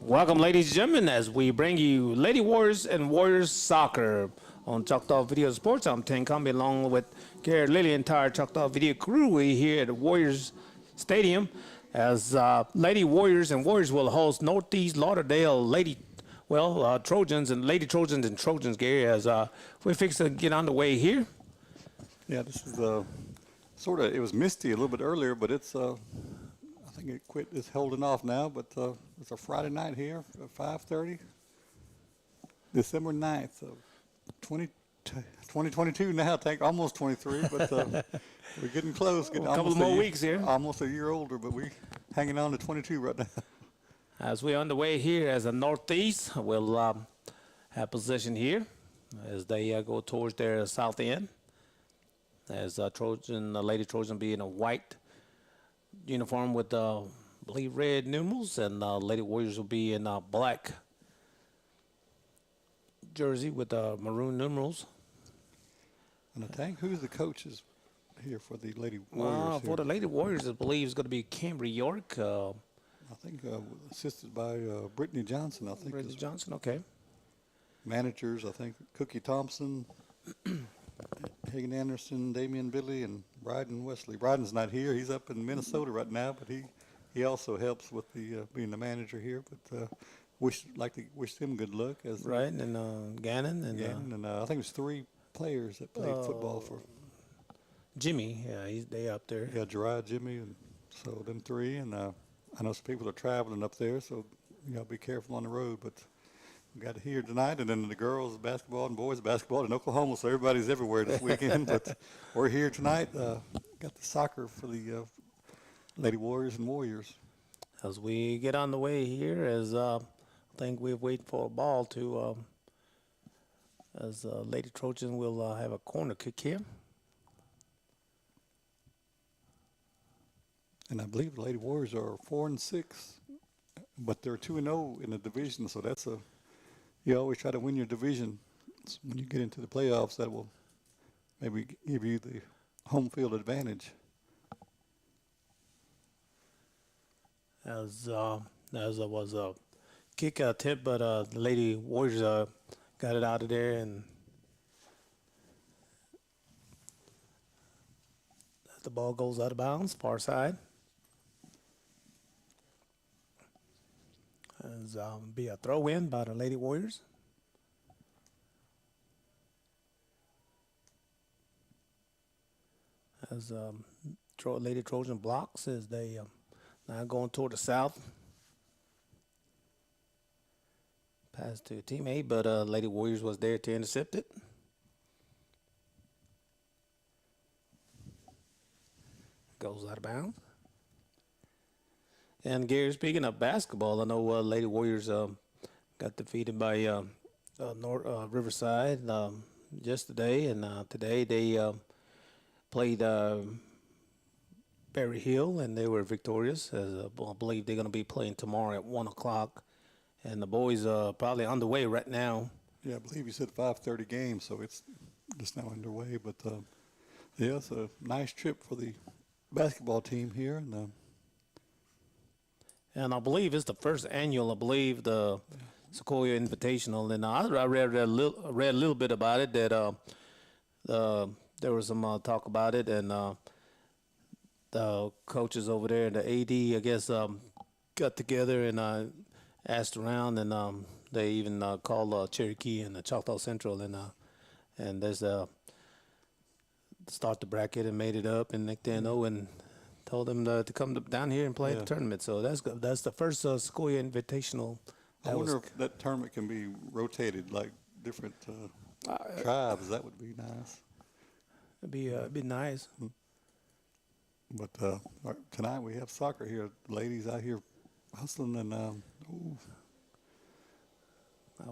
Welcome, ladies and gentlemen, as we bring you Lady Warriors and Warriors Soccer on Choctaw Video Sports. I'm Ten Comby along with Garrett Lilly, entire Choctaw Video crew. We're here at the Warriors Stadium as Lady Warriors and Warriors will host Northeast Lauderdale Trojans and Lady Trojans and Trojans, Gary, as we fix to get on the way here. Yeah, this is it was misty a little bit earlier, but it's I think it's holding off now, but it's a Friday night here at 5:30, December 9th of 2022 now, I think, almost 23, but we're getting close. A couple more weeks here. Almost a year older, but we're hanging on to 22 right now. As we're on the way here as a Northeast, we'll have position here as they go towards their south end. As Lady Trojan be in a white uniform with, I believe, red numerals, and Lady Warriors will be in a black jersey with maroon numerals. And I think who's the coaches here for the Lady Warriors? For the Lady Warriors, I believe, is going to be Cambry York. I think assisted by Brittany Johnson, I think. Brittany Johnson, okay. Managers, I think, Cookie Thompson, Hagan Anderson, Damian Billy, and Bryden Wesley. Bryden's not here. He's up in Minnesota right now, but he also helps with the being the manager here. But like to wish them good luck. Right, and Gannon. And I think it was 3 players that played football for. Jimmy, yeah, they up there. Yeah, Gerard, Jimmy, and so them 3. And I know some people are traveling up there, so be careful on the road. But we got here tonight, and then the girls basketball and boys basketball in Oklahoma, so everybody's everywhere this weekend. But we're here tonight. Got the soccer for the Lady Warriors and Warriors. As we get on the way here, as I think we're waiting for a ball to, as Lady Trojan will have a corner kick here. And I believe the Lady Warriors are 4-6, but they're 2-0 in the division, so that's you always try to win your division. So when you get into the playoffs, that will maybe give you the home field advantage. As it was a kick attempt, but the Lady Warriors got it out of there, and the ball goes out of bounds, far side. As be a throw in by the Lady Warriors. As Lady Trojan blocks as they now going toward the south. Pass to a teammate, but Lady Warriors was there to intercept it. Goes out of bounds. And Gary, speaking of basketball, I know Lady Warriors got defeated by Riverside yesterday, and today they played Berry Hill, and they were victorious. As I believe they're going to be playing tomorrow at 1 o'clock, and the boys are probably underway right now. Yeah, I believe you said 5:30 game, so it's just now underway. But yeah, it's a nice trip for the basketball team here, and I believe it's the first annual, the Sequoia Invitational. And I read a little bit about it, that there was some talk about it, and the coaches over there and the AD, I guess, got together and asked around, and they even called Cherokee and Choctaw Central, and there's start the bracket and made it up, and Nick Dano and told them to come down here and play the tournament. So that's the first Sequoia Invitational. I wonder if that tournament can be rotated like different tribes. That would be nice. It'd be nice. But tonight we have soccer here. Ladies out here hustling, and that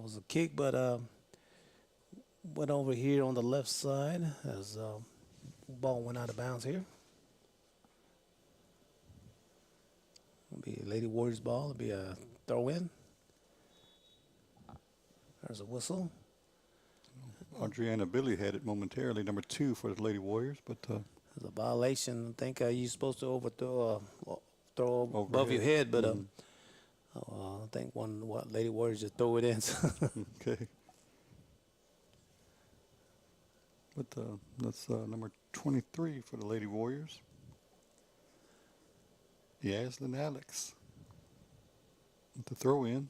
was a kick, but went over here on the left side as ball went out of bounds here. It'll be a Lady Warriors ball. It'll be a throw in. There's a whistle. Adriana Billy had it momentarily, number 2 for the Lady Warriors, but there's a violation. I think you're supposed to throw above your head, but I think Lady Warriors just throw it in. Okay. But that's number 23 for the Lady Warriors. Yaslin Alex with the throw in.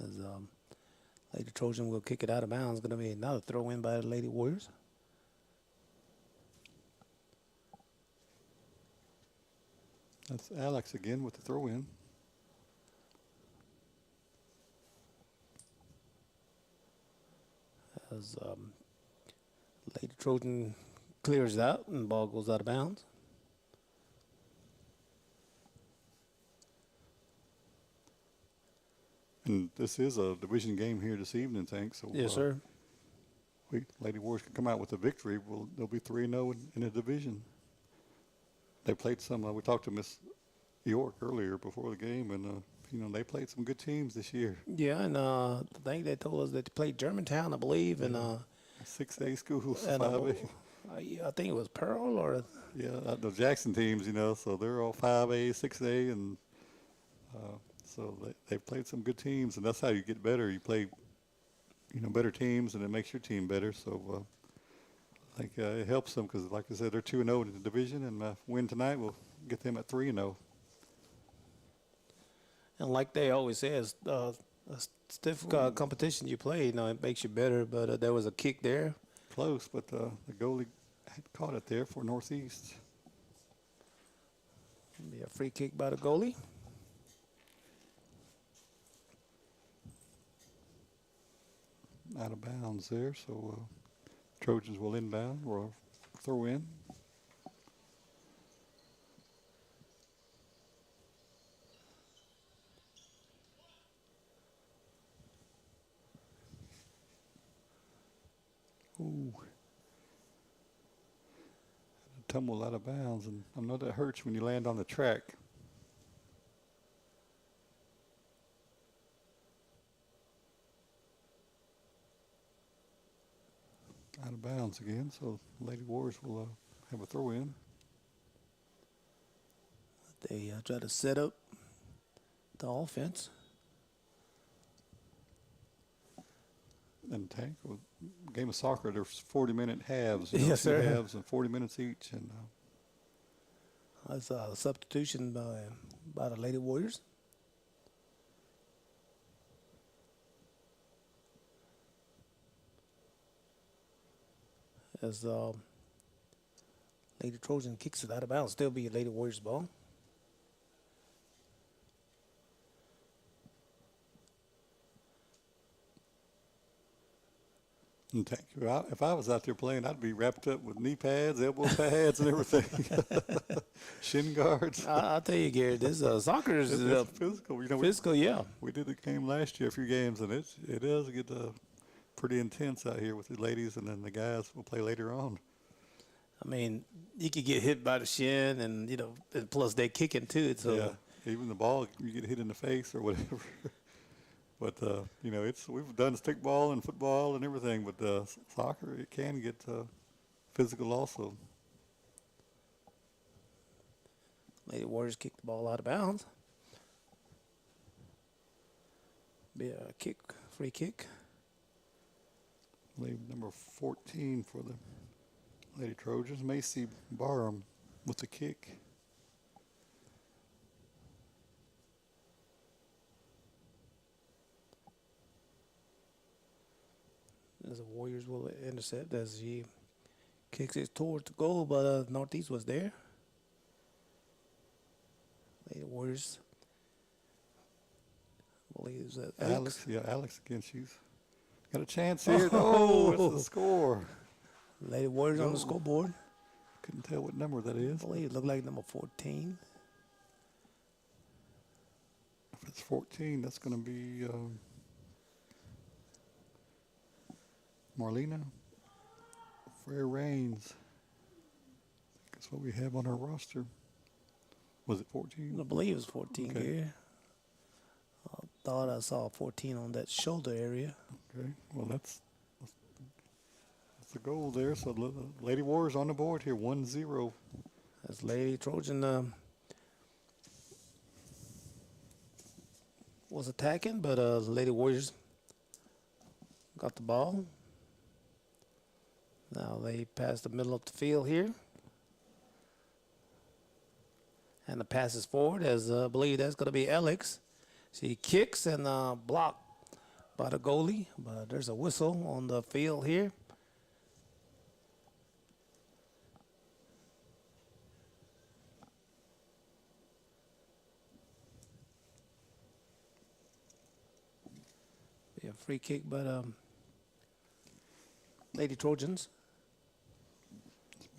As Lady Trojan will kick it out of bounds. Going to be another throw in by the Lady Warriors. That's Alex again with the throw in. As Lady Trojan clears it out and the ball goes out of bounds. And this is a division game here this evening, thanks. So, Yes, sir. Lady Warriors can come out with a victory. Well, they'll be 3-0 in the division. They played some. We talked to Miss York earlier before the game, and they played some good teams this year. Yeah, and I think they told us that they played Germantown, I believe, and 6A schools, and 5A. I think it was Pearl or Yeah, the Jackson teams, so they're all 5A, 6A, and so they've played some good teams, and that's how you get better. You play, better teams, and it makes your team better. So I think it helps them because, like I said, they're 2-0 in the division, and win tonight will get them at 3-0. and like they always say, a stiff competition you play, it makes you better. But there was a kick there. Close, but the goalie had caught it there for Northeast. Be a free kick by the goalie. Out of bounds there, so Trojans will inbound or throw in. Ooh. Tumble out of bounds, and I know that hurts when you land on the track. Out of bounds again, so Lady Warriors will have a throw in. They try to set up the offense. And tank, game of soccer, there's 40-minute halves. Yes, sir. 2 halves and 40 minutes each. And That's a substitution by the Lady Warriors. As Lady Trojan kicks it out of bounds, still be a Lady Warriors ball. and tank, if I was out there playing, I'd be wrapped up with knee pads, elbow pads, and everything. Shin guards. I'll tell you, Gary, this soccer is It's physical. physical, yeah. We did the game last year, a few games, and it does get pretty intense out here with the ladies, and then the guys will play later on. I mean, you could get hit by the shin, and and plus they kicking too. So Yeah, even the ball, you get hit in the face or whatever. But we've done stickball and football and everything, but soccer, it can get physical also. Lady Warriors kick the ball out of bounds. Be a kick, free kick. I believe number 14 for the Lady Trojans, Macy Barham with the kick. As the Warriors will intercept as he kicks it towards the goal, but Northeast was there. Lady Warriors, I believe it was Alex. Alex again. She's got a chance here. Oh, it's the score. Lady Warriors on the scoreboard. Couldn't tell what number that is. I believe it looked like number 14. If it's 14, that's going to be Marlena Frere Rains. That's what we have on our roster. Was it 14? I believe it was 14 Okay. here. I thought I saw 14 on that shoulder area. Okay, well that's the goal there. So Lady Warriors on the board here, 1-0. As Lady Trojan was attacking, but the Lady Warriors got the ball. Now they pass the middle of the field here. And the pass is forward, as I believe that's going to be Alex. She kicks and blocked by the goalie, but there's a whistle on the field here. Be a free kick, but Lady Trojans.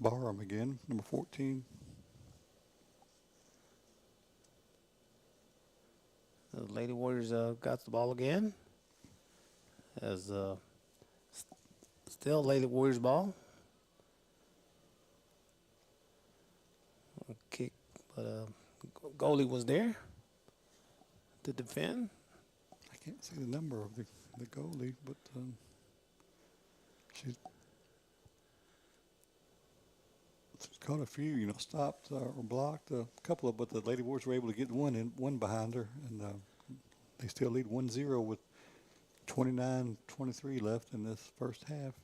Barham again, number 14. The Lady Warriors got the ball again. As still Lady Warriors ball. A kick, but goalie was there to defend. I can't see the number of the goalie, but she's caught a few, stopped or blocked a couple of, but the Lady Warriors were able to get one behind her, and they still lead 1-0 with 29-23 left in this first half.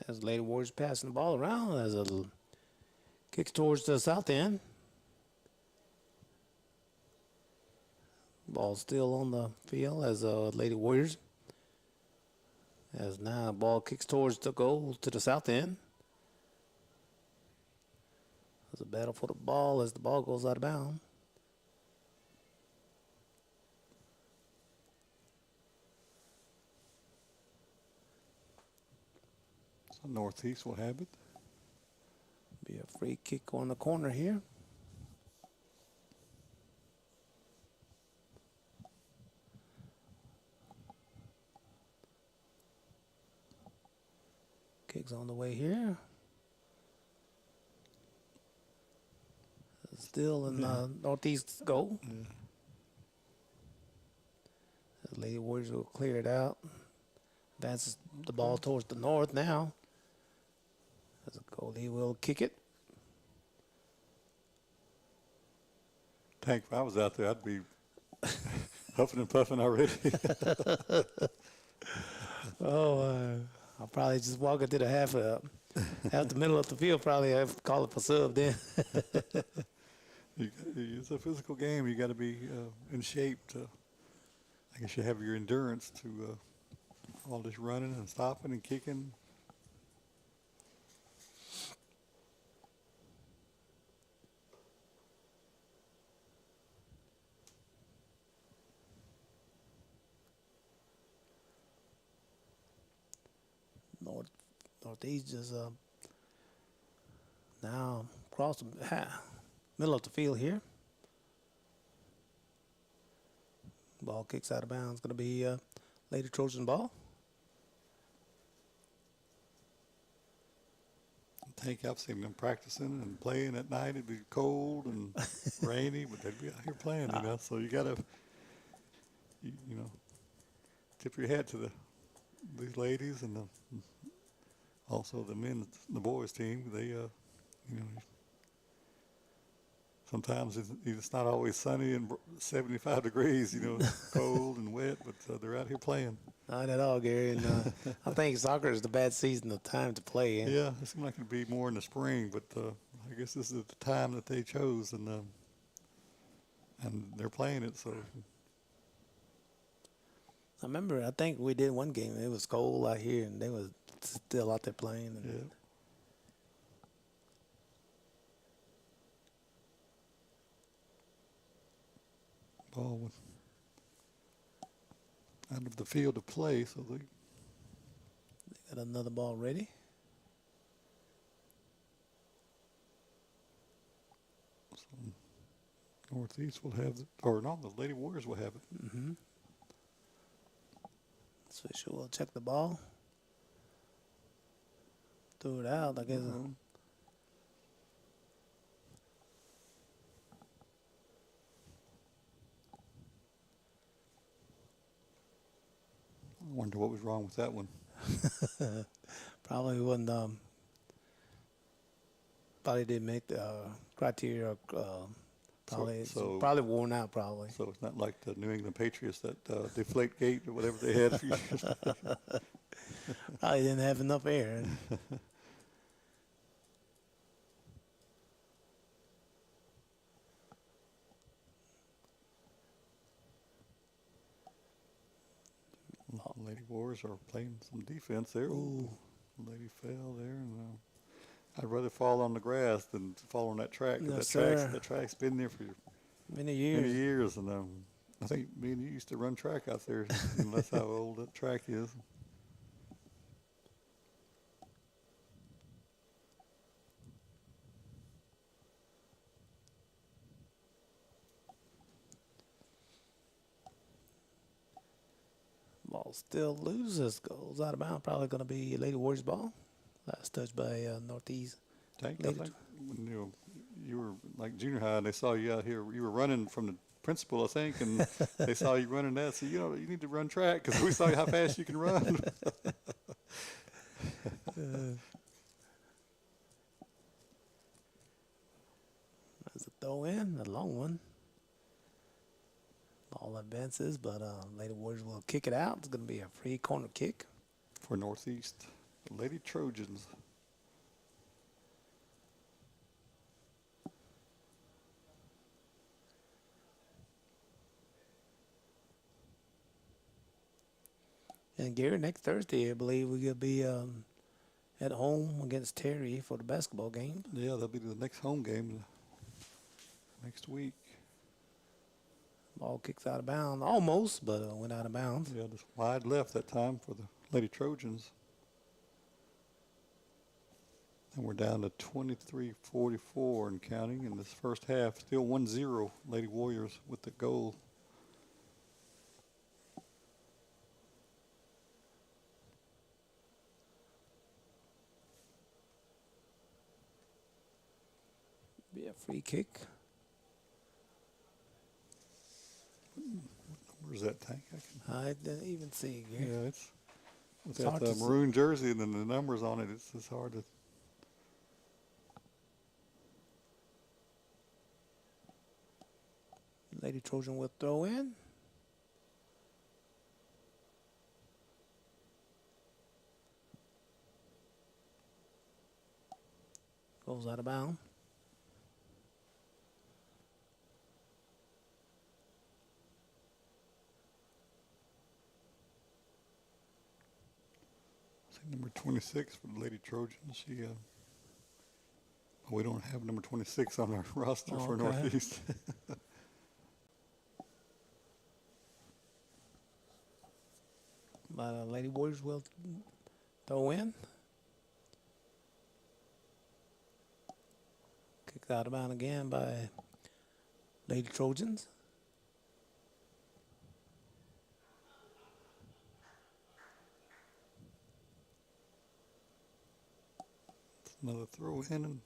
As Lady Warriors passing the ball around, as a kick towards the south end. Ball still on the field as Lady Warriors. As now ball kicks towards the goal to the south end. There's a battle for the ball as the ball goes out of bounds. So Northeast will have it. Be a free kick on the corner here. Kick's on the way here. Still in Northeast goal. Yeah. The Lady Warriors will clear it out. Advances the ball towards the north now. As a goalie will kick it. Tank, if I was out there, I'd be huffing and puffing already. I'll probably just walk into the half the middle of the field. Probably have to call it for sub then. It's a physical game. You got to be in shape to. I guess you have your endurance to all this running and stopping and kicking. Northeast is now across the middle of the field here. Ball kicks out of bounds. Going to be Lady Trojan ball. Tank, I've seen them practicing and playing at night. It'd be cold and rainy, but they'd be out here playing, So you got to, tip your hat to these ladies and also the boys team. They, sometimes it's not always sunny and 75 degrees, cold and wet, but they're out here playing. Not at all, Gary. And I think soccer is the bad season of time to play. Yeah, it seems like it'd be more in the spring, but I guess this is the time that they chose, and they're playing it. So I think we did one game. It was cold out here, and they was still out there playing. And yeah. Ball was out of the field of play, so they got another ball ready. So Northeast will have it, or no, the Lady Warriors will have it. Mm-hmm. Fisher will check the ball. Threw it out, I guess. I wonder what was wrong with that one. Probably wasn't. Probably didn't make the criteria Probably it's so probably worn out. Probably. so it's not like the New England Patriots that deflate gate or whatever they had a few years back. Probably didn't have enough air. Lady Warriors are playing some defense there. Ooh, lady fell there, and I'd rather fall on the grass than fall on that track. 'Cause Yes, that track's been there for Many years. many years, and I think me and you used to run track out there. And that's how old that track is. Ball still loses, goes out of bounds. Probably going to be Lady Warriors ball. Last touch by Northeast. I think when you were like junior high and they saw you out here, you were running from the principal, I think, and they saw you running that. So, you need to run track because we saw how fast you can run. There's a throw in, a long one. Ball advances, but Lady Warriors will kick it out. It's going to be a free corner kick. For Northeast, the Lady Trojans. And Gary, next Thursday, I believe we're going to be at home against Terry for the basketball game. Yeah, that'll be the next home game next week. Ball kicks out of bounds, almost, but went out of bounds. Yeah, just wide left that time for the Lady Trojans. And we're down to 23-44 and counting in this first half. Still 1-0 Lady Warriors with the goal. Be a free kick. Where's that tank? I didn't even see, Gary. Yeah, it's It's got hard the to see. maroon jersey and then the numbers on it. It's hard to. Lady Trojan will throw in. Goes out of bounds. Number 26 for the Lady Trojans. We don't have number 26 on our roster for Okay. Northeast. But Lady Warriors will throw in. Kicked out of bounds again by Lady Trojans. Another throw in. And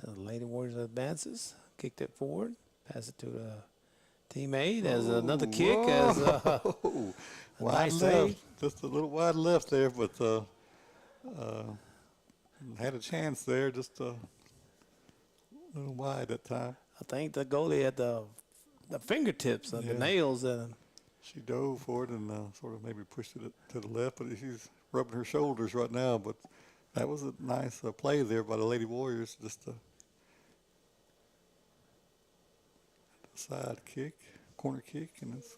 The Lady Warriors advances. Kicked it forward. Pass it to the teammate. As another kick. As whoa, a wide nice left. save. Just a little wide left there, but had a chance there. Just a little wide that time. I think the goalie had the fingertips of the Yeah. nails. She dove for it and sort of maybe pushed it to the left, but she's rubbing her shoulders right now. But that was a nice play there by the Lady Warriors. Just a side kick, corner kick, and it's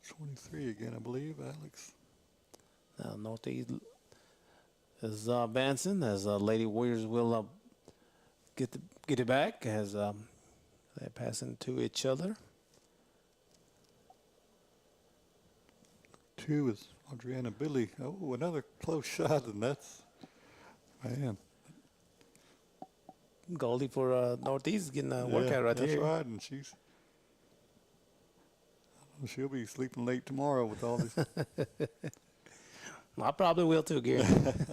23 again, I believe, Alex. Now Northeast is advancing as Lady Warriors will get it back as they're passing to each other. 2 is Adriana Billy. Oh, another close shot, and that's, man. Goalie for Northeast is getting a workout right that's here. That's right, and she'll be sleeping late tomorrow with all this. I probably will too, Gary. I think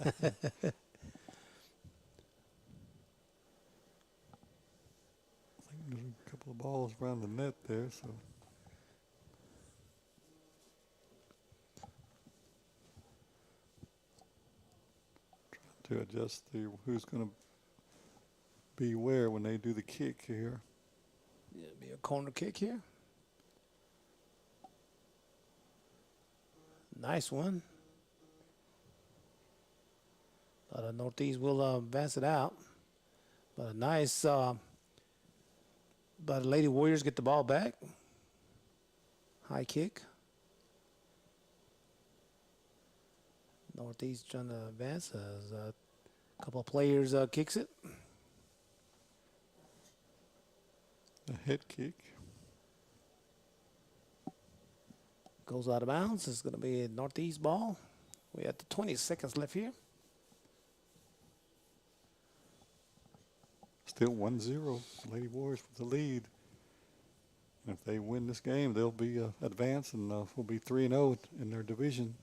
there's a couple of balls around the net there, so. Trying to adjust who's going to beware when they do the kick here. Yeah, be a corner kick here. Nice one. But Northeast will advance it out. But a nice, but the Lady Warriors get the ball back. High kick. Northeast trying to advance as a couple of players kicks it. A head kick. Goes out of bounds. It's going to be a Northeast ball. We have 20 seconds left here. Still 1-0. Lady Warriors with the lead. And if they win this game, they'll be advanced and will be 3-0 in their division.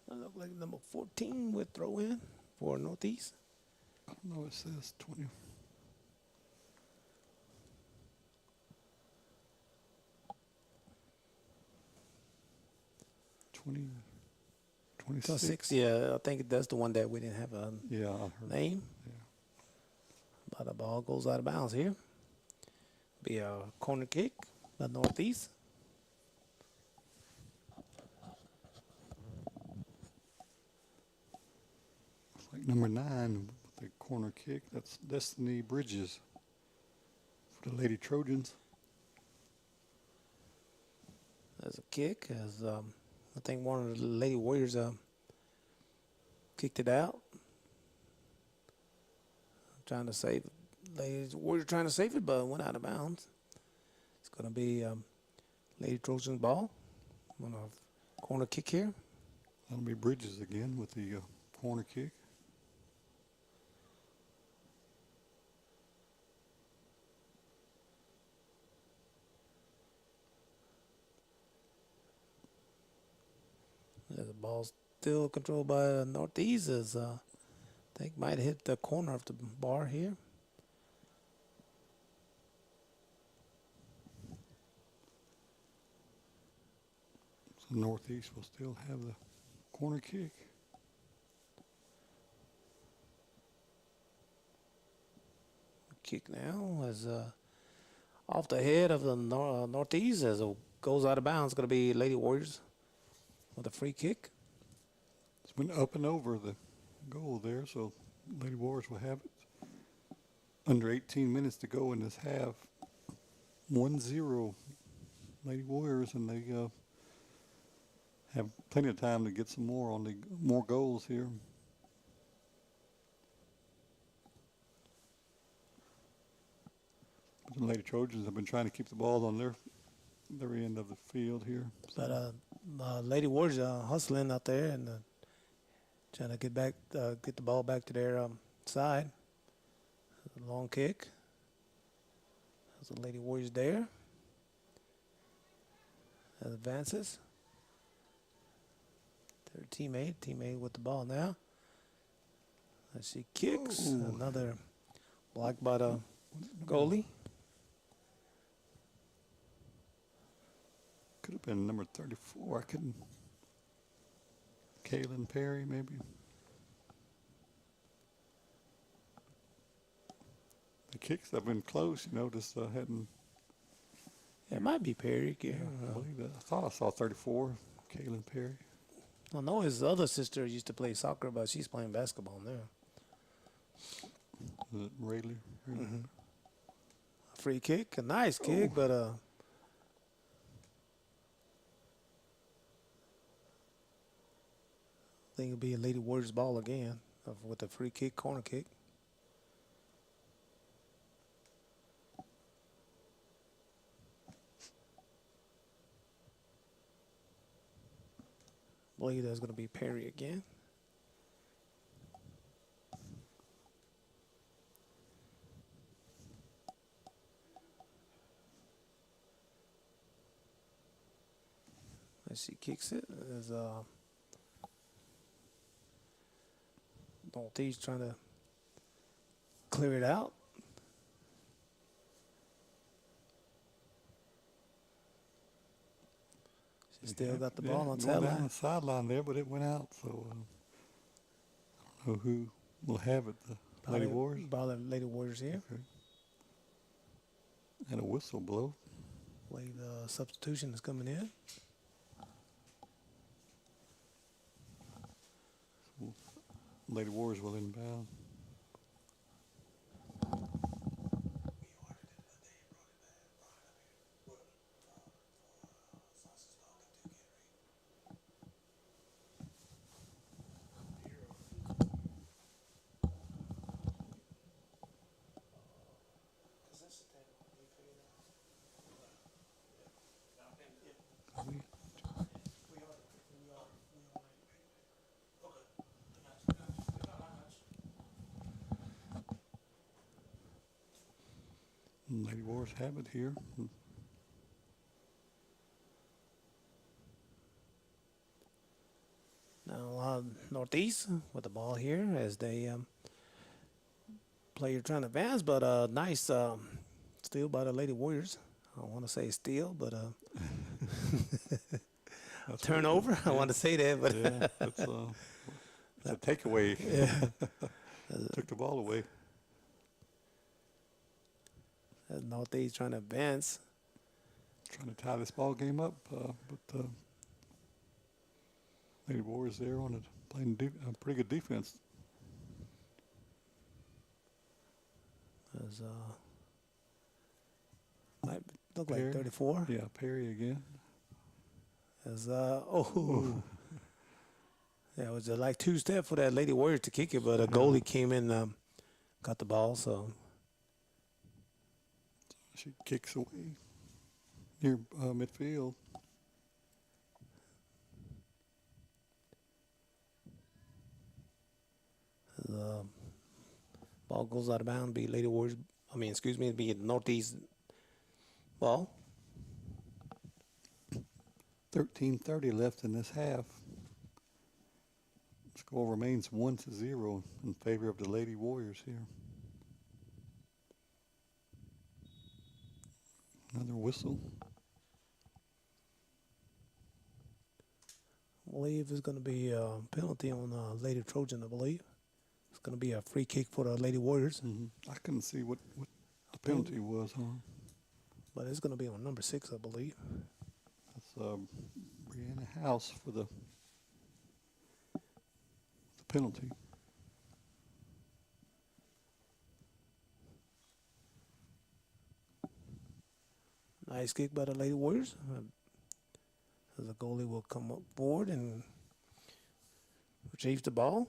That look like number 14 would throw in for Northeast. I don't know, it says 20. 26. 6, yeah, I think that's the one that we didn't have a Yeah, I heard. name. Yeah. But the ball goes out of bounds here. Be a corner kick by Northeast. Like number 9 with the corner kick. That's Destiny Bridges for the Lady Trojans. There's a kick as I think one of the Lady Warriors kicked it out. Trying to save it. Lady Warriors trying to save it, but it went out of bounds. It's going to be Lady Trojans ball. On a corner kick here. That'll be Bridges again with the corner kick. The ball's still controlled by Northeast as I think might hit the corner of the bar here. So Northeast will still have the corner kick. Kick now as off the head of the Northeast as it goes out of bounds. It's going to be Lady Warriors with a free kick. It's been up and over the goal there, so Lady Warriors will have it. Under 18 minutes to go in this half. 1-0 Lady Warriors, and they have plenty of time to get some more on the more goals here. But the Lady Trojans have been trying to keep the ball on their end of the field here. But Lady Warriors hustling out there and trying to get the ball back to their side. A long kick. There's the Lady Warriors there. That advances. Their teammate with the ball now. As she kicks. Ooh. Another block by the goalie. Could have been number 34. I couldn't. Kaylin Perry, maybe. The kicks have been close, just hadn't. It might be Perry. Yeah. I believe that. I thought I saw 34, Kaylin Perry. I know his other sister used to play soccer, but she's playing basketball now. Is it Rayleigh? Mm-hmm. Free kick, a nice kick, but I think it'll be a Lady Warriors ball again with a free kick, corner kick. I believe that's going to be Perry again. As she kicks it, as Northeast trying to clear it out. She still got the ball on going down sideline. the sideline there, but it went out. So I don't Oh, who will have it? The Lady Warriors? Probably Lady Warriors here. Okay. And a whistle blow. Believe the substitution is coming in. Lady Warriors will inbound. Lady Warriors have it here. Now Northeast with the ball here as they player trying to advance, but nice steal by the Lady Warriors. I don't want to say steal, but turnover. I want to say that, but Yeah, that's a takeaway. yeah. Took the ball away. Northeast trying to advance. Trying to tie this ball game up, but Lady Warriors there on it, playing pretty good defense. As might look Perry. like 34. Yeah, Perry again. As yeah, it was like 2-step for that Lady Warriors to kick it, but a goalie came in, got the ball. So She kicks away near midfield. the ball goes out of bounds. Be Lady Warriors. Be Northeast ball. 13:30 left in this half. Score remains 1-0 in favor of the Lady Warriors here. Another whistle. I believe it's going to be a penalty on Lady Trojan. I believe it's going to be a free kick for the Lady Warriors, I couldn't see what the penalty was, huh? but it's going to be on number 6, I believe. That's Brianna House for the penalty. Nice kick by the Lady Warriors. The goalie will come up forward and retrieve the ball.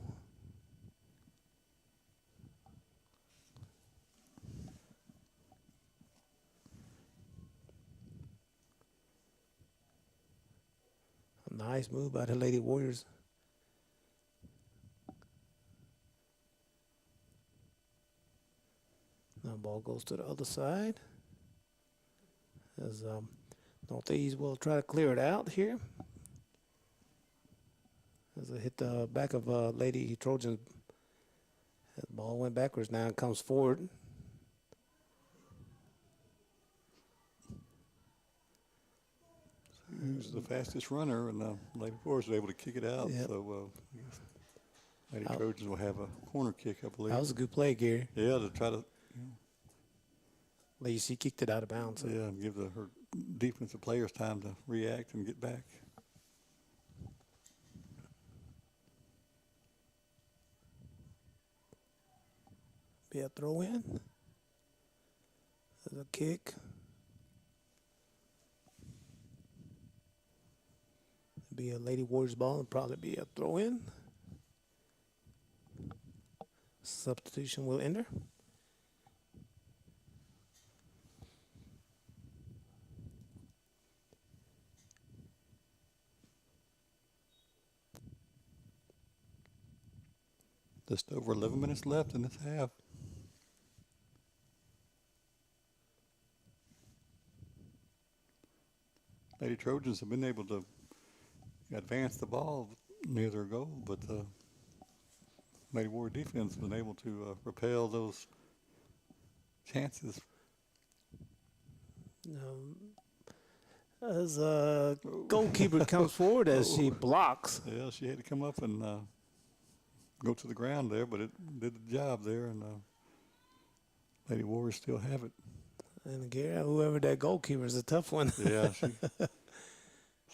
A nice move by the Lady Warriors. Now ball goes to the other side. As Northeast will try to clear it out here. As it hit the back of Lady Trojan. The ball went backwards, now it comes forward. Who's the fastest runner, and Lady Warriors was able to kick it out. Yep. So I guess Lady Trojans will have a corner kick, I believe. That was a good play, Gary. Yeah, to try to She kicked it out of bounds. So. yeah, give her defensive players time to react and get back. Be a throw in. There's a kick. Be a Lady Warriors ball and probably be a throw in. Substitution will enter. Just over 11 minutes left in this half. Lady Trojans have been able to advance the ball near their goal, but Lady Warrior defense has been able to repel those chances. As a goalkeeper comes forward as she blocks. Yeah, she had to come up and go to the ground there, but it did the job there, and Lady Warriors still have it. And Gary, whoever that goalkeeper is a tough one. Yeah,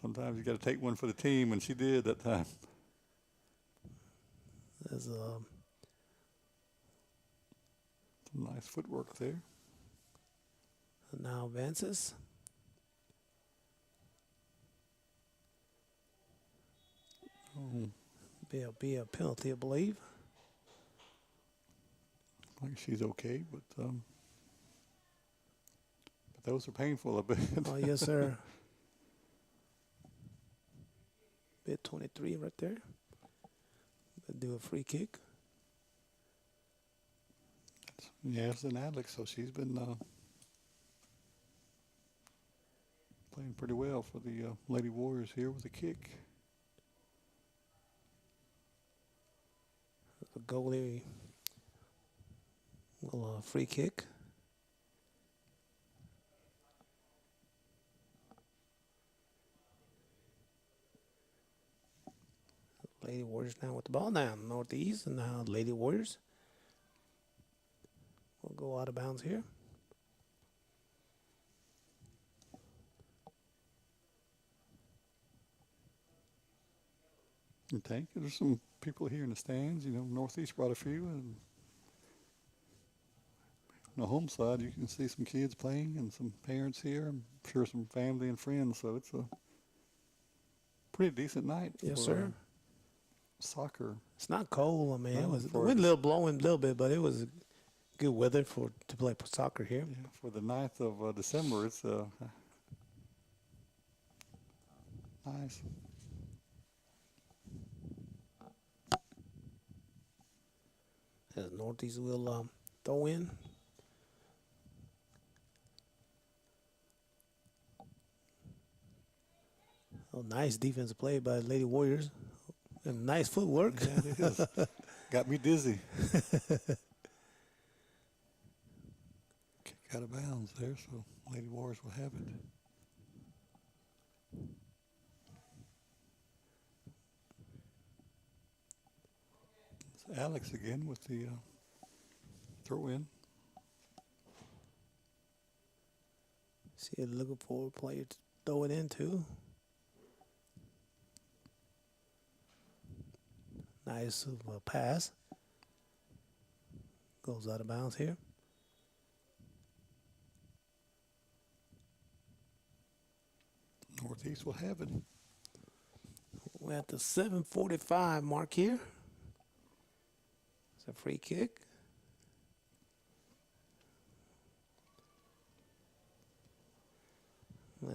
sometimes you got to take one for the team, and she did that time. There's Some nice footwork there. now advances. Oh, Be a penalty, I believe. like she's okay, but those are painful a bit. Oh, yes, sir. Bit 23 right there. Do a free kick. Yeah, it's an Alex, so she's been playing pretty well for the Lady Warriors here with a kick. The goalie will free kick. Lady Warriors now with the ball down northeast, and now Lady Warriors will go out of bounds here. And thank you. There's some people here in the stands. You know, Northeast brought a few, and on the home side, you can see some kids playing and some parents here. I'm sure some family and friends. So it's a pretty decent night. Yes, for, sir. Soccer. It's not cold. I mean, No, it was the for wind the- a little blowing a little bit, but it was good weather to play soccer here. Yeah, for the 9th of December, it's nice. As Northeast will throw in. Oh, nice defensive play by Lady Warriors. And nice footwork. Yeah, it is. Got me dizzy. Kick out of bounds there, so Lady Warriors will have it. It's Alex again with the throw in. See, looking for a player to throw it into. Nice pass. Goes out of bounds here. Northeast will have it. We're at the 7:45 mark here. It's a free kick.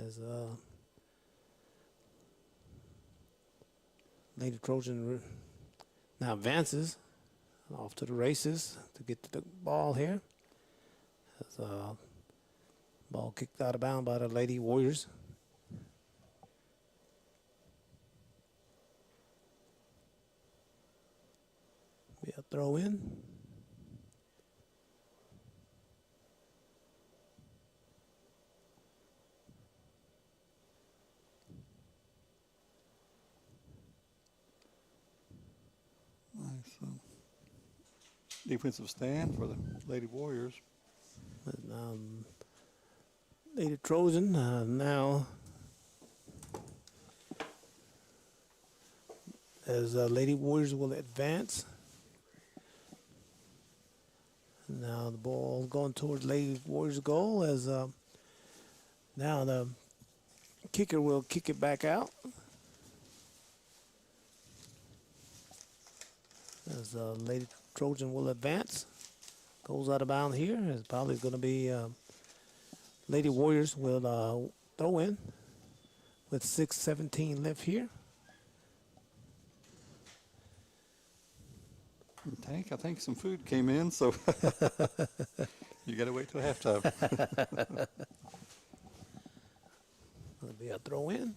As Lady Trojan now advances off to the races to get to the ball here. As ball kicked out of bounds by the Lady Warriors. Be a throw in. Nice defensive stand for the Lady Warriors. And, Lady Trojan now as Lady Warriors will advance. Now the ball going towards Lady Warriors' goal as now the kicker will kick it back out. As Lady Trojan will advance. Goes out of bounds here. It's probably going to be Lady Warriors will throw in with 6:17 left here. Tank, I think some food came in, so you got to wait till halftime. It'll be a throw in.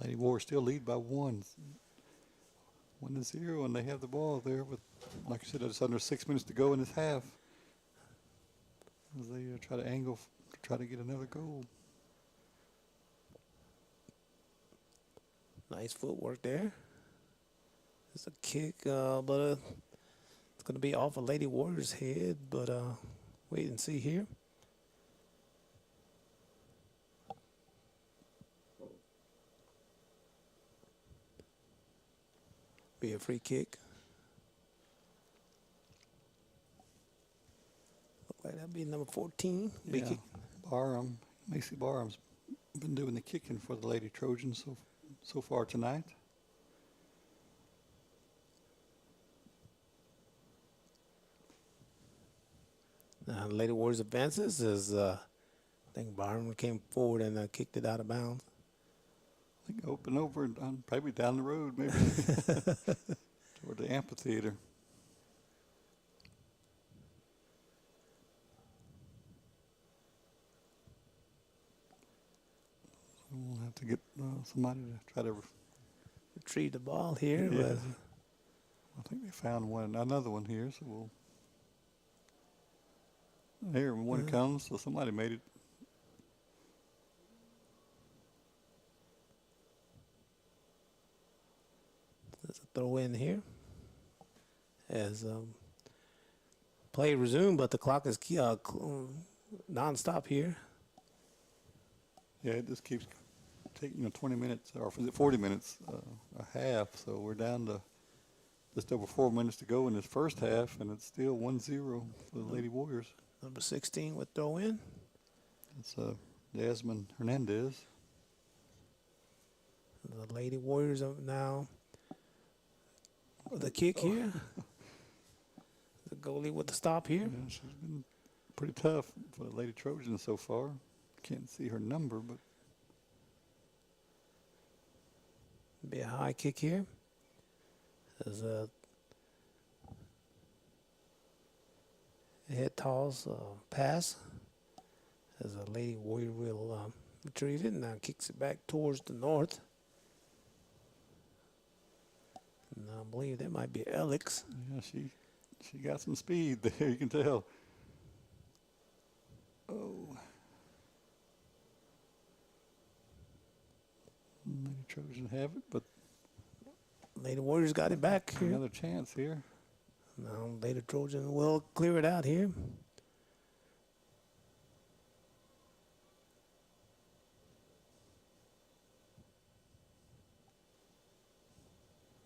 Lady Warriors still lead by 1-0, and they have the ball there with, like I said, just under 6 minutes to go in this half. As they try to angle to try to get another goal. Nice footwork there. It's a kick, but it's going to be off a Lady Warrior's head. But wait and see here. Be a free kick. Look like that'd be number 14. Big Yeah, kick. Macy Barham's been doing the kicking for the Lady Trojans so far tonight. Lady Warriors advances as I think Byron came forward and kicked it out of bounds. I think open over and probably down the road, maybe toward the amphitheater. So we'll have to get somebody to try to. Retrieve the ball here. Yeah. But I think they found another one here, so we'll. Here, one comes, so somebody made it. there's a throw in here. As play resumed, but the clock is non-stop here. Yeah, it just keeps taking 20 minutes, or is it 40 minutes, a half. So we're down to just over 4 minutes to go in this first half, and it's still 1-0 for the Lady Warriors. Number 16 with throw in. It's Jasmine Hernandez. The Lady Warriors are now with the kick here. The goalie with the stop here. Yeah, she's been pretty tough for the Lady Trojans so far. Can't see her number, but Be a high kick here. There's a head toss pass. As a Lady Warrior will retrieve it and now kicks it back towards the north. And I believe that might be Alex. yeah, she got some speed there. You can tell. Oh. Lady Trojan have it, but Lady Warriors got it back here. another chance here. Now Lady Trojan will clear it out here.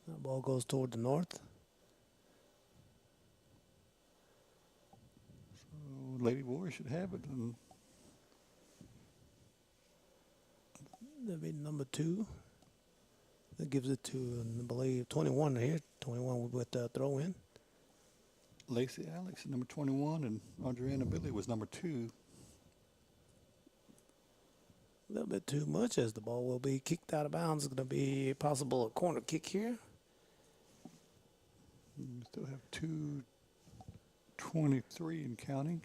The ball goes toward the north. So Lady Warrior should have it. And That'll be number 2. That gives it to, I believe, 21 here. 21 with the throw in. Lacey Alex, number 21, and Adriana Billy was number 2. A little bit too much as the ball will be kicked out of bounds. It's going to be possible a corner kick here. We still have 2:23 and counting.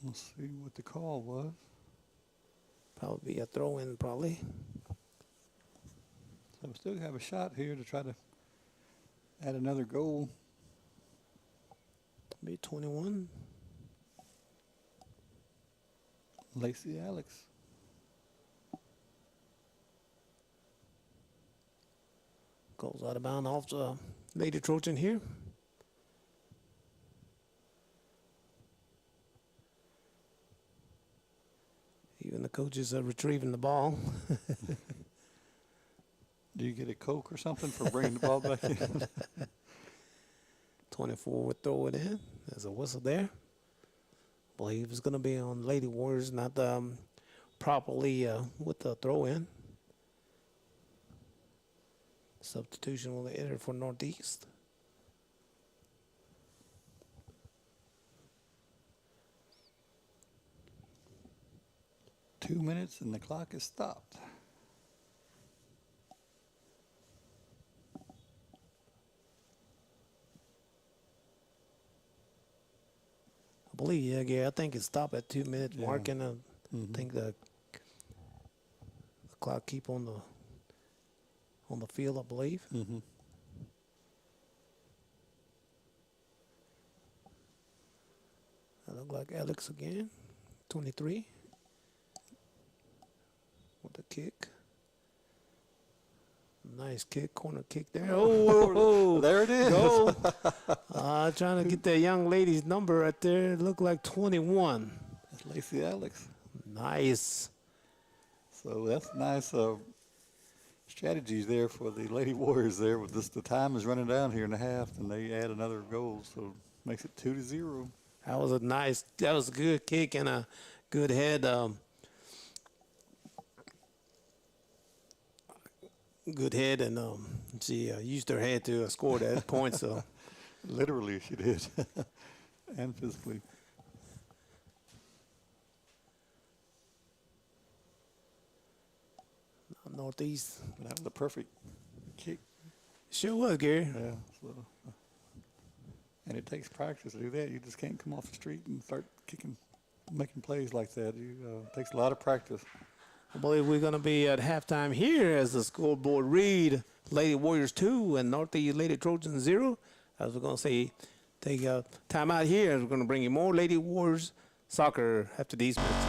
Let's see what the call was. Probably be a throw in, probably. So we still have a shot here to try to add another goal. Be 21. Lacey Alex. Goes out of bounds off the Lady Trojan here. Even the coaches are retrieving the ball. Do you get a Coke or something for bringing the ball back in? 24 would throw it in. There's a whistle there. Believe it's going to be on Lady Warriors, not properly with the throw in. Substitution will enter for Northeast. Two minutes and the clock is stopped. I believe, yeah, I think it stopped at 2 minutes Yeah. mark, and I Mhm. think the clock keep on the field, I believe. Mm-hmm. That look like Alex again, 23. With the kick. Nice kick, corner kick there. Oh, There it is. go. Trying to get that young lady's number right there. It looked like 21. That's Lacey Alex. Nice. So that's nice strategies there for the Lady Warriors there. With this, the time is running down here in the half, and they add another goal, so makes it 2-0. That was a good kick and a good head. Good head, and she used her head to score that point. So Literally, she did, and physically. Northeast. That was a perfect kick. Sure was, Gary. Yeah. So, and it takes practice to do that. You just can't come off the street and start kicking, making plays like that. It takes a lot of practice. I believe we're going to be at halftime here as the scoreboard read Lady Warriors 2 and Northeast Lady Trojans 0. As we're going to say, take a time out here as we're going to bring you more Lady Warriors soccer after these minutes.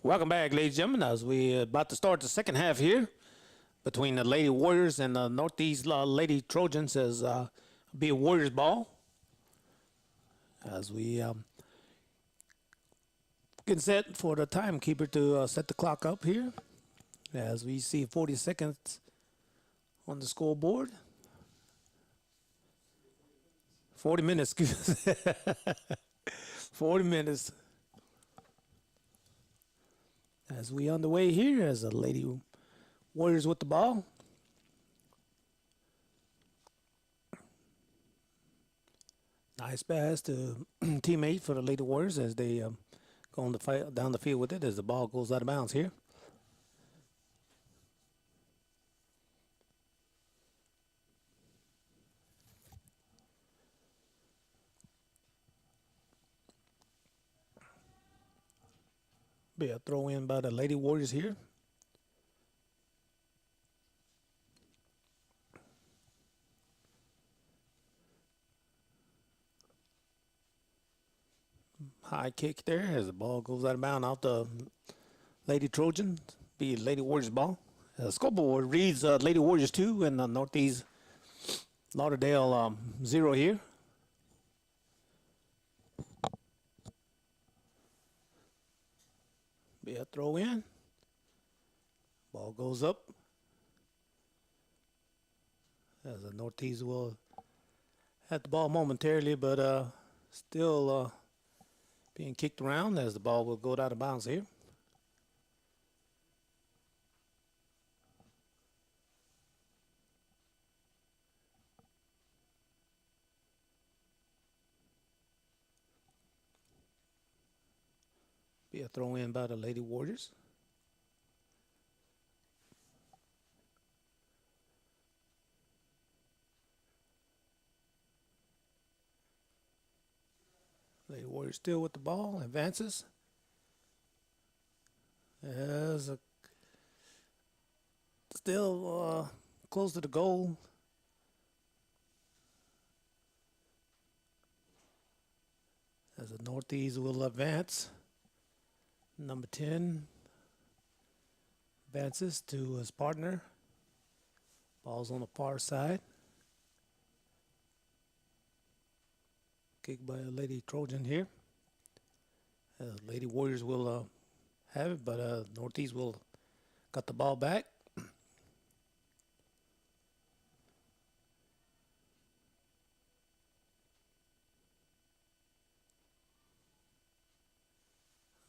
Welcome back, ladies and gentlemen, as we about to start the second half here between the Lady Warriors and the Northeast Lady Trojans as be a Warriors ball. As we get set for the timekeeper to set the clock up here, as we see 40 seconds on the scoreboard. 40 minutes, excuse me. 40 minutes. As we on the way here, as the Lady Warriors with the ball. Nice pass to teammate for the Lady Warriors as they go on the down the field with it as the ball goes out of bounds here. Be a throw in by the Lady Warriors here. High kick there as the ball goes out of bounds off the Lady Trojans. Be Lady Warriors ball. Scoreboard reads Lady Warriors 2 and Northeast Lauderdale 0 here. Be a throw in. Ball goes up. As the Northeast will have the ball momentarily, but still being kicked around as the ball will go out of bounds here. Be a throw in by the Lady Warriors. Lady Warriors still with the ball, advances. As still close to the goal. As the Northeast will advance. Number 10 advances to his partner. Ball's on the far side. Kick by a Lady Trojan here. Lady Warriors will have it, but Northeast will got the ball back.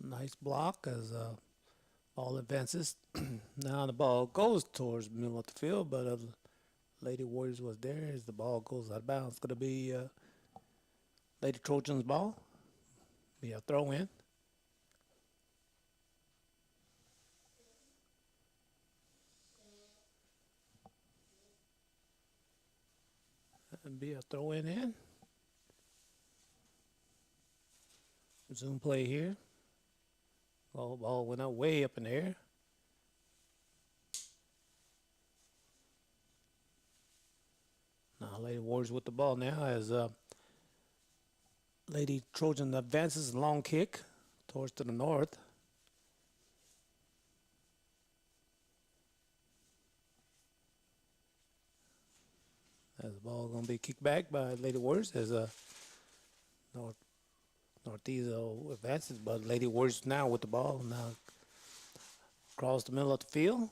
Nice block as ball advances. Now the ball goes towards the middle of the field, but Lady Warriors was there as the ball goes out of bounds. It's going to be Lady Trojans ball. Be a throw in. And be a throw in. Zoom play here. Ball went out way up in the air. Now Lady Warriors with the ball now as Lady Trojan advances, long kick towards to the north. As the ball going to be kicked back by Lady Warriors as Northeast advances, but Lady Warriors now with the ball now across the middle of the field,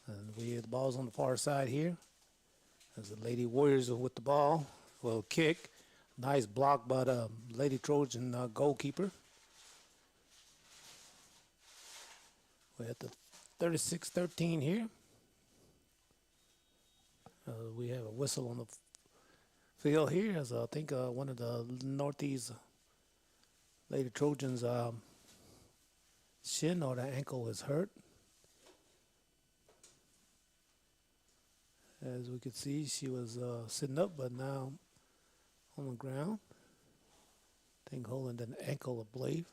and the ball's on the far side here. As the Lady Warriors with the ball will kick, nice block by the Lady Trojan goalkeeper. We're at the 36-13 here. We have a whistle on the field here, as I think one of the Northeast Lady Trojans' shin or the ankle is hurt. As we could see, she was sitting up, but now on the ground. I think holding an ankle, I believe.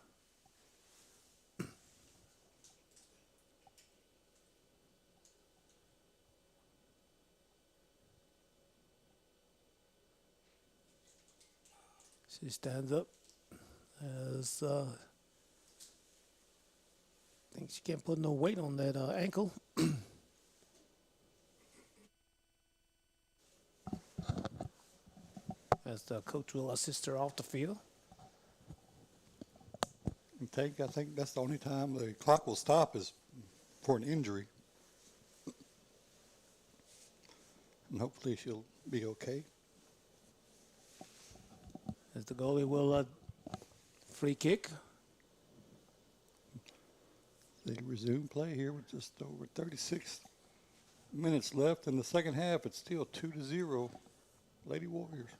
She stands up as think she can't put no weight on that ankle. As the coach will assist her off the field. And I think that's the only time the clock will stop is for an injury. And hopefully she'll be okay. As the goalie will free kick. They resume play here with just over 36 minutes left in the second half. It's still 2-0, Lady Warriors.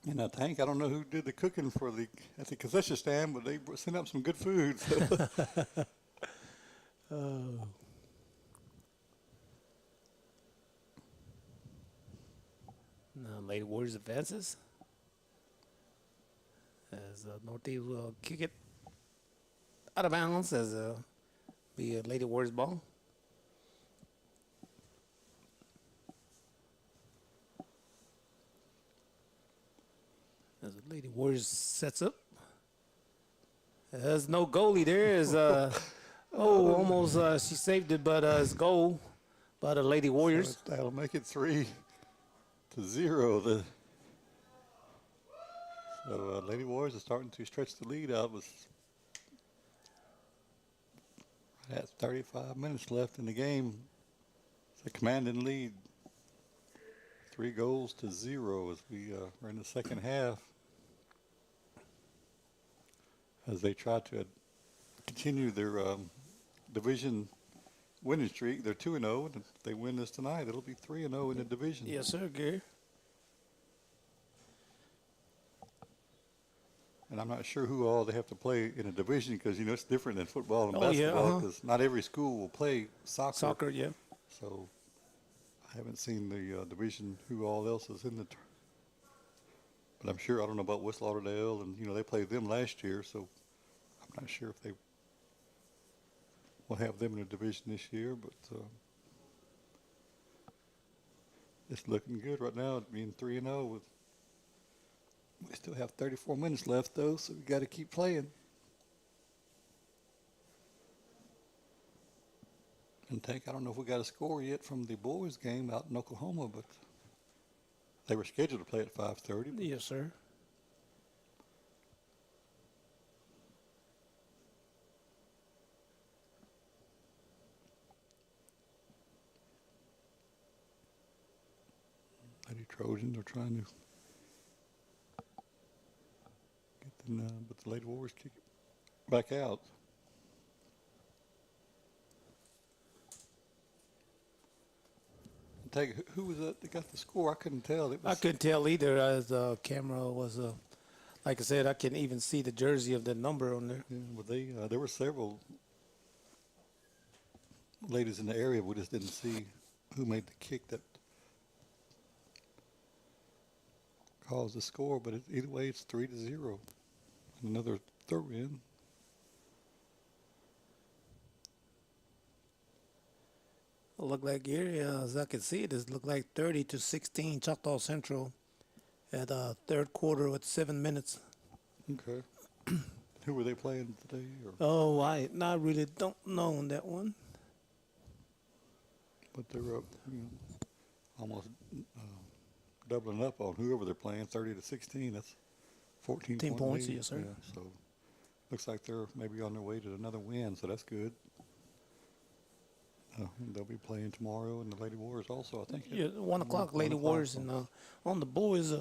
And I don't know who did the cooking at the concession stand, but they sent up some good food. So. Now Lady Warriors advances. As Northeast will kick it out of bounds as be a Lady Warriors ball. As the Lady Warriors sets up. There's no goalie there. Is almost she saved it, but it's goal by the Lady Warriors. So that'll make it 3-0. So Lady Warriors are starting to stretch the lead out with right at 35 minutes left in the game. It's a commanding lead. 3-0 as we are in the second half. As they try to continue their division winning streak. They're 2-0, and if they win this tonight, it'll be 3-0 in the division. Yes, sir, Gary. And I'm not sure who all they have to play in a division because, it's different than football and Oh, yeah, basketball because not every school will play soccer. Soccer, yeah. So I haven't seen the division, who all else is in the but I'm sure, I don't know about West Lauderdale, and, they played them last year, so I'm not sure if they will have them in a division this year, but it's looking good right now, being 3-0 we still have 34 minutes left, though, so we got to keep playing. And I don't know if we got a score yet from the boys' game out in Oklahoma, but they were scheduled to play at 5:30. Yes, sir. Lady Trojans are trying to get but the Lady Warriors kick it back out. Who was that got the score? I couldn't tell. I couldn't tell either as the camera was, like I said, I couldn't even see the jersey of the number on there. Yeah, but there were several ladies in the area. We just didn't see who made the kick that caused the score. But either way, it's 3-0. Another throw in. It looked like Gary, as I can see it, it looked like 30-16 Choctaw Central at third quarter with 7 minutes. Okay. Who were they playing today? Or? Oh, I really don't know on that one. But they're up, almost doubling up on whoever they're playing, 30-16. That's 14 points, lead. yes, sir. Yeah, so looks like they're maybe on their way to another win, so that's good. They'll be playing tomorrow, and the Lady Warriors also, I think. Yeah, 1 o'clock, Lady Warriors, and on the boys,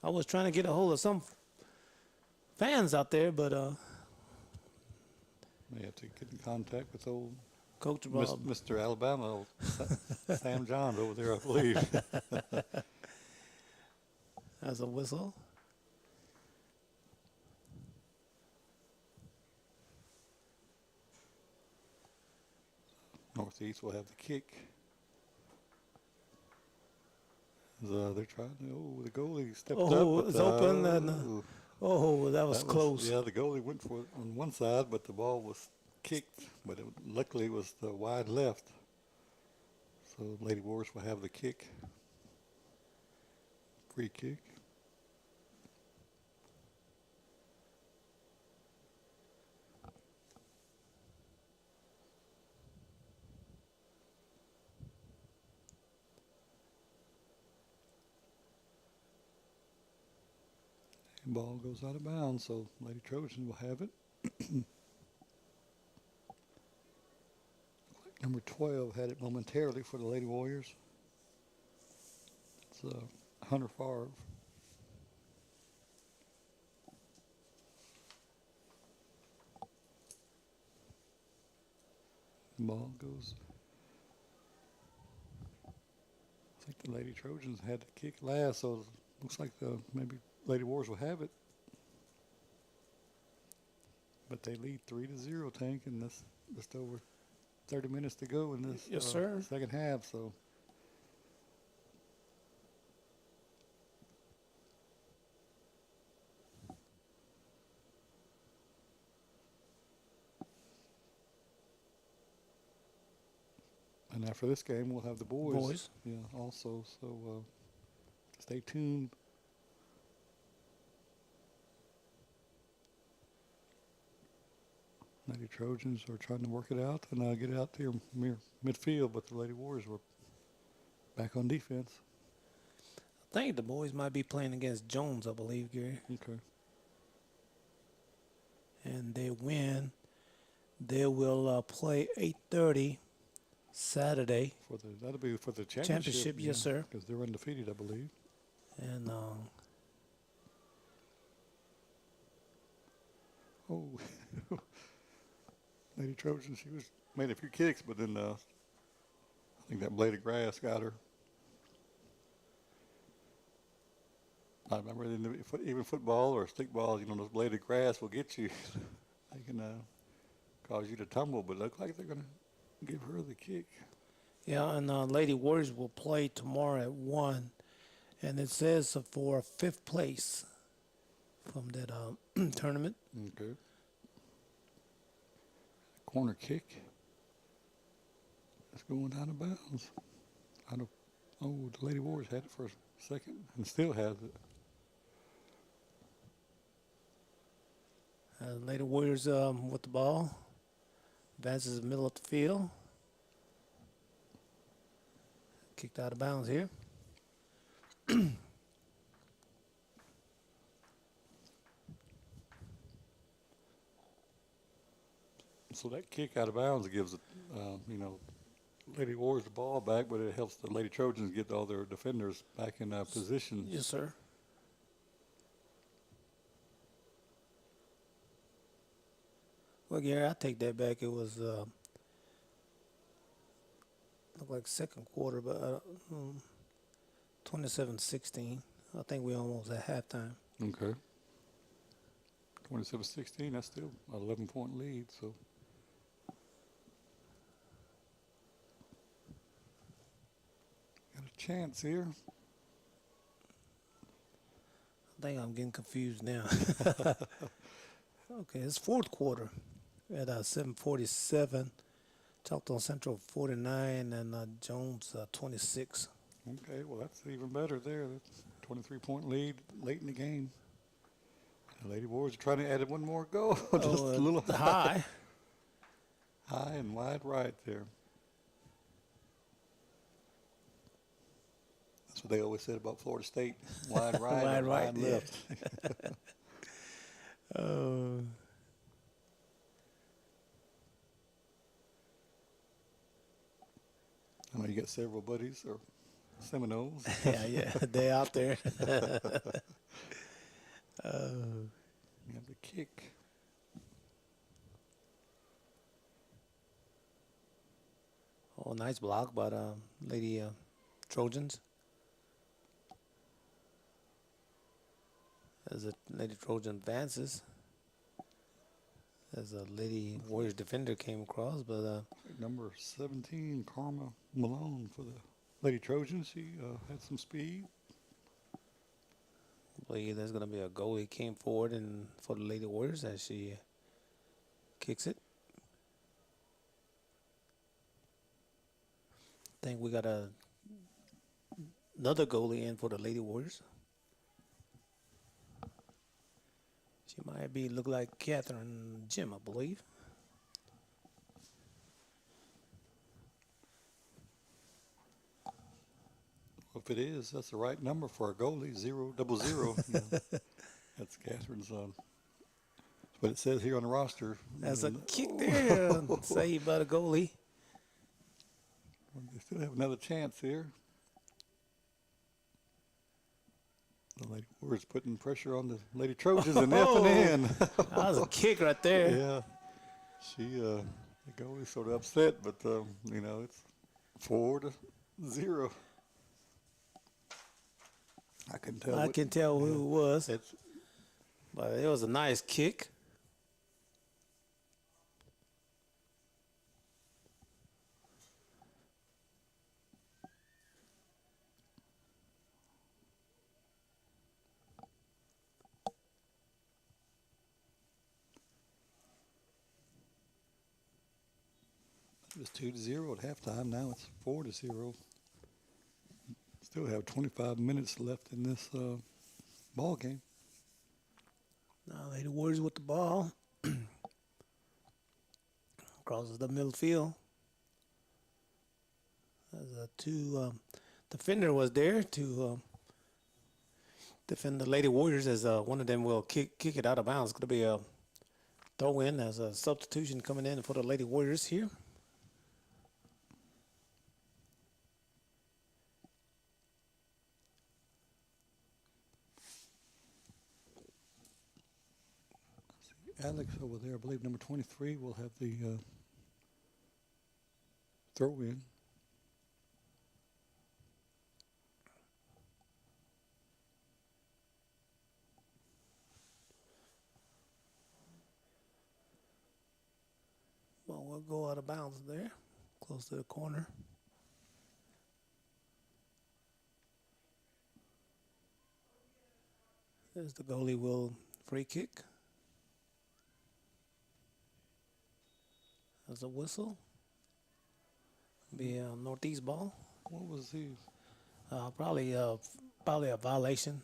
I was trying to get a hold of some fans out there, but May have to get in contact with old Coach Rob. Mr. Alabama, old Sam Johns over there, I believe. As a whistle. Northeast will have the kick. They're trying to, the goalie stepped up. Oh, it's open, and that was close. Yeah, the goalie went for it on one side, but the ball was kicked, but luckily it was the wide left. So Lady Warriors will have the kick. Free kick. And ball goes out of bounds, so Lady Trojans will have it. Number 12 had it momentarily for the Lady Warriors. It's Hunter Favre. Ball goes. I think the Lady Trojans had to kick last, so it looks like maybe Lady Warriors will have it. But they lead 3-0, Tank, and that's just over 30 minutes to go in this Yes, sir. second half. So and after this game, we'll have the boys. Yeah, also. So stay tuned. Lady Trojans are trying to work it out and get it out there near midfield, but the Lady Warriors were back on defense. I think the boys might be playing against Jones, I believe, Gary. Okay. And they win. They will play 8:30 Saturday. That'll be for the Championship, yes, sir. Because they're undefeated, I believe. And Oh, Lady Trojan, she made a few kicks, but then I think that blade of grass got her. I remember even football or stickball, those blade of grass will get you. They can cause you to tumble, but it looks like they're going to give her the kick. yeah, and Lady Warriors will play tomorrow at 1. And it says for 5th place from that tournament. Okay. Corner kick. It's going out of bounds. The Lady Warriors had it for a second and still has it. Lady Warriors with the ball. Advances the middle of the field. Kicked out of bounds here. So that kick out of bounds gives, Lady Warriors the ball back, but it helps the Lady Trojans get all their defenders back in position. Yes, sir. Well, Gary, I take that back. It was looked like second quarter, but 27-16. I think we almost at halftime. Okay. 27-16, that's still an 11-point lead, so. Got a chance here. I think I'm getting confused now. Okay, it's fourth quarter at 7:47. Choctaw Central 49 and Jones 26. Okay, well, that's even better there. That's a 23-point lead late in the game. The Lady Warriors are trying to add one more goal. Just a little high. High and wide right there. That's what they always said about Florida State. Wide right, Wide and right, wide yeah. left. I know you got several buddies or Seminoles. yeah, they out there. You have the kick. Oh, nice block by Lady Trojans. As a Lady Trojan advances, as a Lady Warriors defender came across, but Number 17, Karma Malone for the Lady Trojans. She had some speed. I believe there's going to be a goalie came forward and for the Lady Warriors as she kicks it. I think we got another goalie in for the Lady Warriors. She might look like Catherine Jim, I believe. If it is, that's the right number for a goalie, 000. That's Catherine's son. That's what it says here on the roster. That's a And, kick there, saved by the goalie. they still have another chance here. The Lady Warriors putting pressure on the Lady Trojans and F and N. That was a kick right there. Yeah, the goalie's sort of upset, but you know, it's 4-0. I couldn't tell. I can tell who it was, It's but it was a nice kick. It was 2-0 at halftime. Now it's 4-0. Still have 25 minutes left in this ball game. Now Lady Warriors with the ball. Crosses the middle field. As two defender was there to defend the Lady Warriors, as one of them will kick it out of bounds. It's going to be a throw in as a substitution coming in for the Lady Warriors here. Alex over there, I believe number 23, will have the throw in. Well, we'll go out of bounds there, close to the corner. There's the goalie will free kick. There's a whistle. Be a northeast ball. What was he? Probably a violation.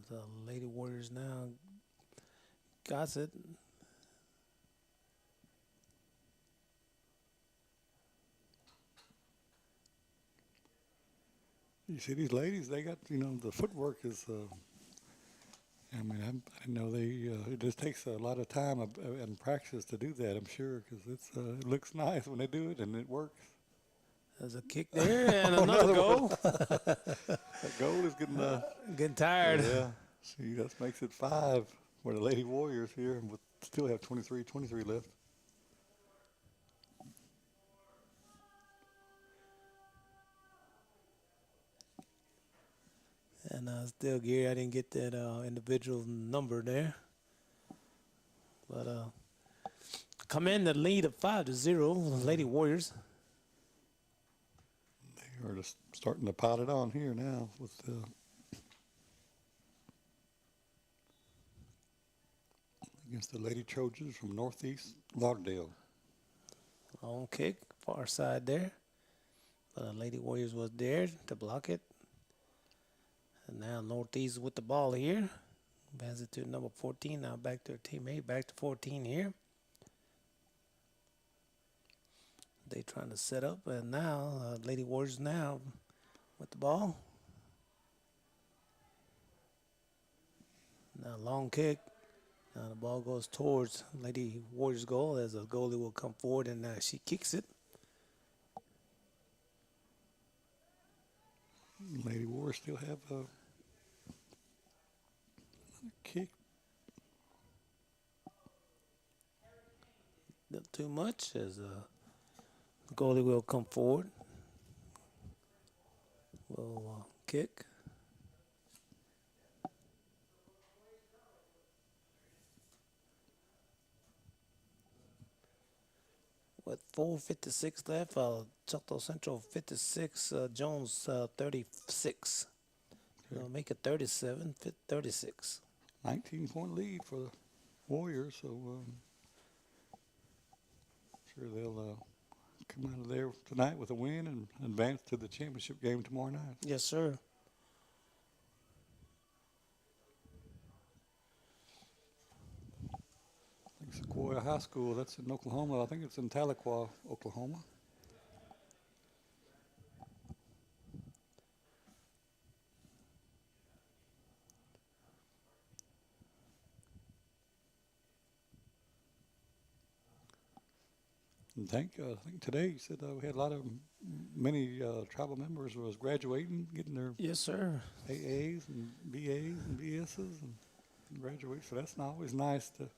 The Lady Warriors now got it. You see these ladies, they got, you know, the footwork is, I mean, I know it just takes a lot of time and practice to do that, I'm sure, because it looks nice when they do it and it works. There's a kick there and another goal. That goal is Getting tired. Yeah. See, that makes it 5 for the Lady Warriors here, and we'll still have 23 left. And still, Gary, I didn't get that individual number there. But come in the lead of 5-0, Lady Warriors. They are just starting to pot it on here now with against the Lady Trojans from Northeast Lauderdale. Long kick, far side there. But the Lady Warriors was there to block it. And now Northeast with the ball here. Advance it to number 14. Now back to her teammate. Back to 14 here. They trying to set up. And now Lady Warriors now with the ball. Now long kick. Now the ball goes towards Lady Warriors goal as a goalie will come forward and she kicks it. Lady Warriors still have another kick. Not too much as the goalie will come forward. Will kick. With 4:56 left, Choctaw Central 56, Jones 36. They'll make it 37, 36. 19-point lead for the Warriors, so sure they'll come out of there tonight with a win and advance to the championship game tomorrow night. Yes, sir. Sequoia High School, that's in Oklahoma. I think it's in Tahlequah, Oklahoma. And I think today you said we had a lot of many tribal members was graduating, getting their Yes, sir. AAs and BAs and BSs and graduate. So that's not always nice to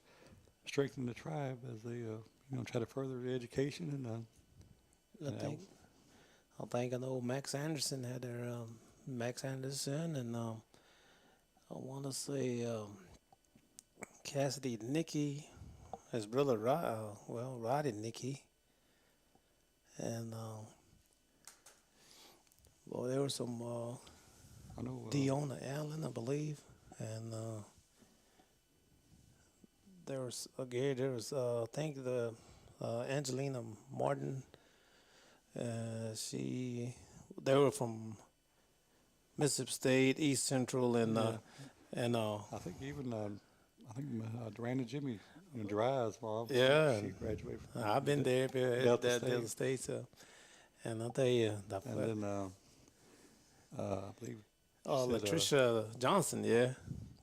strengthen the tribe as they try to further the education I know Max Anderson had their Max Anderson, and I want to say Cassidy Nicky, his brother Roddy Nicky, and well, there was some I know Deona Allen, I believe, and there was I think the Angelina Martin. They were from Mississippi State, East Central, and I think even Durand Jimmy, Dry's mom. Yeah. She graduated from I've been there, Delta State. Delta State, so, and I'll tell you, And then I believe said, Latricia Johnson, yeah,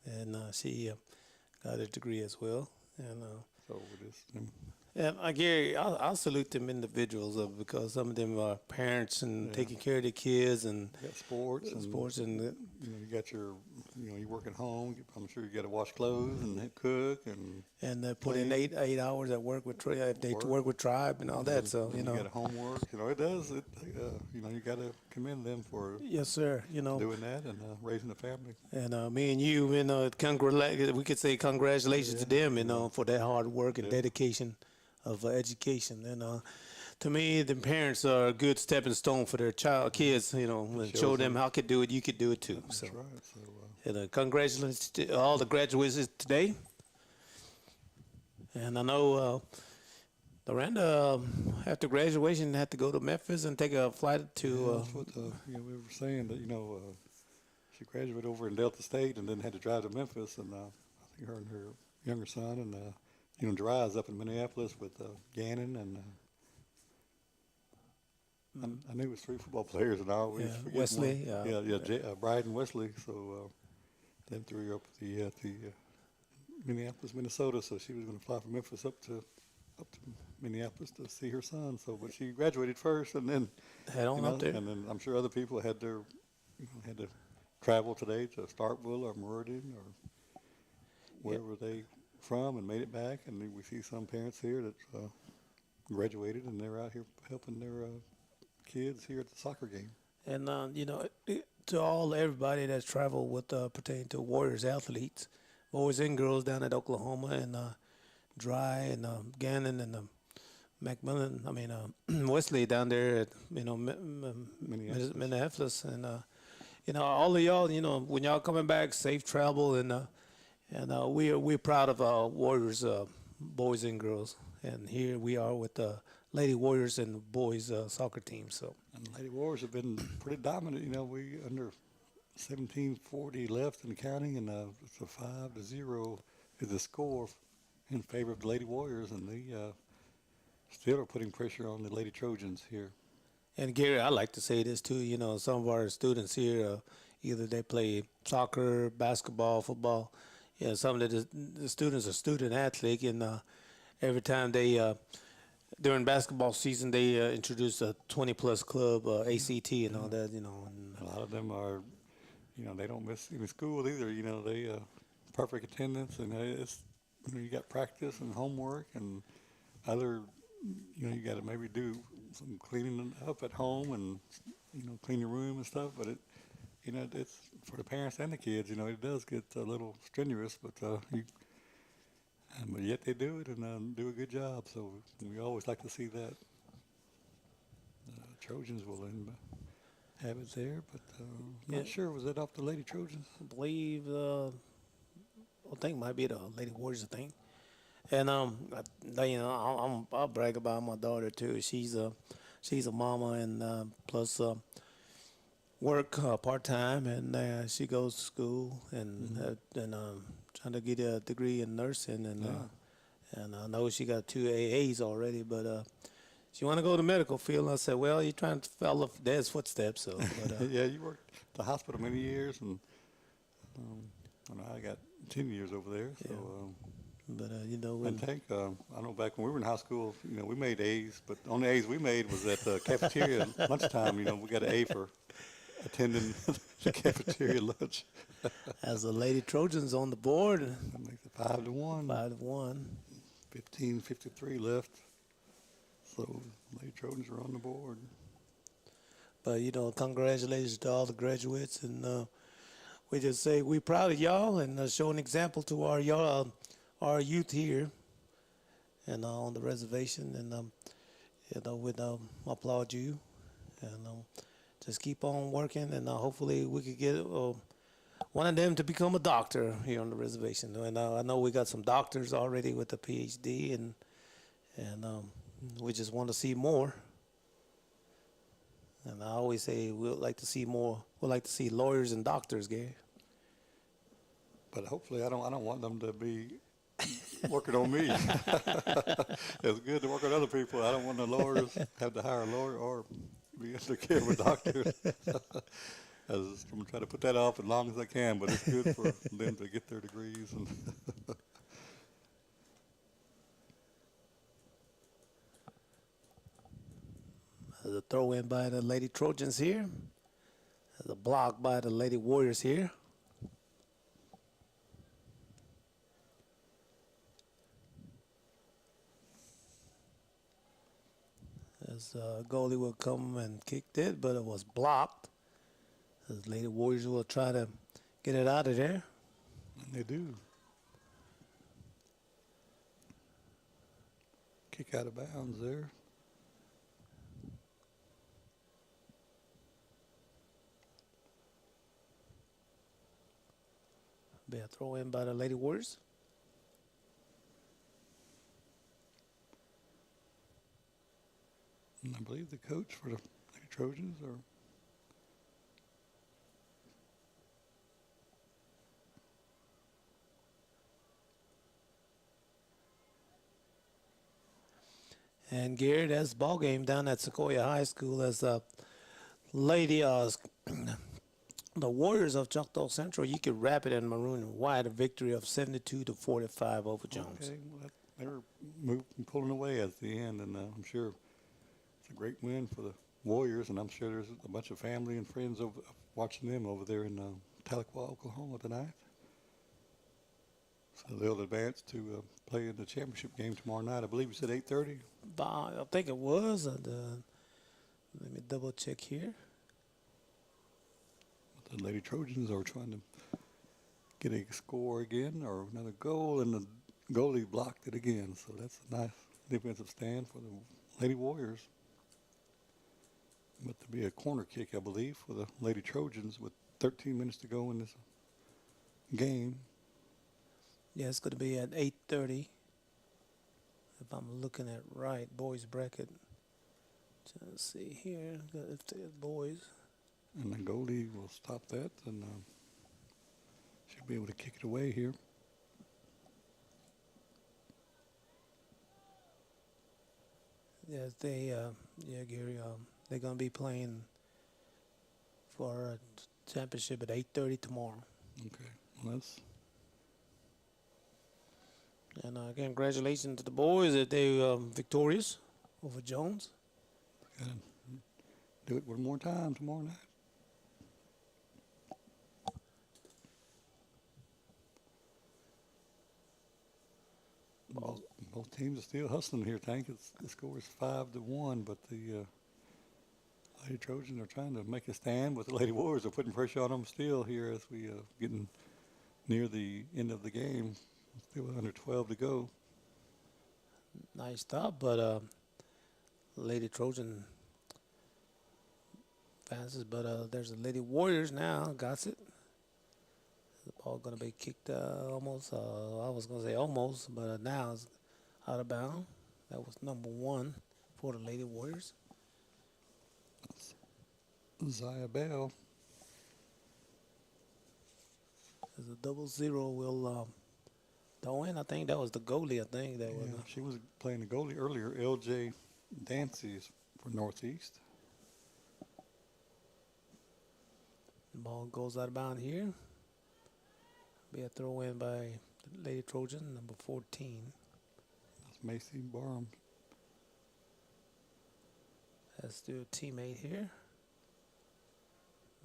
and she got a degree as well, and so we just and Gary, I salute them individuals because some of them are parents and taking care of their kids and you got sports and you got your you work at home. I'm sure you got to wash clothes and cook and they put in 8 hours at work with they work with tribe and all that. So you got homework. It does. You got to commend them for yes, sir. doing that and raising a family. And me and you, we could say congratulations to them, for their hard work and dedication of education. And to me, the parents are a good stepping stone for their kids. And show them how could do it, you could do it too. That's So, right. So and congratulations to all the graduates today. And I know Miranda, after graduation, had to go to Memphis and take a flight to. that's what we were saying that she graduated over in Delta State and then had to drive to Memphis, and I think her and her younger son and Dry's up in Minneapolis with Gannon and I knew it was 3 football players, and I always forget Wesley. one. Bryden Wesley. So them 3 are up at the Minneapolis, Minnesota. So she was going to fly from Memphis up to Minneapolis to see her son. So, but she graduated first, and then Head on up there. And then I'm sure other people had to travel today to Starkville or Meridian or wherever they from and made it back. And then we see some parents here that graduated and they're out here helping their kids here at the soccer game. And to everybody that's traveled with pertaining to Warriors athletes, boys and girls down at Oklahoma and Dry and Gannon and Macmillan. I mean Wesley down there at Minneapolis, and all of y'all. When y'all coming back, safe travel, and we're proud of our Warriors, boys and girls. And here we are with the Lady Warriors and boys soccer team. So. And the Lady Warriors have been pretty dominant. We under 1740 left and counting, and it's a 5-0 is the score in favor of the Lady Warriors, and they still are putting pressure on the Lady Trojans here. And Gary, I like to say this too. Some of our students here, either they play soccer, basketball, football. Some of the students are student athletes, and every time they during basketball season, they introduce a 20-plus club, ACT, and all that. And a lot of them are, they don't miss any school either. They perfect attendance, and it's you got practice and homework and other. You got to maybe do some cleaning up at home and clean your room and stuff. But it's for the parents and the kids. It does get a little strenuous, but but yet they do it and do a good job. So we always like to see that. Trojans will have it there, but not sure. Was that off the Lady Trojans? I believe, I think it might be the Lady Warriors, I think. And I'll brag about my daughter too. She's a mama and plus work part time, and she goes to school and trying to get a degree in nursing, And I know she got 2 AAs already, but she want to go to medical field. And I said, well, you're trying to follow Dad's footsteps. So, but Yeah, you worked at the hospital many years, and I got 10 years over there. So, you know, I when think I know back when we were in high school, we made A's, but the only A's we made was at the cafeteria at lunchtime. We got an A for attending the cafeteria lunch. as the Lady Trojans on the board, That makes it 5-1. 5-1. 15:53 left. So Lady Trojans are on the board. But you know, congratulations to all the graduates, and we just say we proud of y'all and show an example to our youth here, and on the reservation, and we applaud you, and just keep on working, and hopefully we could get one of them to become a doctor here on the reservation. And I know we got some doctors already with a PhD, and we just want to see more. And I always say we'd like to see more. We'd like to see lawyers and doctors, Gary. But hopefully, I don't want them to be working on me. It's good to work on other people. I don't want the lawyers have to hire a lawyer or be under care of a doctor. I'm going to try to put that off as long as I can, but it's good for them to get their degrees. And There's a throw in by the Lady Trojans here. There's a block by the Lady Warriors here. As goalie will come and kicked it, but it was blocked. The Lady Warriors will try to get it out of there. they do. Kick out of bounds there. Be a throw in by the Lady Warriors. And I believe the coach for the Lady Trojans are And Gary, that's ball game down at Sequoia High School as Lady the Warriors of Choctaw Central. You could wrap it in maroon and white, a victory of 72-45 over Jones. okay. Well, they were pulling away at the end, and I'm sure it's a great win for the Warriors, and I'm sure there's a bunch of family and friends watching them over there in Tahlequah, Oklahoma tonight. So they'll advance to play in the championship game tomorrow night. I believe you said 8:30. I think it was. Let me double check here. The Lady Trojans are trying to get a score again or another goal, and the goalie blocked it again. So that's a nice defensive stand for the Lady Warriors. But to be a corner kick, I believe, for the Lady Trojans with 13 minutes to go in this game. Yeah, it's going to be at 8:30. If I'm looking at right, boys bracket. Let's see here. If the boys. And the goalie will stop that, and should be able to kick it away here. Yes, Gary. They're going to be playing for a championship at 8:30 tomorrow. Okay, well, that's And congratulations to the boys that they victorious over Jones. gotta do it one more time tomorrow night. Both teams are still hustling here, Tank. The score is 5-1, but the Lady Trojans are trying to make a stand, but the Lady Warriors are putting pressure on them still here as we getting near the end of the game. Still under 12 to go. Nice stop, but Lady Trojan advances, but there's a Lady Warriors now. Got it. The ball going to be kicked almost. I was going to say almost, but now it's out of bounds. That was number 1 for the Lady Warriors. Zaya Bell. There's a 0-0 will Don't I think that was the goalie. I think that was. Yeah, she was playing the goalie earlier. L.J. Dancy's for Northeast. The ball goes out of bounds here. Be a throw in by the Lady Trojan, number 14. That's Macy Barham. That's still a teammate here.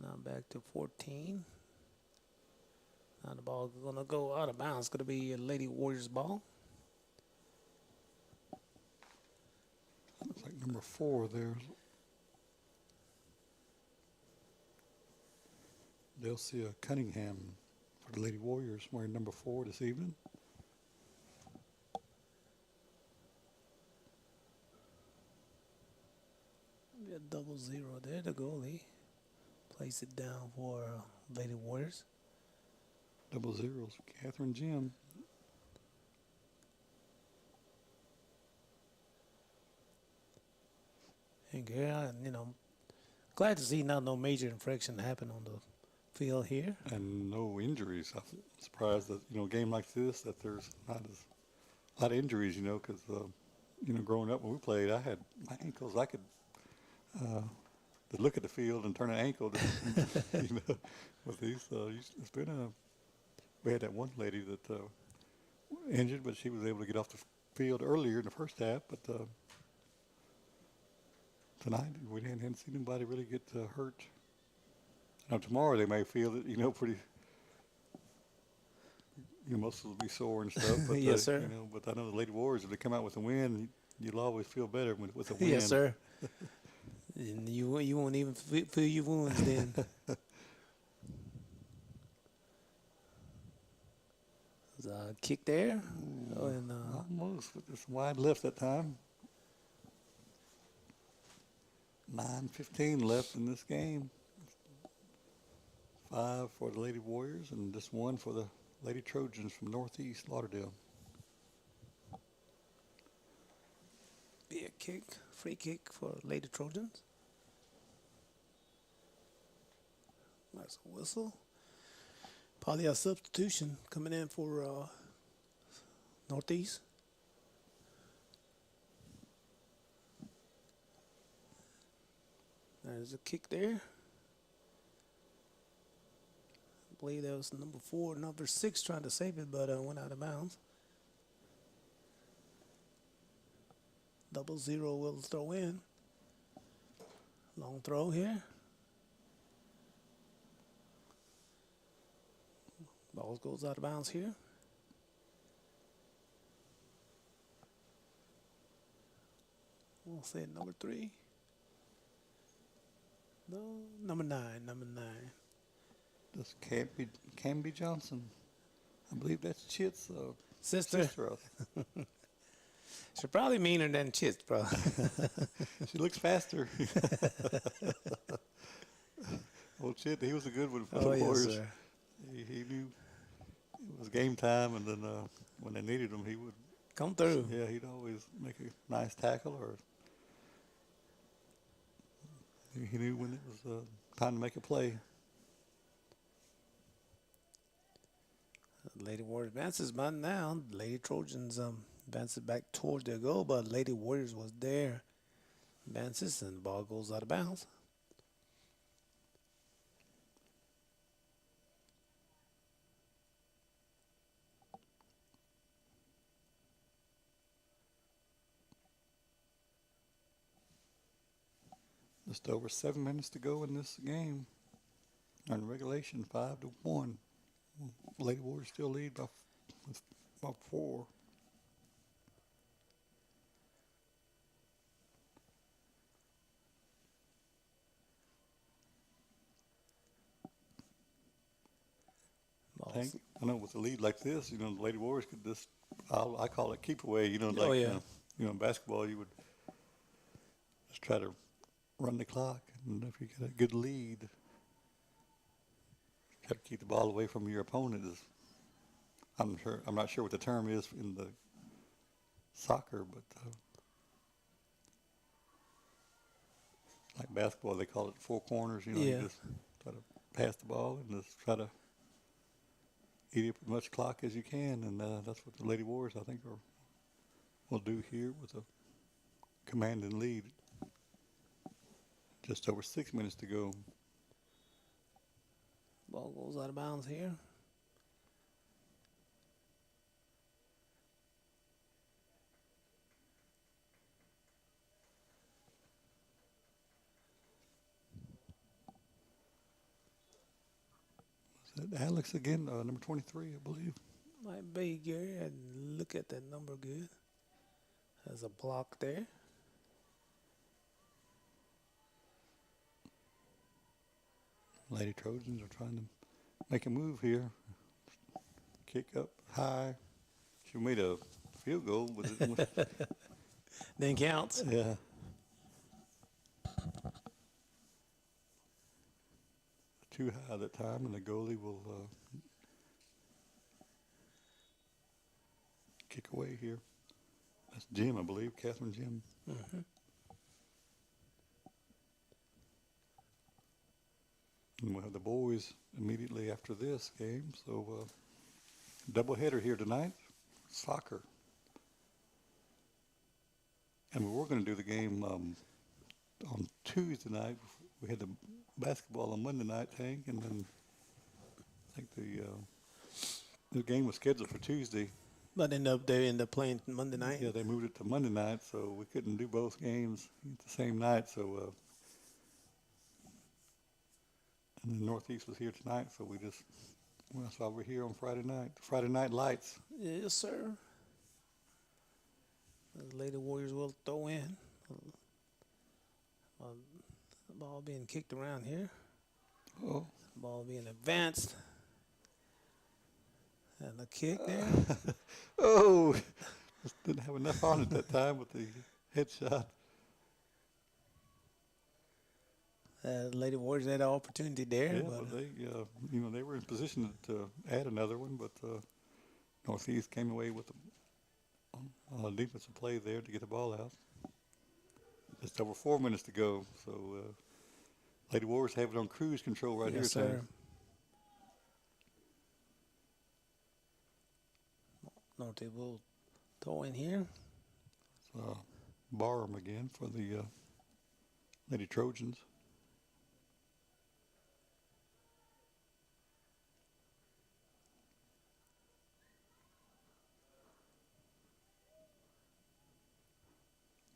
Now back to 14. Now the ball gonna go out of bounds. Gonna be a Lady Warriors ball. Looks like number 4 there. They'll see a Cunningham for the Lady Warriors wearing number 4 this evening. Be a 0-0 there. The goalie place it down for Lady Warriors. 0-0's Catherine Jim. And yeah, glad to see no major infraction happen on the field here. And no injuries. I'm surprised that, a game like this, that there's not a lot of injuries, because, growing up when we played, I had my ankles. I could look at the field and turn an ankle. With these, it's been we had that one lady that injured, but she was able to get off the field earlier in the first half. But tonight, we hadn't seen anybody really get hurt. Now tomorrow they may feel it, pretty. Most will be sore and stuff. But Yes, sir. But I know the Lady Warriors, if they come out with a win, you'll always feel better with a win. Yes, sir. And you won't even feel your wounds then. There's a kick there. And Almost with this wide left that time. 9:15 left in this game. 5 for the Lady Warriors and just 1 for the Lady Trojans from Northeast Lauderdale. be a free kick for Lady Trojans. That's a whistle. Probably a substitution coming in for Northeast. There's a kick there. I believe that was number 6 trying to save it, but went out of bounds. 0-0 will throw in. Long throw here. Ball goes out of bounds here. We'll say number 3. No, number 9. This can't be Johnson. I believe that's Chit's Sister. She's probably meaner than Chit, bro. She looks faster. Old Chit, he was a good one for the Warriors. Sir. He knew it was game time, and then when they needed him, he would Come through. Yeah, he'd always make a nice tackle, or he knew when it was time to make a play. Lady Warriors advances by now. Lady Trojans advances back towards their goal, but Lady Warriors was there. Advances, and the ball goes out of bounds. Just over 7 minutes to go in this game. On regulation, 5-1. Lady Warriors still lead by 4. I know with a lead like this, the Lady Warriors could just, I call it keep away, in basketball you would just try to run the clock, and if you get a good lead, try to keep the ball away from your opponent. I'm not sure what the term is in the soccer, but like basketball, they call it 4 corners. You just try to pass the ball and just try to eat up as much clock as you can, and that's what the Lady Warriors, I think, will do here with a command and lead. Just over 6 minutes to go. Ball goes out of bounds here. Is that Alex again? Number 23, I believe. Might be Gary. I didn't look at that number good. There's a block there. Lady Trojans are trying to make a move here. Kick up high. She made a field goal, but it Then counts. yeah. Too high that time, and the goalie will kick away here. That's Jim, I believe, Catherine Jim. Mm-hmm. And we'll have the boys immediately after this game. So doubleheader here tonight, soccer. And we were going to do the game on Tuesday night. We had the basketball on Monday night, Hank, and then I think the game was scheduled for Tuesday. But they end up playing Monday night. Yeah, they moved it to Monday night, so we couldn't do both games at the same night. So, and the Northeast was here tonight, so that's why we're here on Friday night. Friday Night Lights. Yes, sir. The Lady Warriors will throw in. The ball being kicked around here. Oh, Ball being advanced. And a kick there. oh! Just didn't have enough on it that time with the headshot. Lady Warriors had an opportunity there. Yeah, but but they were in position to add another one, but Northeast came away with a defensive play there to get the ball out. Just over 4 minutes to go, so Lady Warriors have it on cruise control right yes, here, sir. Tim. Norte will throw in here. Barham again for the Lady Trojans.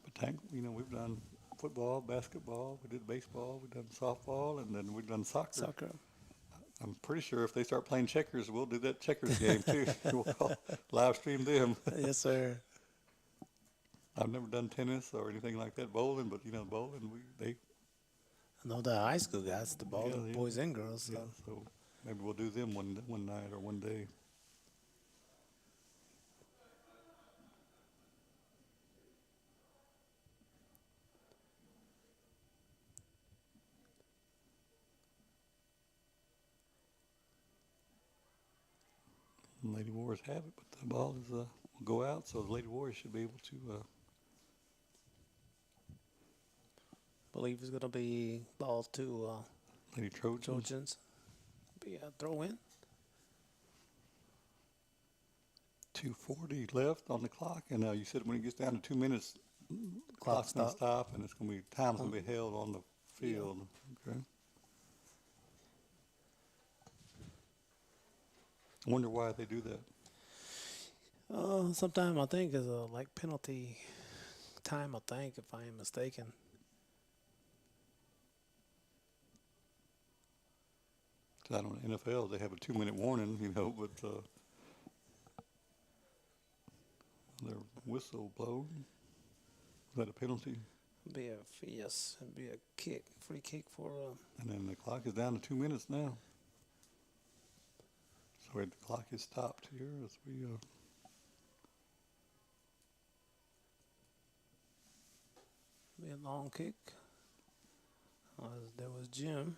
But Tank, we've done football, basketball, we did baseball, we've done softball, and then we've done soccer. I'm pretty sure if they start playing checkers, we'll do that checkers game too. We'll live stream them. Yes, sir. I've never done tennis or anything like that. Bowling, but bowling, I know the high school guys, the ball, Yeah, yeah. boys and girls. So. yeah. So maybe we'll do them one night or one day. And Lady Warriors have it, but the ball will go out, so the Lady Warriors should be able to. Believe it's going to be ball to Lady Trojans. Trojans. Be a throw in. 2:40 left on the clock, and you said when it gets down to 2 minutes, clock's gonna stop, and time's gonna be held on the field. Yeah. Okay. I wonder why they do that. Sometimes I think it's a like penalty time. I think, if I am mistaken. I don't know, NFL, they have a 2-minute warning, but their whistle blown. Is that a penalty? Be a yes, it'd be a kick, free kick for. And then the clock is down to 2 minutes now. So the clock is stopped here as we. Be a long kick. There was Jim.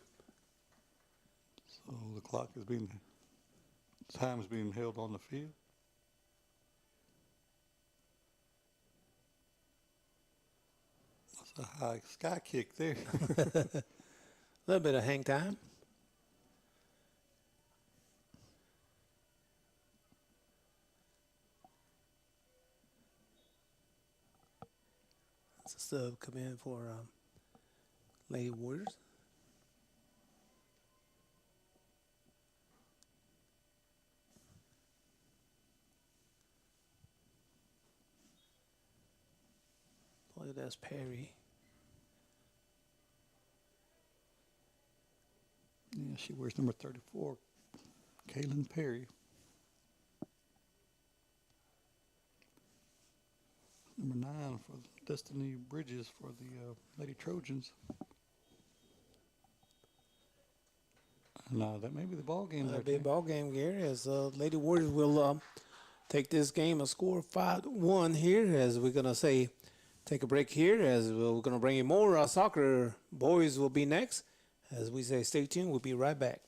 So the time is being held on the field. That's a high sky kick there. A little bit of hang time. to come in for Lady Warriors? I believe that's Perry. Yeah, she wears number 34, Kaylin Perry. Number 9 for Destiny Bridges for the Lady Trojans. And that may be the ball game there. Big Terry. ball game here as Lady Warriors will take this game a score 5-1 here as we're going to say take a break here as we're going to bring you more soccer. Boys will be next. As we say, stay tuned. We'll be right back.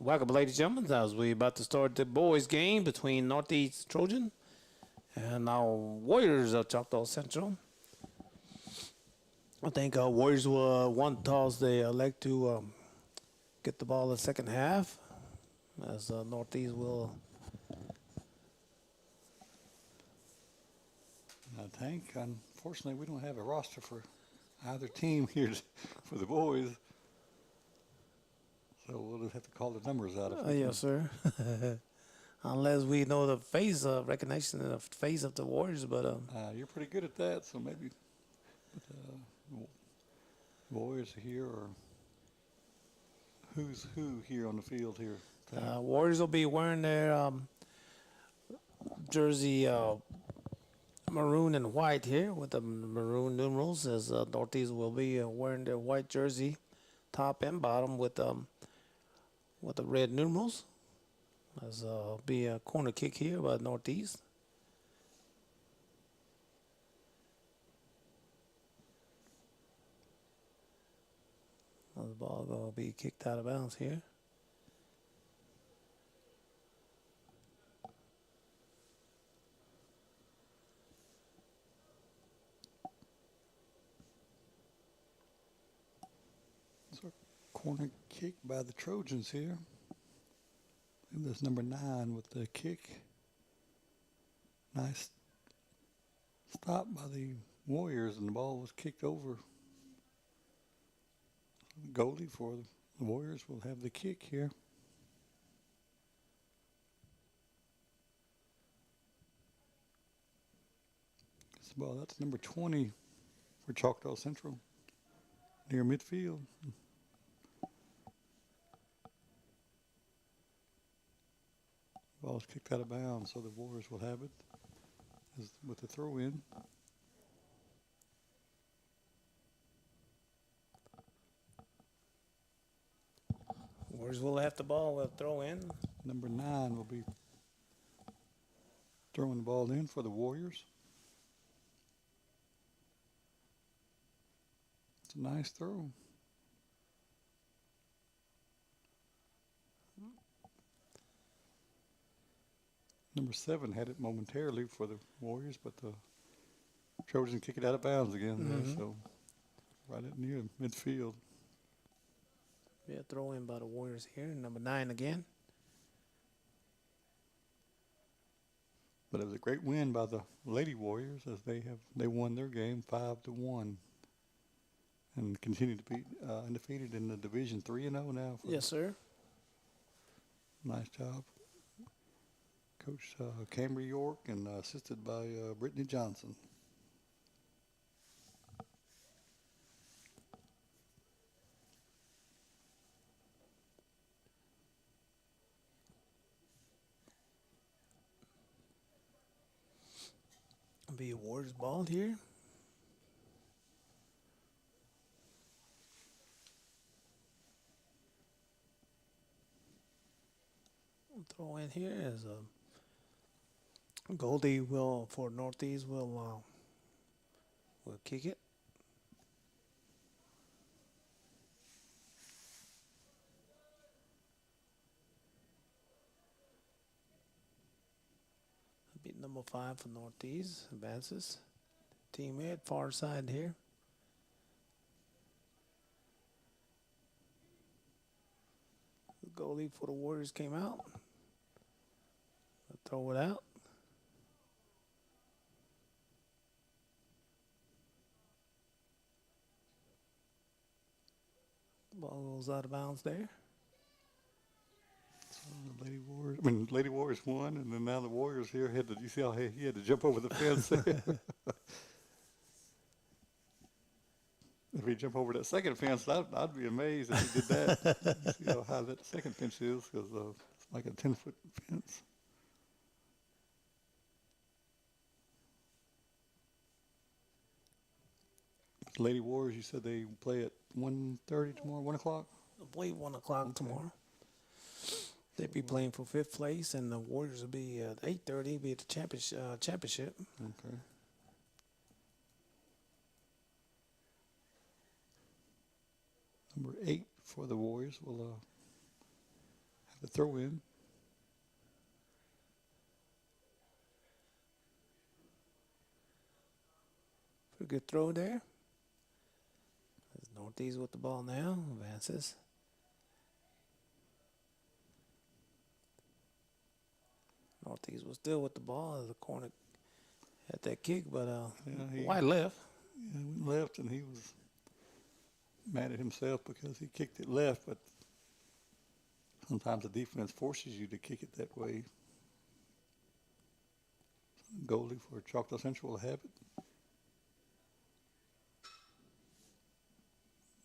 Welcome, ladies and gentlemen, as we about to start the boys' game between Northeast Trojan and our Warriors of Choctaw Central. I think our Warriors will one toss. They elect to get the ball in the second half, as Northeast will. I think, unfortunately, we don't have a roster for either team here for the boys. So we'll just have to call the numbers out. If we Yes, sir. Unless we know the face recognition and the face of the Warriors, but you're pretty good at that, so maybe Warriors here or who's who here on the field here. Warriors will be wearing their jersey maroon and white here with the maroon numerals, as Northeast will be wearing their white jersey, top and bottom with the red numerals. As be a corner kick here by Northeast. The ball going to be kicked out of bounds here. So corner kick by the Trojans here. And there's number 9 with the kick. Nice stop by the Warriors, and the ball was kicked over. The goalie for the Warriors will have the kick here. Well, that's number 20 for Choctaw Central, near midfield. Ball's kicked out of bounds, so the Warriors will have it with the throw in. Warriors will have the ball with throw in. Number 9 will be throwing the ball in for the Warriors. It's a nice throw. Number 7 had it momentarily for the Warriors, but the Trojans kick it out of bounds again. There, so right at near midfield. Yeah, throw in by the Warriors here. Number 9 again. But it was a great win by the Lady Warriors, as they won their game 5-1, and continue to be undefeated in the Division 3-0 now. Yes, sir. Nice job. Coach Camber York and assisted by Brittany Johnson. Be a Warriors ball here. Throw in here as Goldie will for Northeast will kick it. Beat number 5 for Northeast advances. Teammate far side here. The goalie for the Warriors came out. Throw it out. Ball goes out of bounds there. Lady Warriors won, and then now the Warriors here had to. You see how he had to jump over the fence there. If he jump over that second fence, I'd be amazed if he did that. You see how high that second fence is, because it's like a 10-foot fence. Lady Warriors, you said they play at 1:30 tomorrow, 1 o'clock? I believe 1 o'clock tomorrow. They'll be playing for 5th place, and the Warriors will be at 8:30. Be at the championship. Okay. Number 8 for the Warriors will have The throw in. Pretty good throw there. There's Northeast with the ball now. Advances. Northeast was still with the ball. The corner had that kick, but White left. Yeah, went left, and he was mad at himself because he kicked it left, but sometimes the defense forces you to kick it that way. Goalie for Choctaw Central will have it.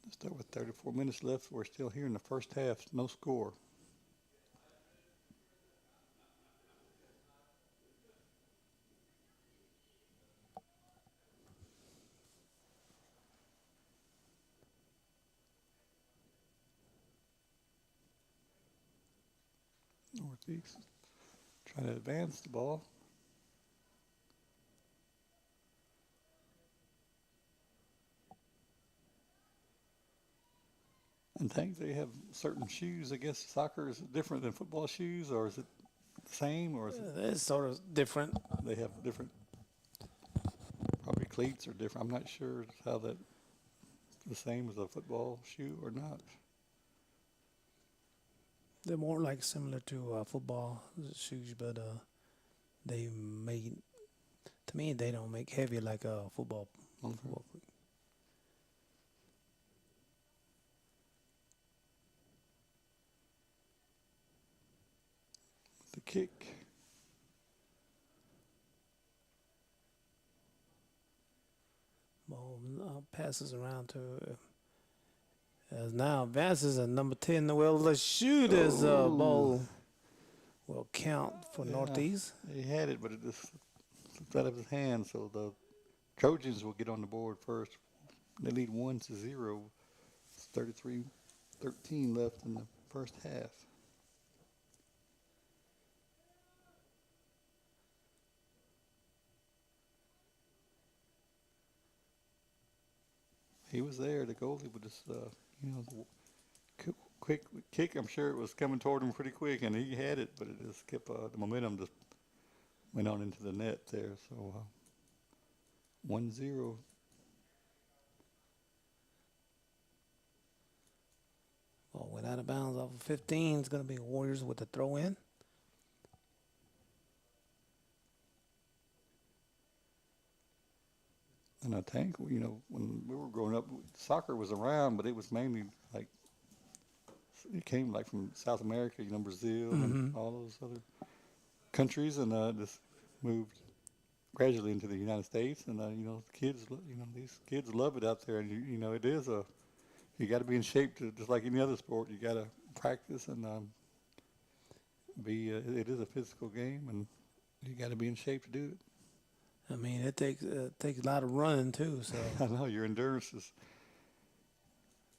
Let's start with 34 minutes left. We're still here in the first half. No score. Northeast trying to advance the ball. And think they have certain shoes. I guess soccer is different than football shoes, or is it the same, or is it It's sort of different. they have different? Probably cleats are different. I'm not sure how that the same as a football shoe or not. They're more like similar to football shoes, but they made, to me, they don't make heavy like a football. Okay. football. The kick. Ball passes around to as now advances at number 10. Well, the shoot is ball will count for Yeah, Northeast. He had it, but it just slipped out of his hand. So the Trojans will get on the board first. They lead 1-0. It's 33-13 left in the first half. He was there. The goalie would just, quick kick. I'm sure it was coming toward him pretty quick, and he had it, but it just kept the momentum just went on into the net there. So 1-0. Ball went out of bounds off of 15. It's going to be Warriors with the throw in. And I think, when we were growing up, soccer was around, but it was mainly like, it came like from South America, Brazil and all those other countries, and just moved gradually into the United States. And, kids, these kids love it out there. And, it is you got to be in shape to, just like any other sport, you got to practice and it is a physical game, and you got to be in shape to do it. I mean, it takes a lot of running too. So I know your endurance is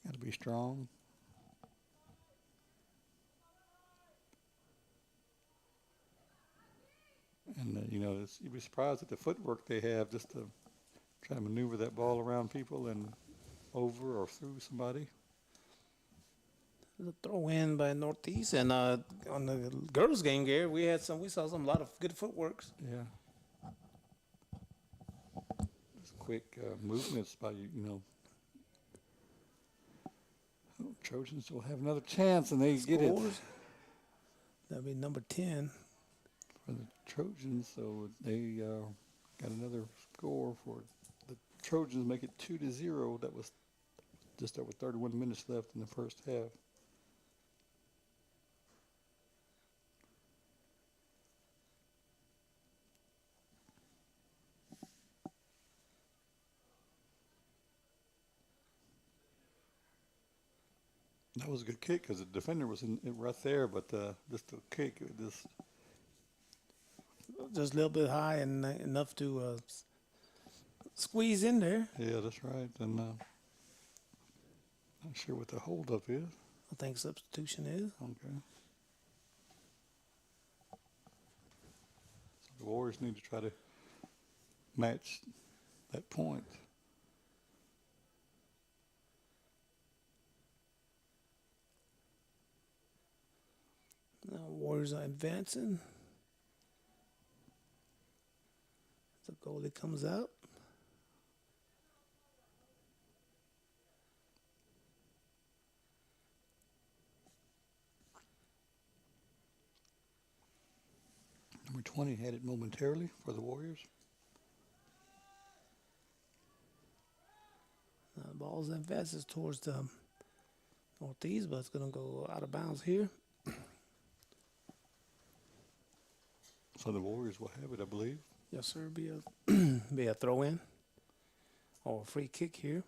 got to be strong. And you'd be surprised at the footwork they have just to try to maneuver that ball around people and over or through somebody. the throw in by Northeast, and on the girls' game, Gary, we saw a lot of good footworks. Yeah. Just quick movements by Trojans will have another chance, and they get it Scores. That'll be number 10. for the Trojans. So they got another score for the Trojans, make it 2-0. That was just over 31 minutes left in the first half. That was a good kick because the defender was right there, but just a kick, Just a little bit high and enough to squeeze in there. yeah, that's right. And not sure what the holdup is. I think substitution is. Okay. So the Warriors need to try to match that point. Now Warriors are advancing. The goalie comes out. Number 20 had it momentarily for the Warriors. The ball's advances towards the northeast, but it's going to go out of bounds here. So the Warriors will have it, I believe. Yes, sir. Be a throw in or a free kick here.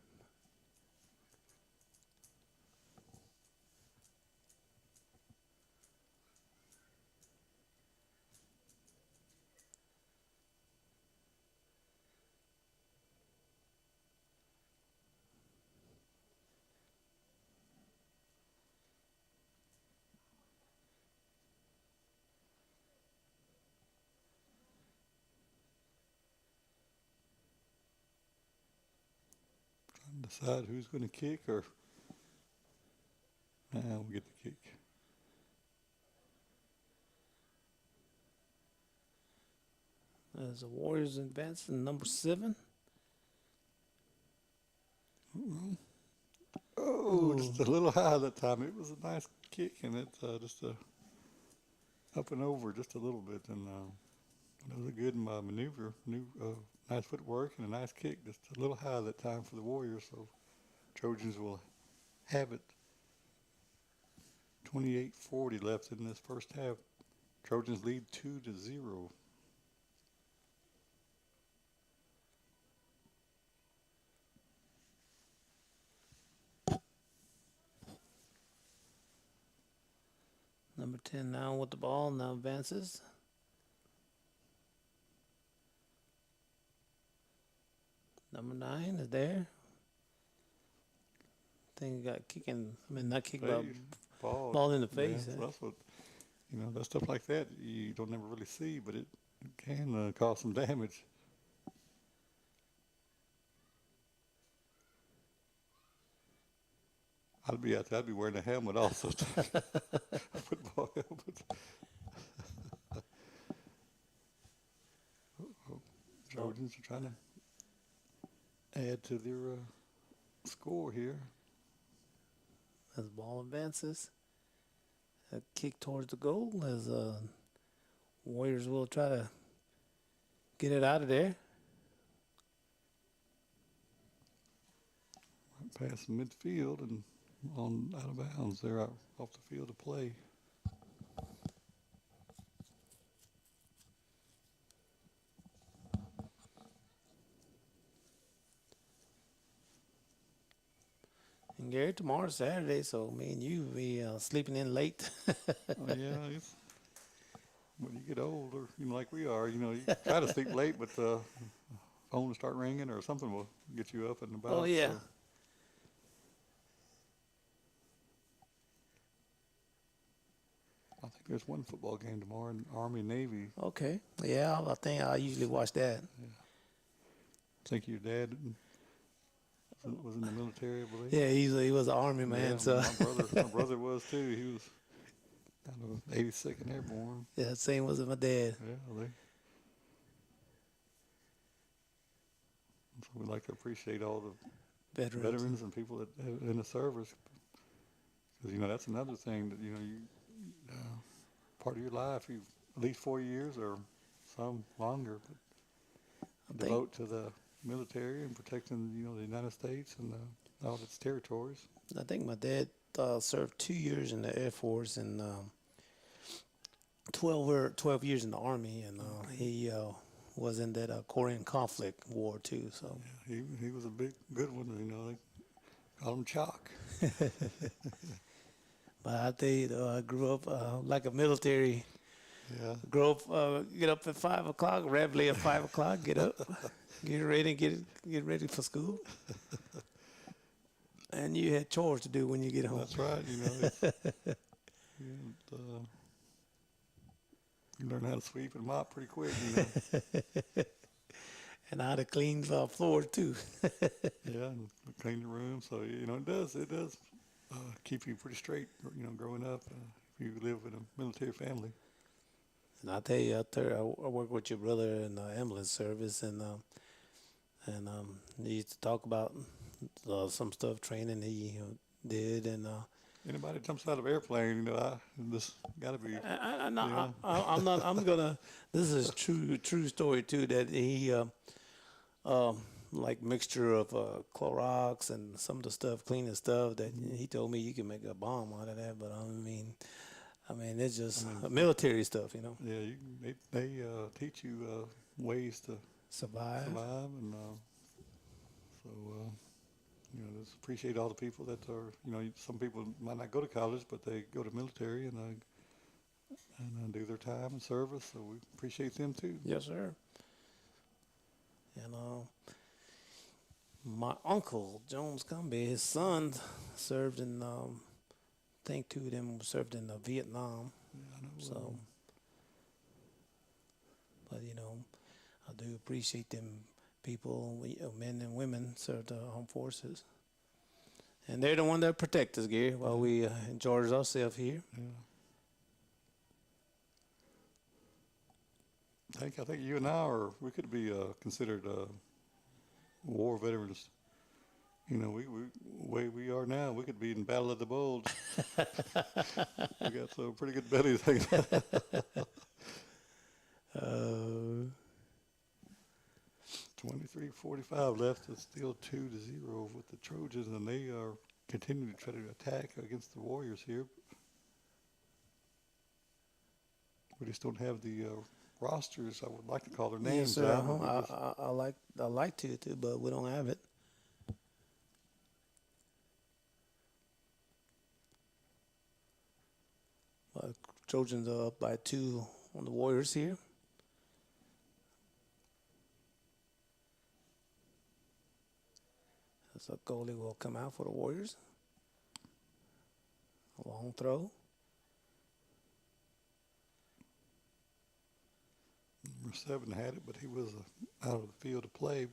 Trying to decide who's going to kick or. Nah, we'll get the kick. As the Warriors advancing, number 7. Oh, just a little high that time. It was a nice kick, and it just up and over just a little bit. And it was a good maneuver, nice footwork, and a nice kick. Just a little high that time for the Warriors. So Trojans will have it. 28:40 left in this first half. Trojans lead 2-0. Number 10 now with the ball, now advances. Number 9 is there. I think he got kicking, not kick, but ball in the face. Yeah, that's what, that stuff like that you don't never really see, but it can cause some damage. I'd be out there. I'd be wearing a helmet also, a football helmet. Trojans are trying to add to their score here. As the ball advances, a kick towards the goal as Warriors will try to get it out of there. Right past midfield and on out of bounds. They're out off the field of play. And Gary, tomorrow's Saturday, so me and you be sleeping in late. Yeah, when you get older, like we are, you try to sleep late, but phone will start ringing or something will get you up and about. Oh, yeah. So. I think there's one football game tomorrow in Army Navy. Okay. Yeah, I think I usually watch that. Yeah. I think your dad was in the military, I believe. Yeah, he was an Army man. Yeah, So my brother was too. He was 82nd Airborne. yeah, same was with my dad. Yeah, so we like to appreciate all the veterans and people that have in the service, because that's another thing that you part of your life. You at least 4 years or some longer, but devote to the military and protecting the United States and all its territories. I think my dad served 2 years in the Air Force and 12 years in the Army, and he was in that Korean conflict war too. So yeah, he was a good one. They call him Choc. But I tell you, I grew up like a military. Yeah. Grow up, get up at 5 o'clock, reveille at 5 o'clock, get up, get ready, get ready for school. And you had chores to do when you get home. That's right. You learn how to sweep and mop pretty quick. And how to clean floors too. Yeah, and clean the room. So it does keep you pretty straight. Growing up, if you live in a military family. And I tell you, out there, I work with your brother in the ambulance service, and he used to talk about some stuff training he did, and Anybody jumps out of an airplane, this got to be, I'm yeah. not. I'm gonna. This is true story too. That he like mixture of Clorox and some of the stuff, cleaning stuff. That he told me you can make a bomb out of that. But I mean, it's just military stuff, you know. Yeah, they teach you ways to Survive. and so just appreciate all the people that are, some people might not go to college, but they go to military and do their time and service. So we appreciate them too. Yes, sir. And my uncle Jones Cumby, his son served in. I think two of them served in Vietnam. Yeah, I know. So, but I do appreciate them people, men and women, serve the armed forces, and they're the one that protect us, Gary, while we enjoy ourselves here. Yeah. I think you and we could be considered war veterans. Way we are now, we could be in Battle of the Bulge. We got some pretty good bellies. 23:45 left. It's still 2-0 with the Trojans, and they are continuing to try to attack against the Warriors here. We just don't have the rosters. I would like to call their names Yes, sir. out. I like to too, but we don't have it. Trojans are up by 2 on the Warriors here. As a goalie will come out for the Warriors. A long throw. Number 7 had it, but he was out of the field to play.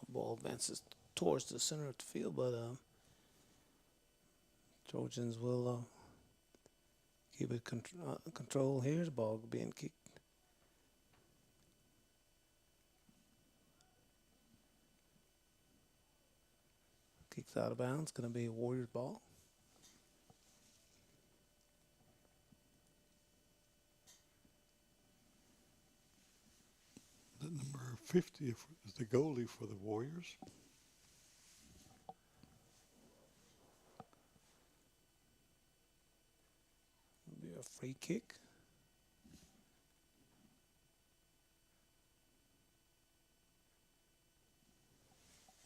Ball advances towards the center of the field, but Trojans will keep it control here. The ball being kicked. Kicks out of bounds. Going to be a Warriors ball. The number 50 is the goalie for the Warriors. It'll be a free kick.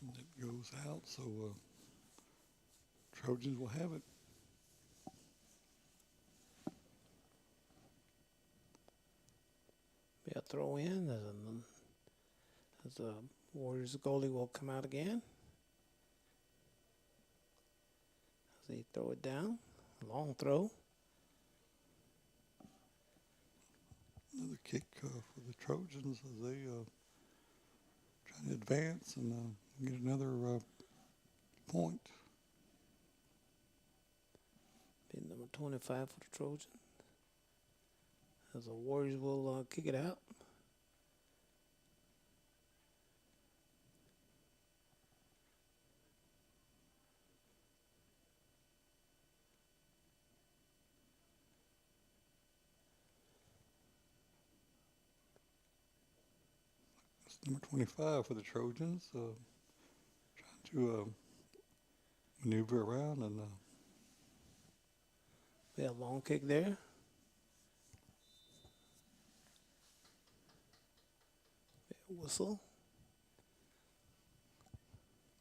And it goes out, so Trojans will have it. Be a throw in as the Warriors goalie will come out again. As they throw it down, long throw. Another kick for the Trojans as they try to advance and get another point. Be number 25 for the Trojans. As the Warriors will kick it out. It's number 25 for the Trojans, trying to maneuver around and Be a long kick there. Be a whistle.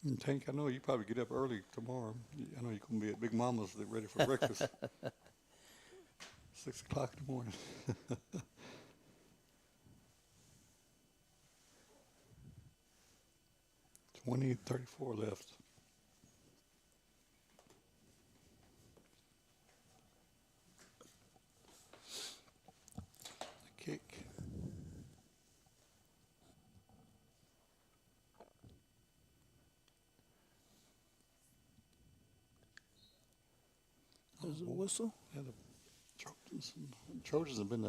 and Tank, I know you probably get up early tomorrow. I know you're going to be at Big Mama's ready for breakfast. 6 o'clock in the morning. 34 left. There's a whistle. Yeah, the Trojans have been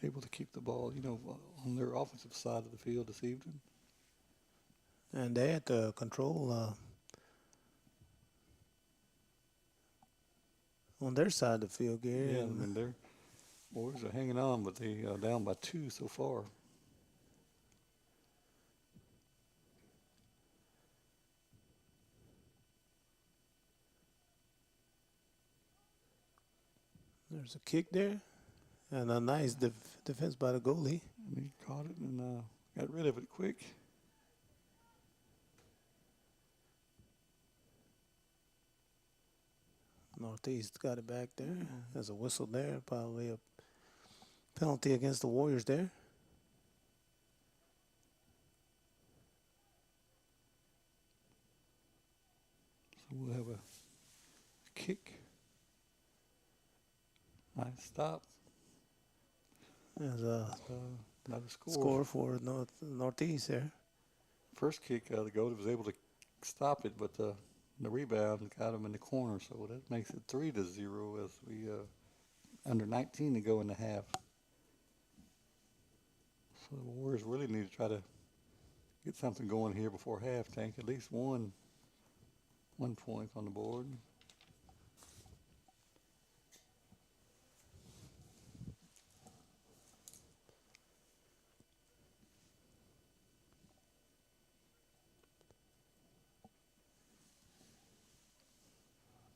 able to keep the ball, on their offensive side of the field this evening. And they had to control on their side of the field, Gary. Yeah, I and mean, their Warriors are hanging on, but they down by 2 so far. there's a kick there. And a nice defense by the goalie. And he caught it and got rid of it quick. Northeast got it back there. There's a whistle there. Probably a penalty against the Warriors there. So we'll have a kick. Nice stop. There's a Another score. score for Northeast there. First kick, the goalie was able to stop it, but the rebound got him in the corner, so that makes it 3-0 as we under 19 to go in the half. So the Warriors really need to try to get something going here before half. Tank at least one point on the board.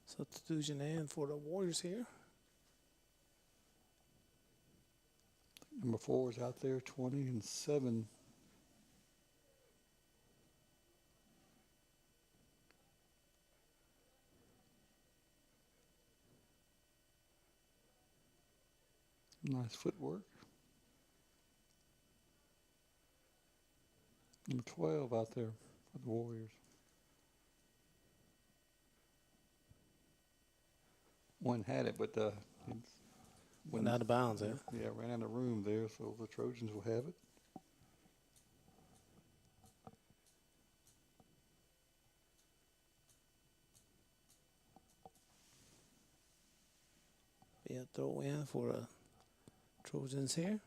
Substitution in for the Warriors here. Number 4 is out there, 20-7. Nice footwork. Number 12 out there for the Warriors. One had it, but Went out of bounds there. Yeah, ran out of room there, so the Trojans will have it. Yeah, throw in for Trojans here.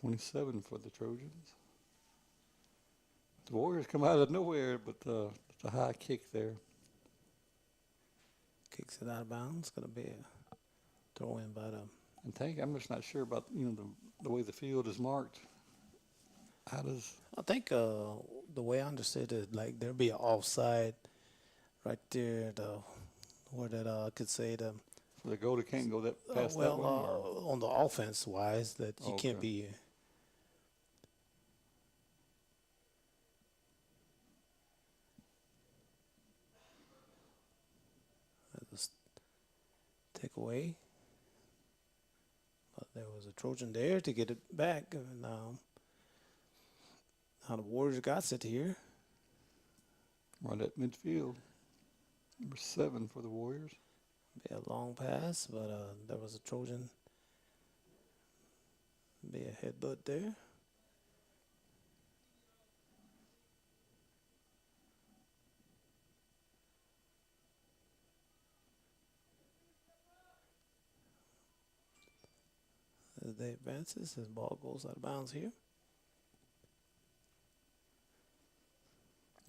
.27 for the Trojans. The Warriors come out of nowhere, but it's a high kick there. Kicks it out of bounds. Going to be a throw in by them. And Tank, I'm just not sure about the way the field is marked. How does? I think the way I understood it, like there'll be an offside right there. Where that I could say the For the goalie can't go that past that one. Or? On the offense wise, that you can't Okay. be. Just take away. But there was a Trojan there to get it back. And how the Warriors got it here. Right at midfield. Number 7 for the Warriors. Be a long pass, but there was a Trojan. Be a headbutt there. As they advances, his ball goes out of bounds here.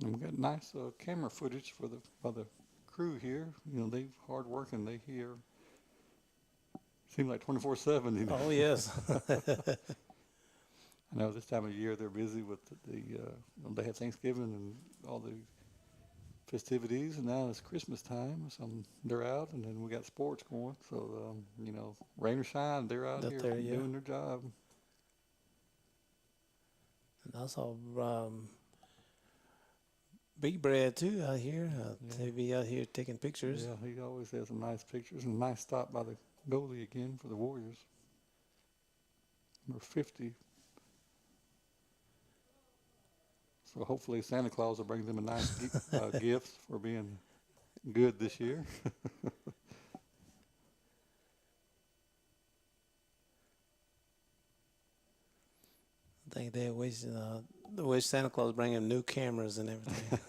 And we got nice camera footage by the crew here. They hard working. They here. Seem like 24/7. Oh yes. I know this time of year they're busy with they have Thanksgiving and all the festivities, and now it's Christmas time, so they're out, and then we got sports going. So rain or shine, they're out here doing their job. And I saw Big Brad too out here. They be out here taking pictures. Yeah, he always has some nice pictures, and a nice stop by the goalie again for the Warriors. Number 50. So hopefully Santa Claus will bring them a nice gift for being good this year. think they wish Santa Claus bring him new cameras and everything.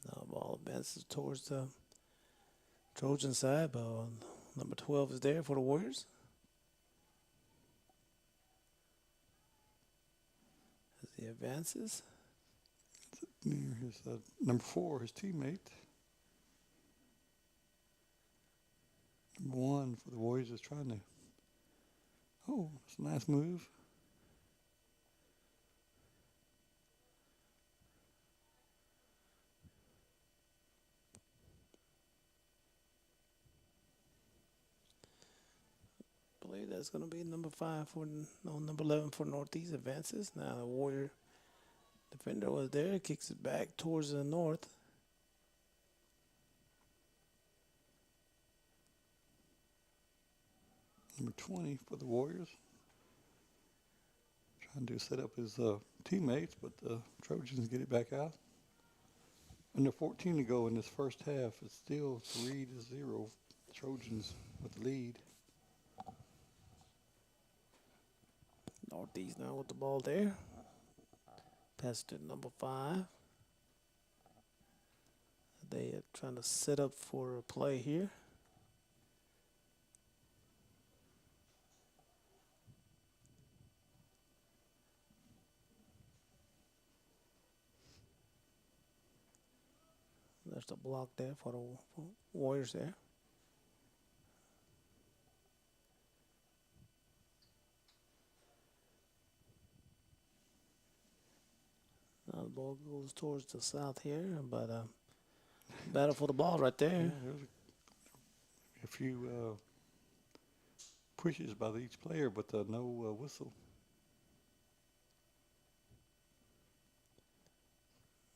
Now ball advances towards the Trojan side, but number 12 is there for the Warriors. As he advances. Near his number 4, his teammate. Number 1 for the Warriors is trying to. Oh, it's a nice move. I believe that's going to be number 5 for number 11 for Northeast advances. Now the Warrior defender was there, kicks it back towards the north. Number 20 for the Warriors. Trying to set up his teammates, but the Trojans get it back out. Under 14 to go in this first half. It's still 3-0. Trojans with the lead. Northeast now with the ball there. Pass to number 5. They are trying to set up for a play here. There's the block there for the Warriors there. Now the ball goes towards the south here, but battle for the ball right there. Yeah, there's a few pushes by each player, but no whistle.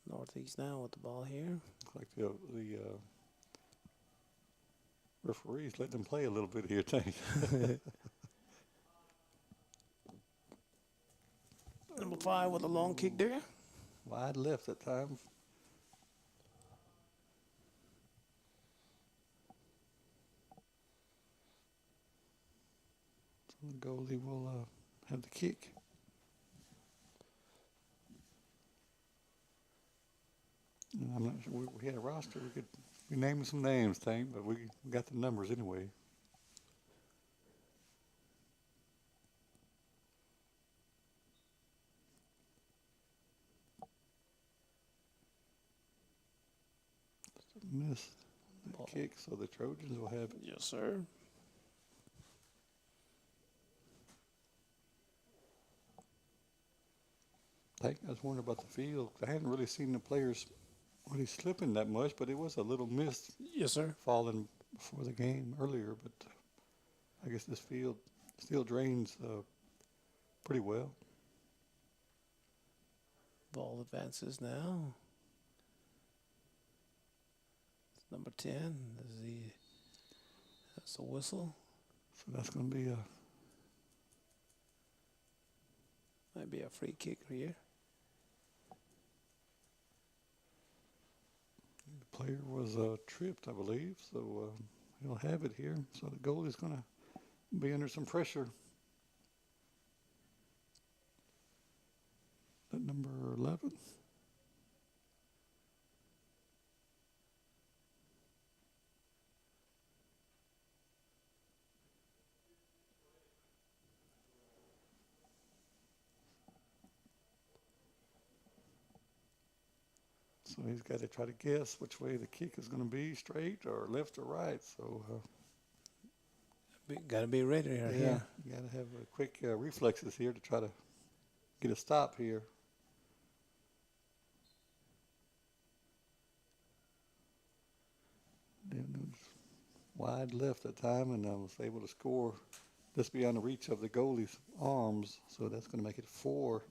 Northeast now with the ball here. Looks like the referees letting them play a little bit here, too. Number 5 with a long kick there. Wide left at times. So the goalie will have the kick. And I'm not sure we had a roster. We could be naming some names, thing, but we got the numbers anyway. Missed the kick, so the Trojans will have it. Yes, sir. I was wondering about the field. I hadn't really seen the players really slipping that much, but it was a little mist Yes, sir. falling before the game earlier. But I guess this field still drains pretty well. Ball advances now. It's number 10. That's a whistle. So that's going to be Might be a free kick here. the player was tripped, I believe. So he'll have it here. So the goalie's going to be under some pressure. At number 11. So he's got to try to guess which way the kick is going to be, straight or left or right. So Got to be ready here. yeah, you got to have quick reflexes here to try to get a stop here. Then it was wide left at time, and I was able to score just beyond the reach of the goalie's arms. So that's going to make it 4-0.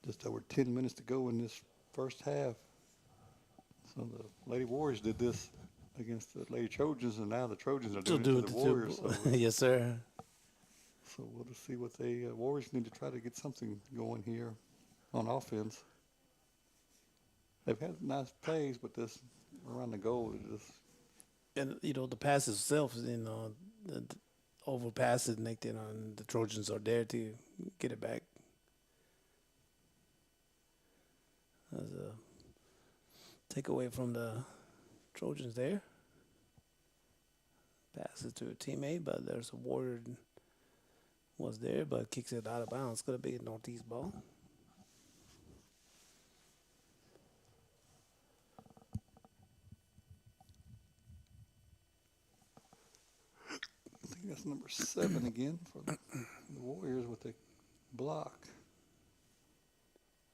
Just over 10 minutes to go in this first half. So the Lady Warriors did this against the Lady Trojans, and now the Trojans are doing it to the Warriors. So Yes, sir. So we'll just see what they, Warriors need to try to get something going here on offense. They've had nice plays, but this around the goal, it just, And the pass itself, the overpass it, and and the Trojans are there to get it back. As a takeaway from the Trojans there. Passes to a teammate, but there's a Warrior was there, but kicks it out of bounds. It's gonna be a Northeast ball. I think that's number 7 again for the Warriors with the block.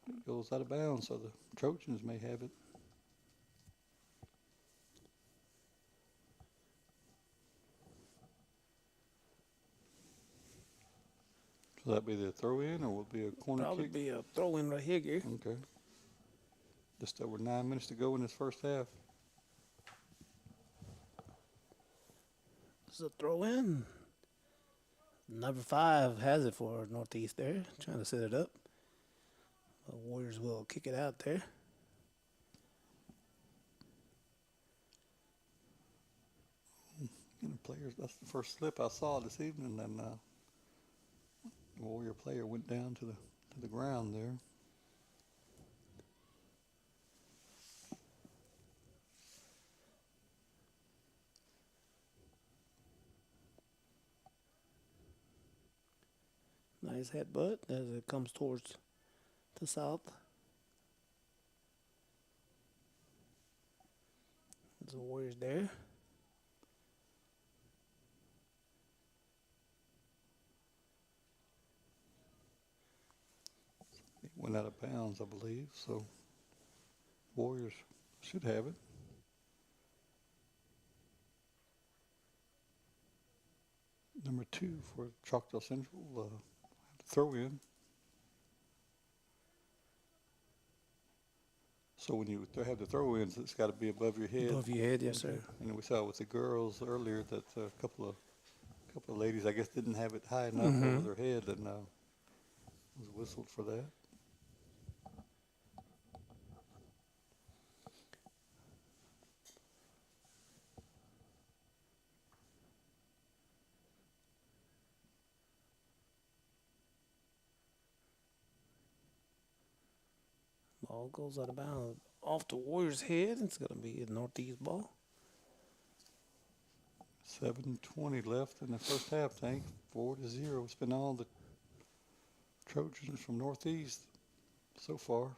It goes out of bounds, so the Trojans may have it. So that be the throw in, or will it be a corner Probably kick? be a throw in right here, Gary. Okay. Just over 9 minutes to go in this first half. This is a throw in. Number 5 has it for Northeast there, trying to set it up. The Warriors will kick it out there. And the players, that's the first slip I saw this evening, and the Warrior player went down to the ground there. Nice headbutt as it comes towards the south. There's the Warriors there. It went out of bounds, I believe, so Warriors should have it. Number 2 for Choctaw Central, throw in. So when you have the throw-ins, it's got to be above your head. Above your head, yes, sir. And we saw with the girls earlier that a couple of ladies, I guess, didn't have it high enough over their head, and was whistled for that. Ball goes out of bounds off the Warriors' head. It's going to be a Northeast ball. 7:20 left in the first half, I think. 4-0. It's been all the Trojans from Northeast so far.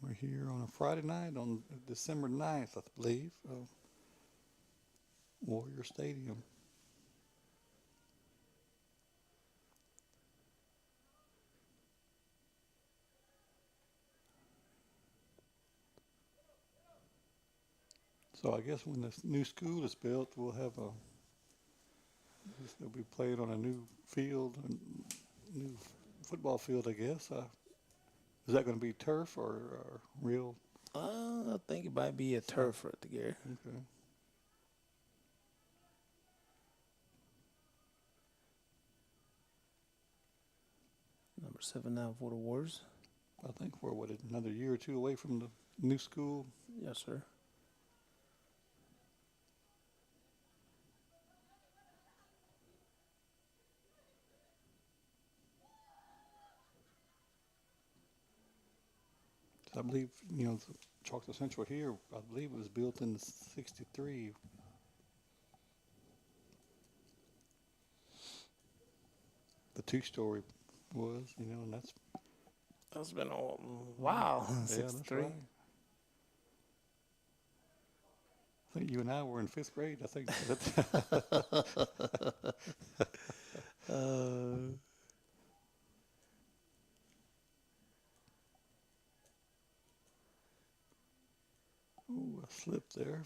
We're here on a Friday night on December 9th, I believe. Warrior Stadium. So I guess when this new school is built, we'll have they'll be playing on a new field, a new football field, I guess. Is that going to be turf or real? I think it might be a turf for the Gary. Okay. Number 7 now for the Warriors. I think we're, another year or two away from the new school. Yes, sir. I believe, Choctaw Central here, I believe it was built in '63. The 2-story was, and That's been a wow. yeah, that's 63. right. I think you and I were in 5th grade, I think. Ooh, a slip there.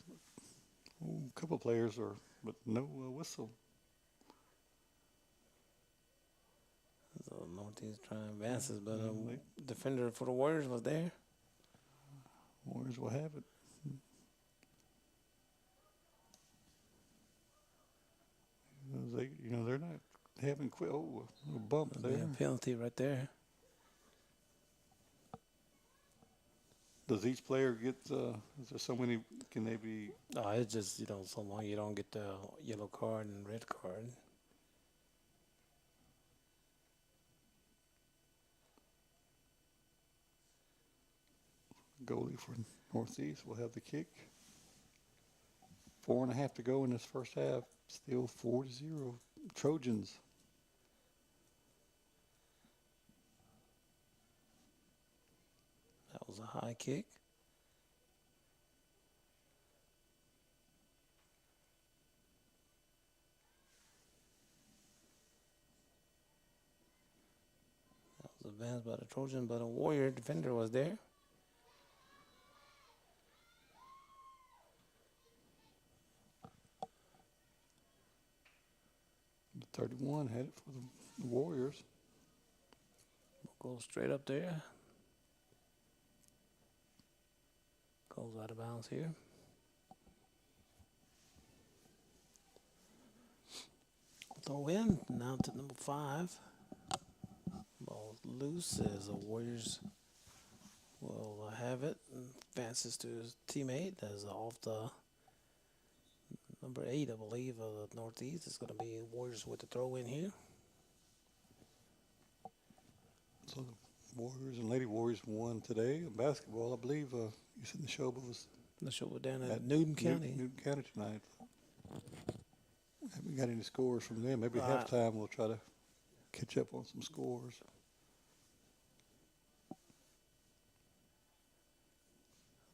Ooh, a couple players but no whistle. Northeast trying advances, but they- defender for the Warriors was there. Warriors will have it. They're not having quit. Oh, a little bump That'll be there. a penalty right there. Does each player get? Is there so many? Can they be? No, it's just so long you don't get the yellow card and red card. Goalie for Northeast will have the kick. 4.5 to go in this first half. Still 4-0 Trojans. That was a high kick. That was advanced by the Trojan, but a Warrior defender was there. The 31 had it for the Warriors. We'll go straight up there. Goes out of bounds here. Throw in now to number 5. Ball loose as the Warriors will have it. Advances to his teammate as off the number 8, I believe, of the Northeast. It's going to be Warriors with the throw in here. So the Warriors and Lady Warriors won today in basketball. I believe you said the show was The show was down at Newton County. Newton County tonight. Haven't got any scores from them. Maybe Right. halftime we'll try to catch up on some scores.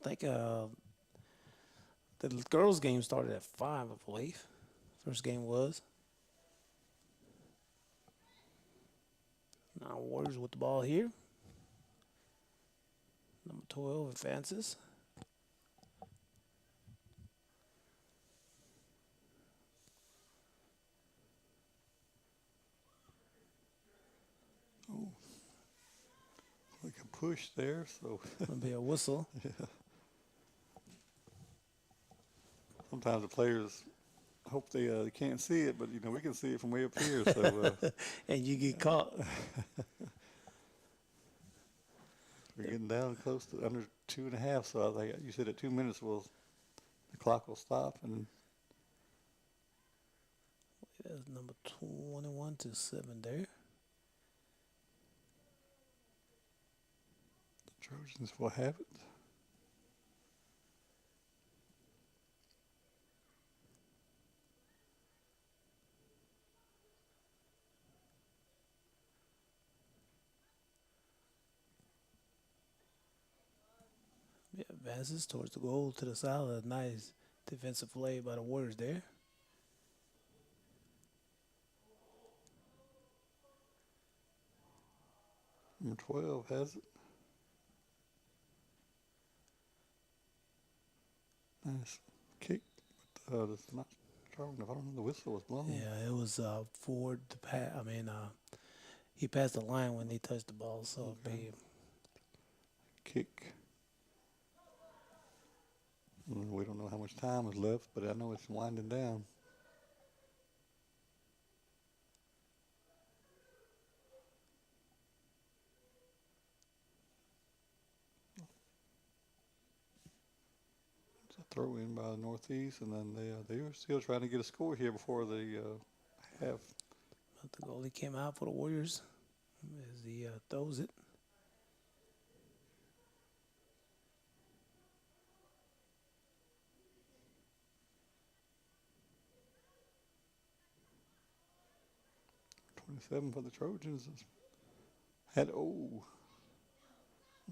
I think the girls' game started at 5, I believe. First game was. Now Warriors with the ball here. Number 12 advances. Like a push there, so Gonna be a whistle. sometimes the players hope they can't see it, but we can see it from way up here. So And you get caught. we're getting down close to under 2.5. So I think you said at 2 minutes the clock will stop, and That's number 21 to 7 there. the Trojans will have it. Yeah, advances towards the goal to the side. A nice defensive play by the Warriors there. Number 12 has it. Nice kick, but it's not strong enough. I don't know. The whistle was blown. Yeah, it was forward to pass. He passed the line when he touched the ball, so it'd be Kick. We don't know how much time is left, but I know it's winding down. It's a throw in by the Northeast, and then they are still trying to get a score here before the half. but the goalie came out for the Warriors as he throws it. .27 for the Trojans. Had a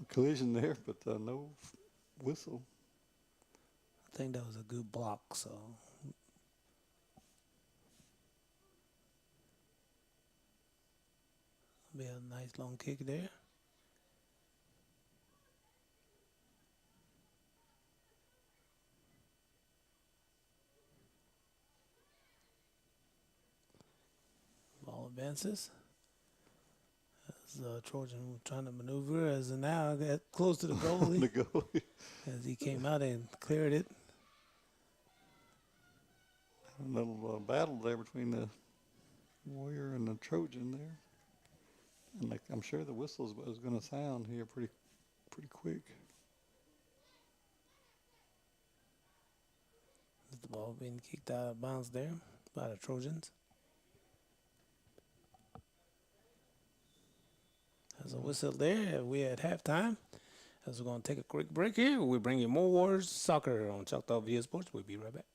collision there, but no whistle. I think that was a good block, so be a nice long kick there. Ball advances. Trojan trying to maneuver as of now got close to the The goalie goalie. as he came out and cleared it. A little battle there between the Warrior and the Trojan there. And like, I'm sure the whistle is going to sound here pretty quick. The ball being kicked out of bounds there by the Trojans. There's a whistle there. We're at halftime. As we're going to take a quick break here, we bring you more Warriors soccer on Choctaw Via Sports. We'll be right back.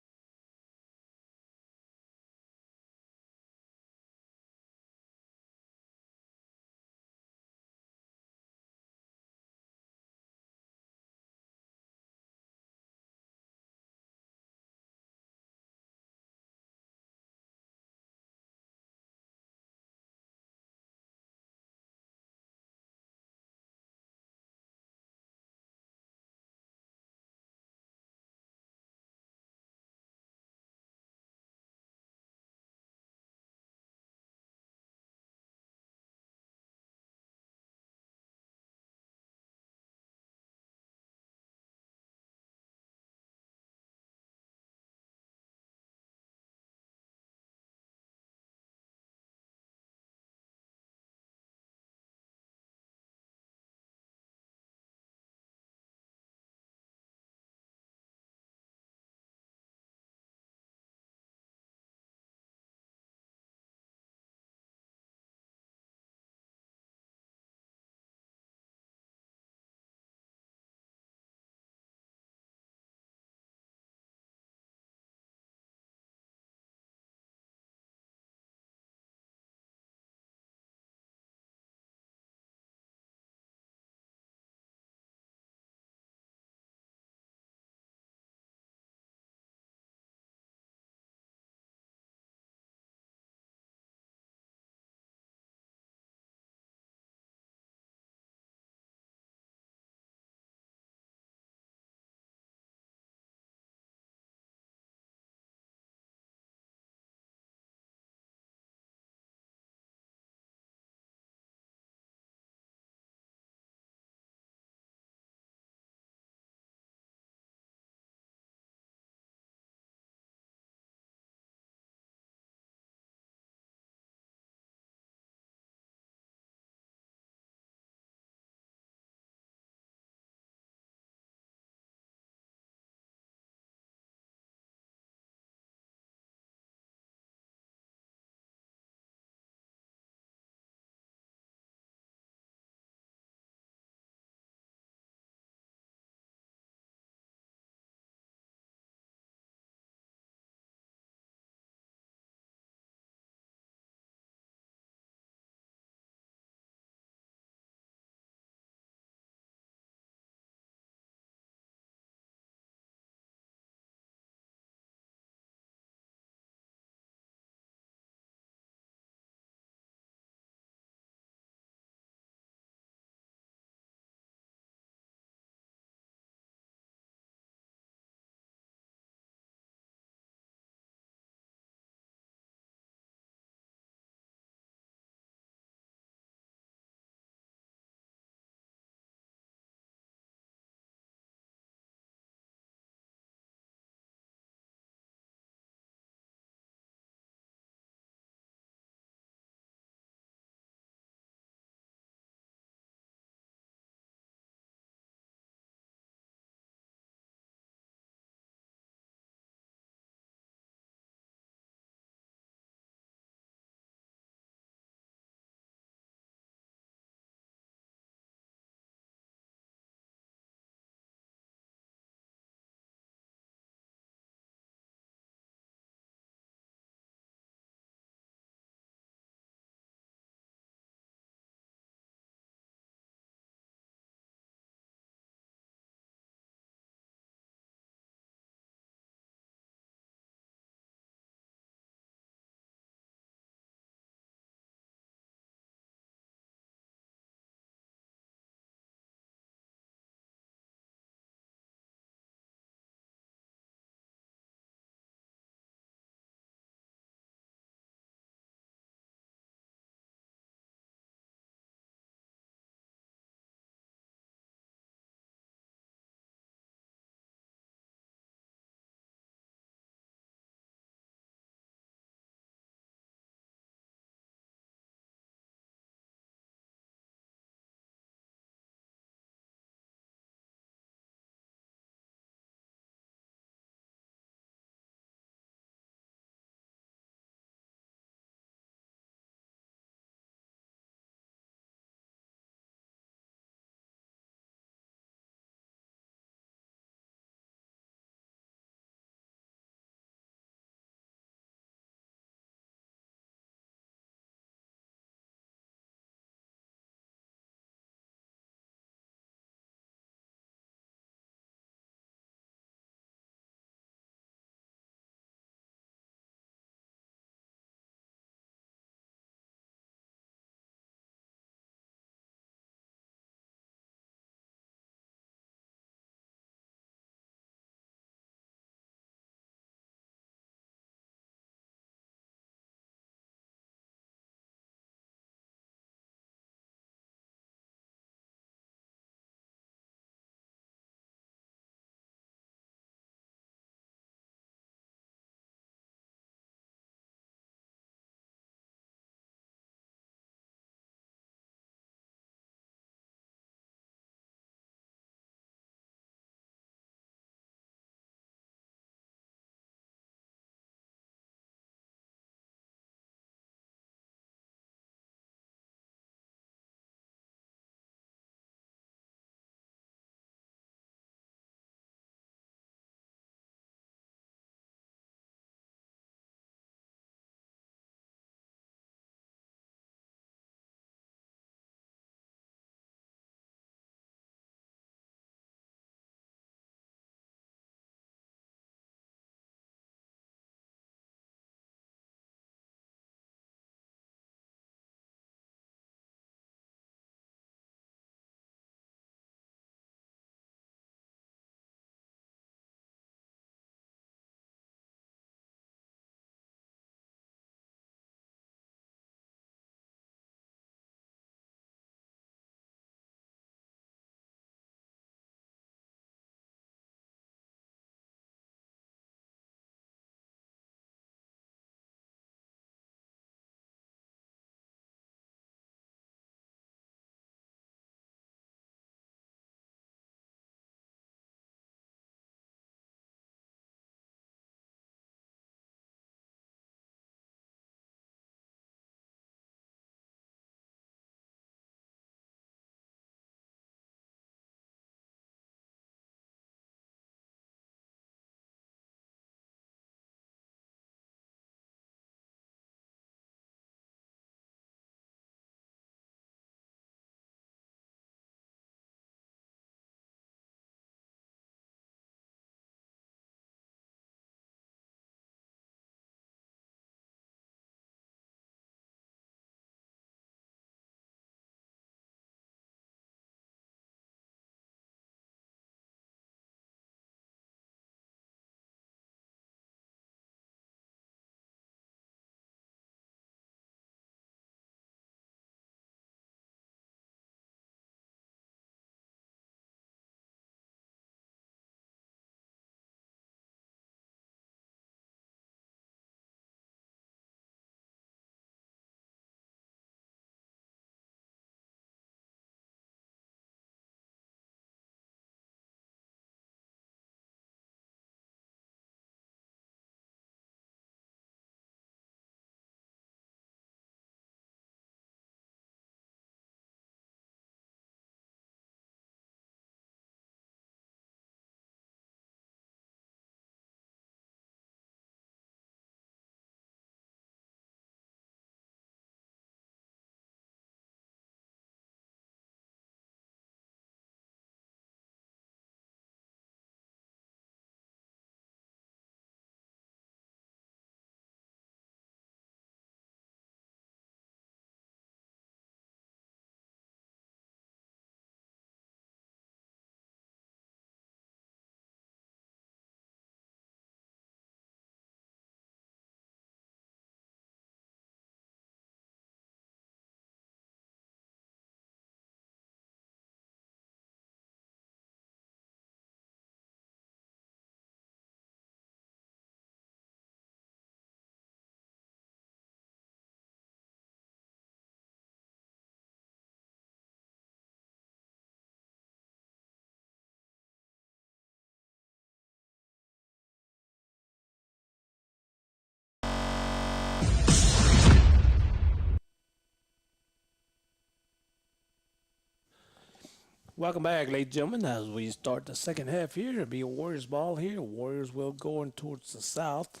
Welcome back, ladies and gentlemen. As we start the second half here, it'll be a Warriors ball here. Warriors will go in towards the south.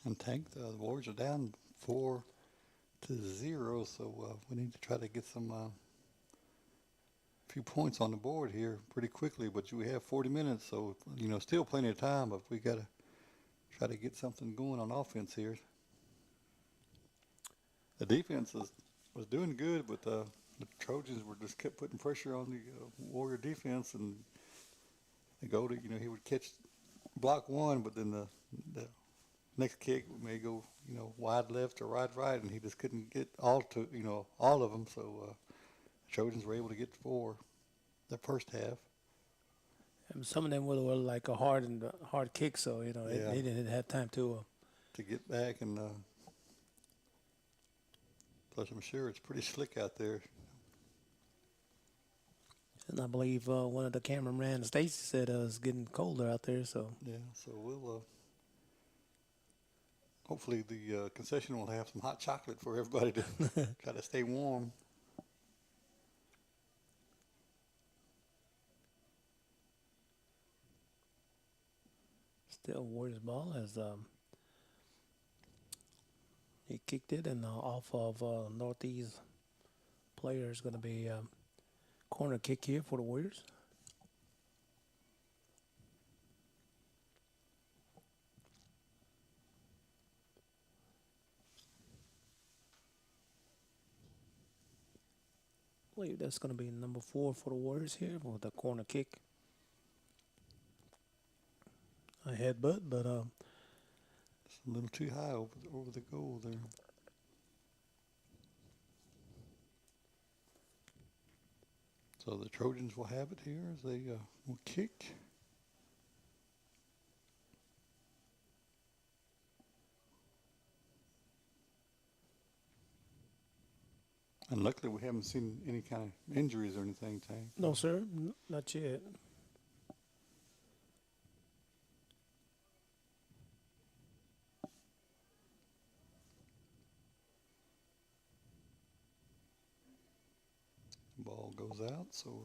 And Tank, the Warriors are down 4-0, so we need to try to get some few points on the board here pretty quickly. But we have 40 minutes, so still plenty of time. But we got to try to get something going on offense here. The defense was doing good, but the Trojans were just kept putting pressure on the Warrior defense, and the Goldie, he would block one, but then the next kick may go, wide left or wide right, and he just couldn't get all of them. So the Trojans were able to get 4 the first half. And some of them were like a hard kick, so Yeah. they didn't have time to. To get back, and plus I'm sure it's pretty slick out there. And I believe one of the cameramen, Stacy, said it's getting colder out there. So Yeah, so we'll hopefully the concession will have some hot chocolate for everybody to try to stay warm. still Warriors ball as he kicked it, and off of northeast player is going to be corner kick here for the Warriors. I believe that's going to be number 4 for the Warriors here with the corner kick. A headbutt, but It's a little too high over the goal there. So the Trojans will have it here as they will kick. And luckily we haven't seen any kind of injuries or anything, Tank. no, sir, not yet. Ball goes out, so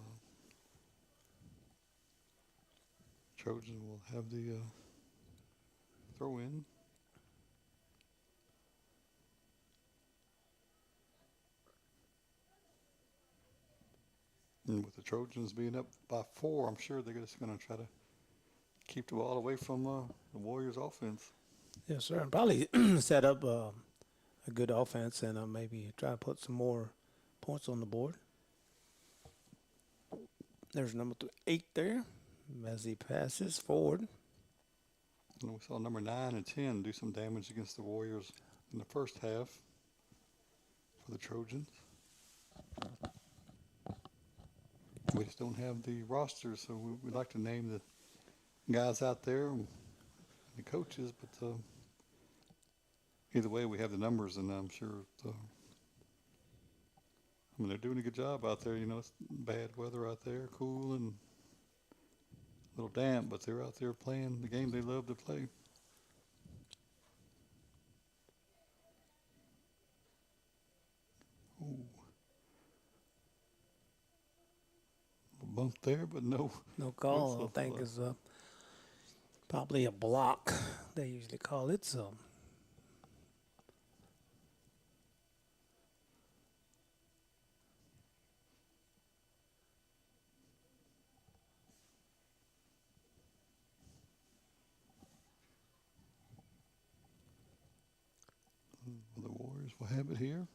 Trojan will have the throw in. And with the Trojans being up by 4, I'm sure they're just going to try to keep the ball away from the Warriors' offense. Yes, sir. And probably set up a good offense and maybe try to put some more points on the board. There's number 8 there as he passes forward. And we saw number 9 and 10 do some damage against the Warriors in the first half for the Trojans. We just don't have the roster, so we'd like to name the guys out there and the coaches, but either way, we have the numbers, and I'm sure they're doing a good job out there. It's bad weather out there, cool and a little damp, but they're out there playing the game they love to play. Ooh. A bump there, but no. No call. whistle. I think is probably a block. They usually call it so. The Warriors will have it here.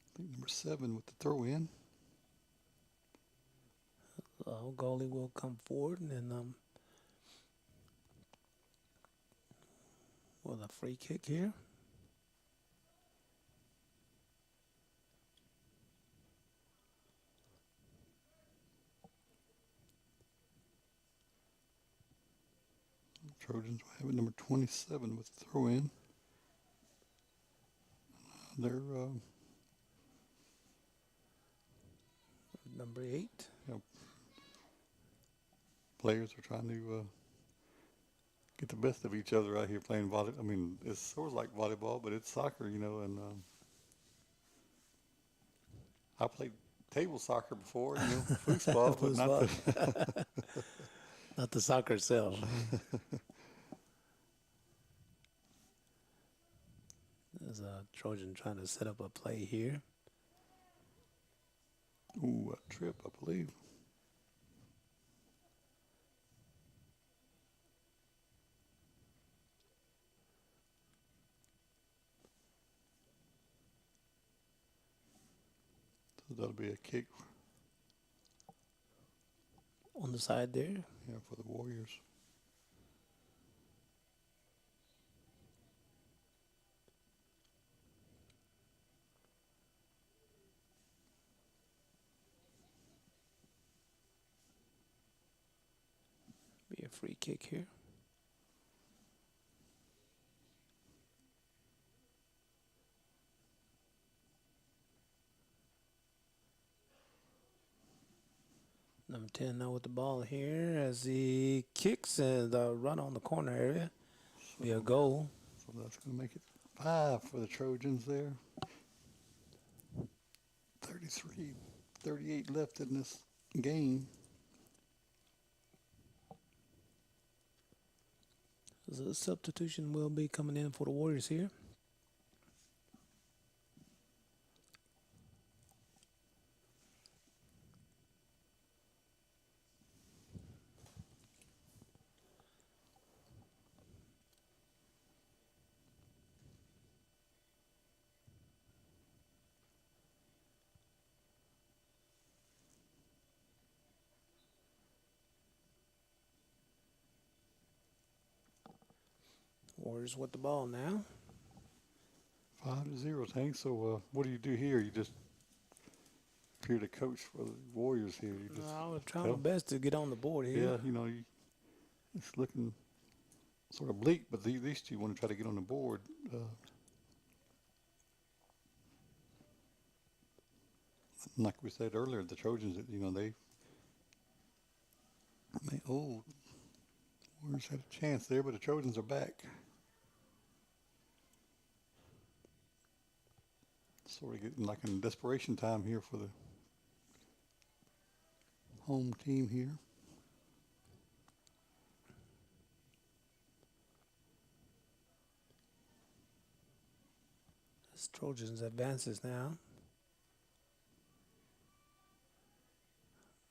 I think number 7 with the throw in. Goalie will come forward and then with a free kick here. Trojans will have it number 27 with the throw in. They're Number 8. players are trying to get the best of each other out here playing volley. I mean, it's sort of like volleyball, but it's soccer, you know. And I played table soccer before, you know, foosball, but not Foosball. the. Not the soccer itself. There's a Trojan trying to set up a play here. Ooh, a trip, I believe. So that'll be a kick, On the side there. yeah, for the Warriors. Be a free kick here. Number 10 now with the ball here as he kicks and run on the corner area. Be a goal. So that's going to make it 5 for the Trojans there. 33, 38 left in this game. The substitution will be coming in for the Warriors here. Warriors with the ball now. 5-0, Tank. So what do you do here? You just, if you're the coach for the Warriors here, you just I would try my best to get on the board here. yeah, you know, it's looking sort of bleak, but at least you want to try to get on the board. Like we said earlier, the Trojans, you know, they Warriors had a chance there, but the Trojans are back. Sort of getting like in desperation time here for the home team here. This Trojans advances now.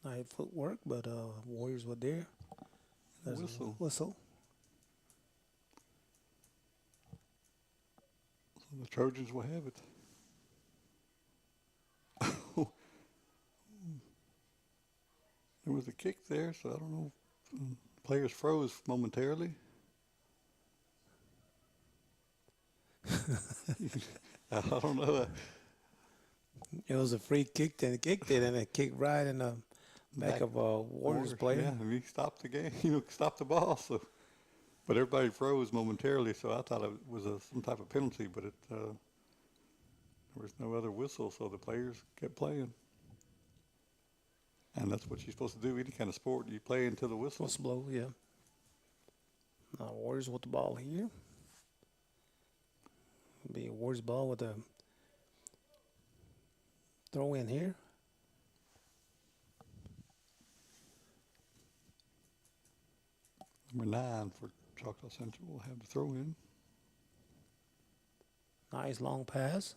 Nice footwork, but Warriors were there. There's a whistle. So the Trojans will have it. There was a kick there, so I don't know. Players froze momentarily. I don't know. It was a free kick, then it kicked it, and it kicked right in the back of a Warriors player. Yeah, and he stopped the game. You know, stopped the ball. So, but everybody froze momentarily. So I thought it was some type of penalty, but there was no other whistle. So the players kept playing. And that's what you're supposed to do. Any kind of sport, you play until the whistle. Whistle blow, yeah. Now Warriors with the ball here. Be a Warriors ball with a throw in here. Number 9 for Choctaw Central will have the throw in. Nice long pass.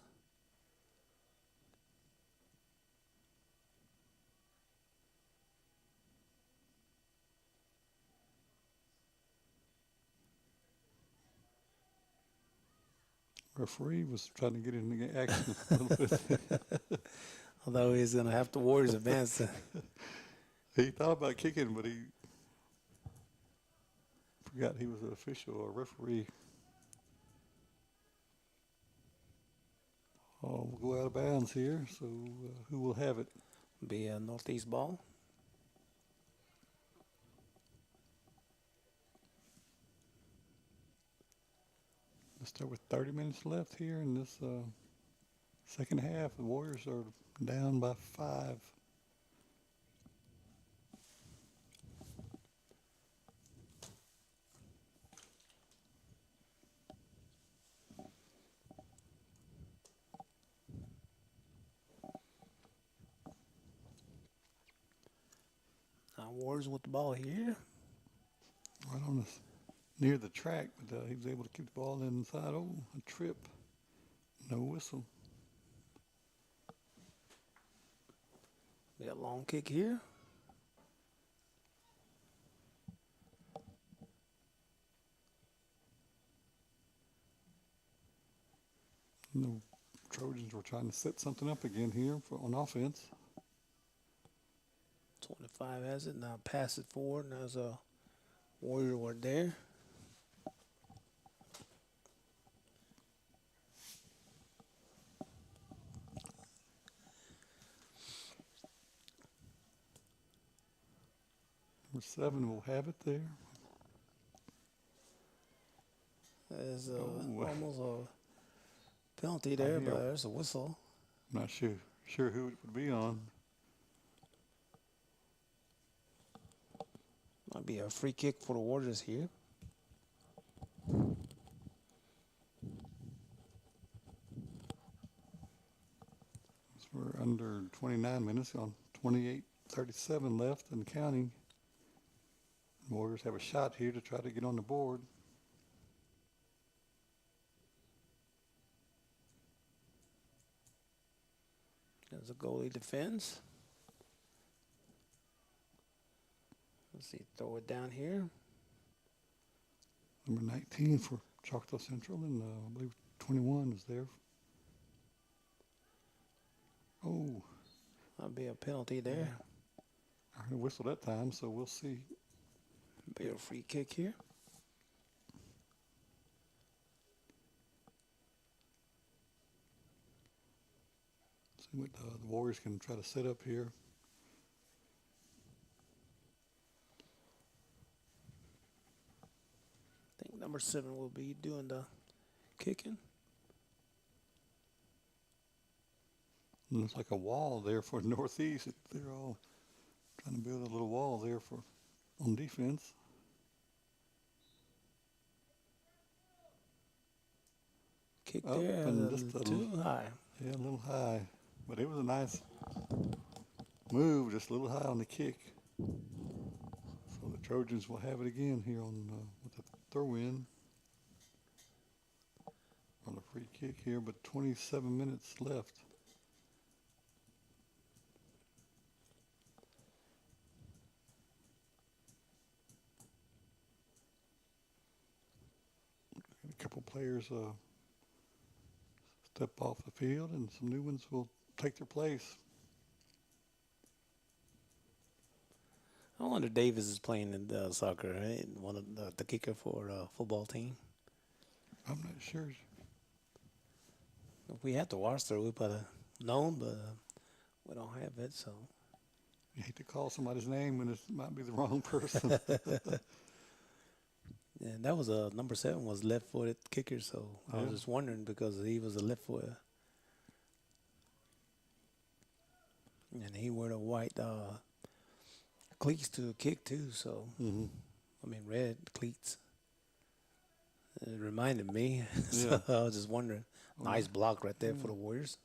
Referee was trying to get in the action a little bit. Although he's going to have to Warriors advance. He thought about kicking, but he forgot he was an official or referee. Oh, we'll go out of bounds here, so who will have it? Be a northeast ball. Let's start with 30 minutes left here in this second half. The Warriors are down by 5. Warriors with the ball here. Right on this, near the track, but he was able to keep the ball inside. Oh, a trip. No whistle. Be a long kick here. The Trojans were trying to set something up again here on offense. 25 has it. Now pass it forward. Now there's a Warrior were there. Number 7 will have it there. There's Oh. almost a penalty there, but there's a whistle. I'm not sure who it would be on. Might be a free kick for the Warriors here. So we're under 29 minutes, on 28:37 left and counting. Warriors have a shot here to try to get on the board. There's a goalie defends. Let's see, throw it down here. Number 19 for Choctaw Central, and I believe 21 is there. Oh. That'll be a penalty there. I heard a whistle that time, so we'll see. Be a free kick here. See what the Warriors can try to set up here. I think number 7 will be doing the kicking. And it's like a wall there for Northeast. They're all trying to build a little wall there for on defense. Kick Up there, and just too high. Yeah, a little high. But it was a nice move, just a little high on the kick. So the Trojans will have it again here on with the throw-in. On a free kick here, but 27 minutes left. A couple players step off the field, and some new ones will take their place. I wonder Davis is playing in soccer, right? One of the kicker for a football team. I'm not sure. If we had to watch there, we would have known, but we don't have it, so. You hate to call somebody's name when it might be the wrong person. Yeah, that was number 7 was left-footed kicker, so I was Yeah. just wondering because he was a left-footer. And he wore the white cleats to kick too, so I mean red cleats. It reminded me, so I was just wondering. Nice block right there for the Warriors.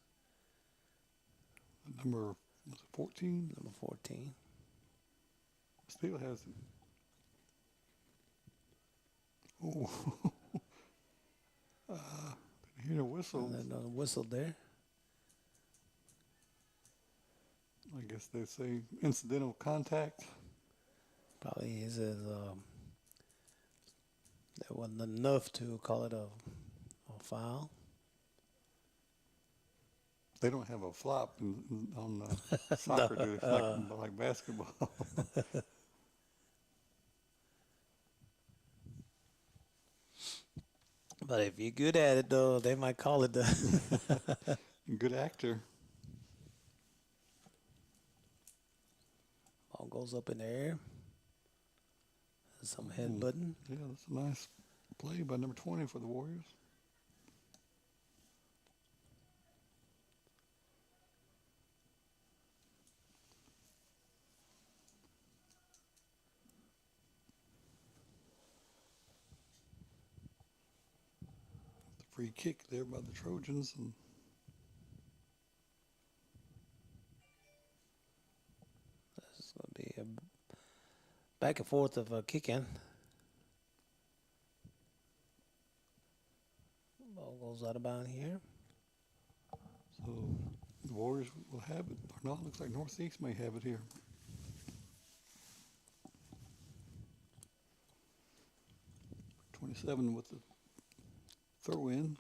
Number was it 14? Number 14. Still has it. Oh. Didn't hear a whistle. And then a whistle there. I guess they say incidental contact. Probably is that wasn't enough to call it a foul. They don't have a flop on soccer, do they? Like basketball. But if you're good at it, though, they might call it the. Good actor. Ball goes up in the air. Some headbutting. Yeah, that's a nice play by number 20 for the Warriors. Free kick there by the Trojans, and This is going to be back and forth of kicking. Ball goes out of bounds here. So the Warriors will have it. Or not, looks like Northeast may have it here. .27 with the throw in.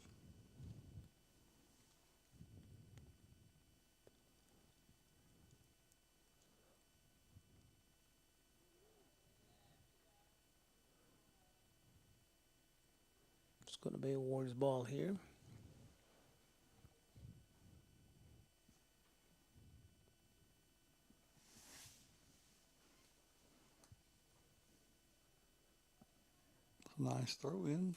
It's going to be a Warriors ball here. Nice throw in.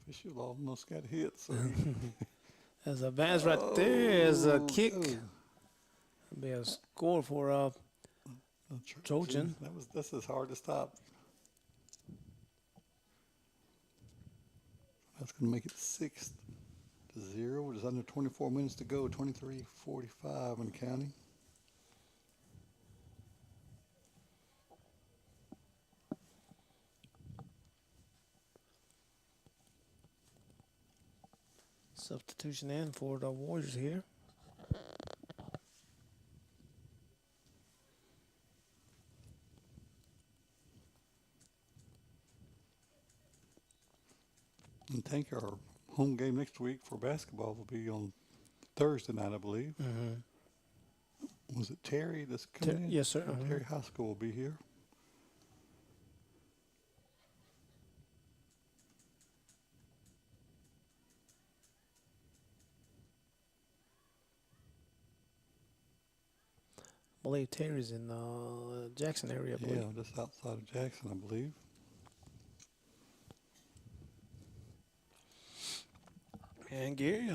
Official almost got hit. So There's a advance right there. There's a kick. oh. It'll be a score for Trojan. This is hard to stop. That's going to make it 6-0. There's under 24 minutes to go. 23:45 and counting. Substitution in for the Warriors here. And I think our home game next week for basketball will be on Thursday night, I believe. Mm-hmm. Was it Terry that's coming in? Yes, sir. Terry High School will be here. I believe Terry's in Jackson area, I believe. Yeah, just outside of Jackson, I believe. And Gary,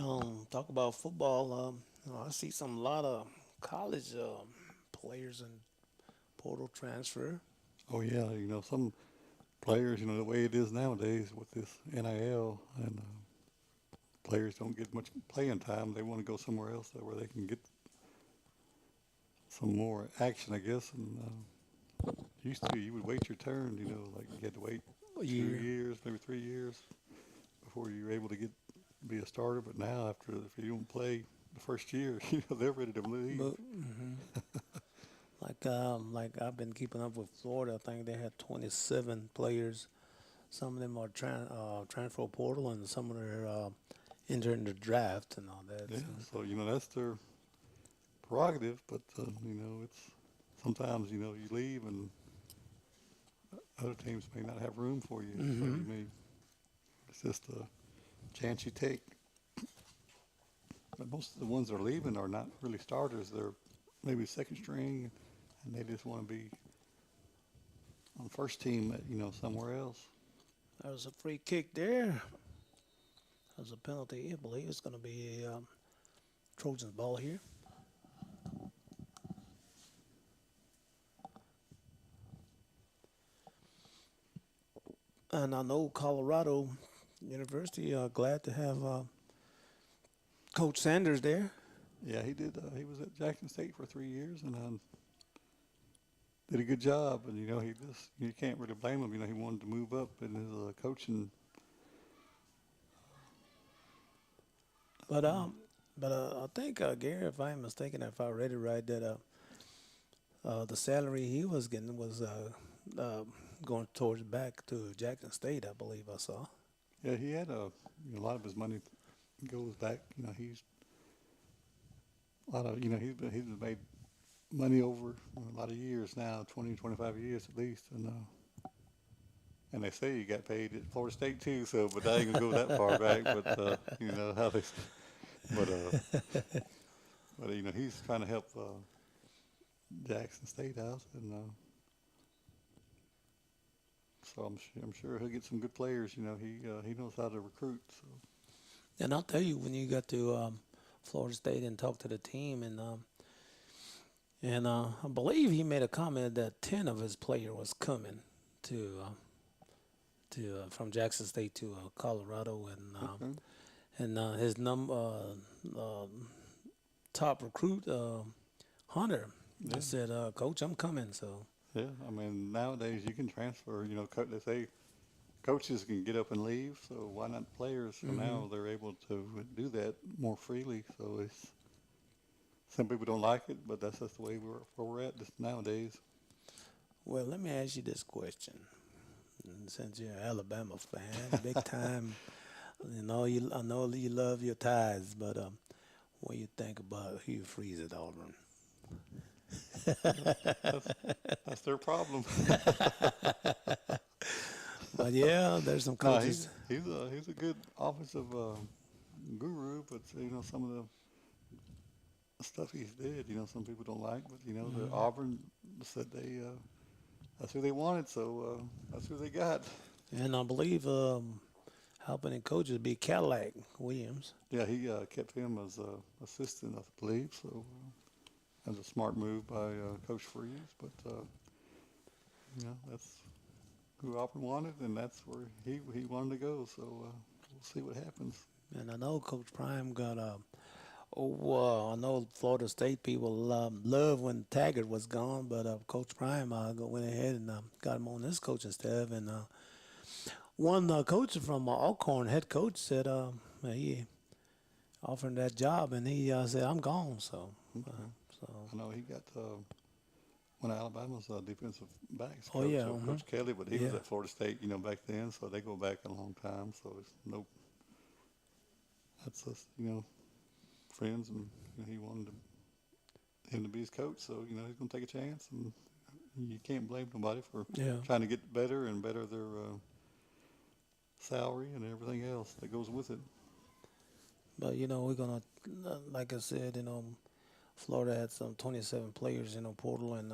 talk about football. I see a lot of college players and portal transfer. Oh yeah, some players, the way it is nowadays with this NIL, and players don't get much playing time. They want to go somewhere else where they can get some more action, I guess. And used to, you would wait your turn, like you had to wait 2 years, maybe 3 years before you were able to be a starter. But now, if you don't play the first year, they're ready to leave. But, like I've been keeping up with Florida. I think they had 27 players. Some of them are transfer portal, and some of them are entering the draft and all that. Yeah, so that's their prerogative. But it's sometimes you leave and other teams may not have room for you. So it's just a chance you take. But most of the ones that are leaving are not really starters. They're maybe second string, and they just want to be on first team at, somewhere else. There was a free kick there. That was a penalty. I believe it's going to be a Trojans ball here. And I know Colorado University glad to have Coach Sanders there. Yeah, he did. He was at Jackson State for 3 years and did a good job. And you can't really blame him. He wanted to move up in his coaching. But I think Gary, if I'm mistaken, if I read it right, that the salary he was getting was going towards back to Jackson State. I believe I saw. Yeah, he had a lot of his money goes back. He's a lot of he's made money over a lot of years now, 20, 25 years at least, and they say he got paid at Florida State too. So, but I ain't gonna go that far back. But how they, but he's trying to help Jackson State out, and so I'm sure he'll get some good players. He knows how to recruit. So. And I'll tell you, when you got to Florida State and talked to the team, and I believe he made a comment that 10 of his players was coming to from Jackson State to Colorado, and his top recruit Hunter. I Yeah. said, Coach, I'm coming. So, Yeah, I mean, nowadays you can transfer, they say coaches can get up and leave, so why not players? So hmm now they're able to do that more freely. So some people don't like it, but that's just the way where we're at just nowadays. well, let me ask you this question. And since you're an Alabama fan, big time, I know you love your ties, but what do you think about Hugh Freeze at Auburn? That's that's their problem. But yeah, there's some No, coaches. he's a good offensive guru, but some of the stuff he's did, some people don't like, but the Mhm. Auburn said that's who they wanted, so that's who they got. And I believe helping the coaches be Cadillac Williams. Yeah, he kept him as assistant, I believe. So that's a smart move by Coach Freeze. But that's who Auburn wanted, and that's where he wanted to go. So we'll see what happens. And I know Coach Prime got I know Florida State people love when Taggart was gone, but Coach Prime went ahead and got him on this coaching staff. And one coach from Alcorn, head coach, said he offered him that job, and he said, "I'm gone." Okay. So I know he got one of Alabama's defensive backs oh coach, yeah, Coach Kelly, but he was yeah. at Florida State, back then. So they go back a long time. So it's no, that's us, friends, and he wanted him to be his coach. So he's gonna take a chance, and you can't blame nobody for Yeah, trying to get better and better their salary and everything else that goes with it. but we're gonna, like I said, Florida had some 27 players, portal and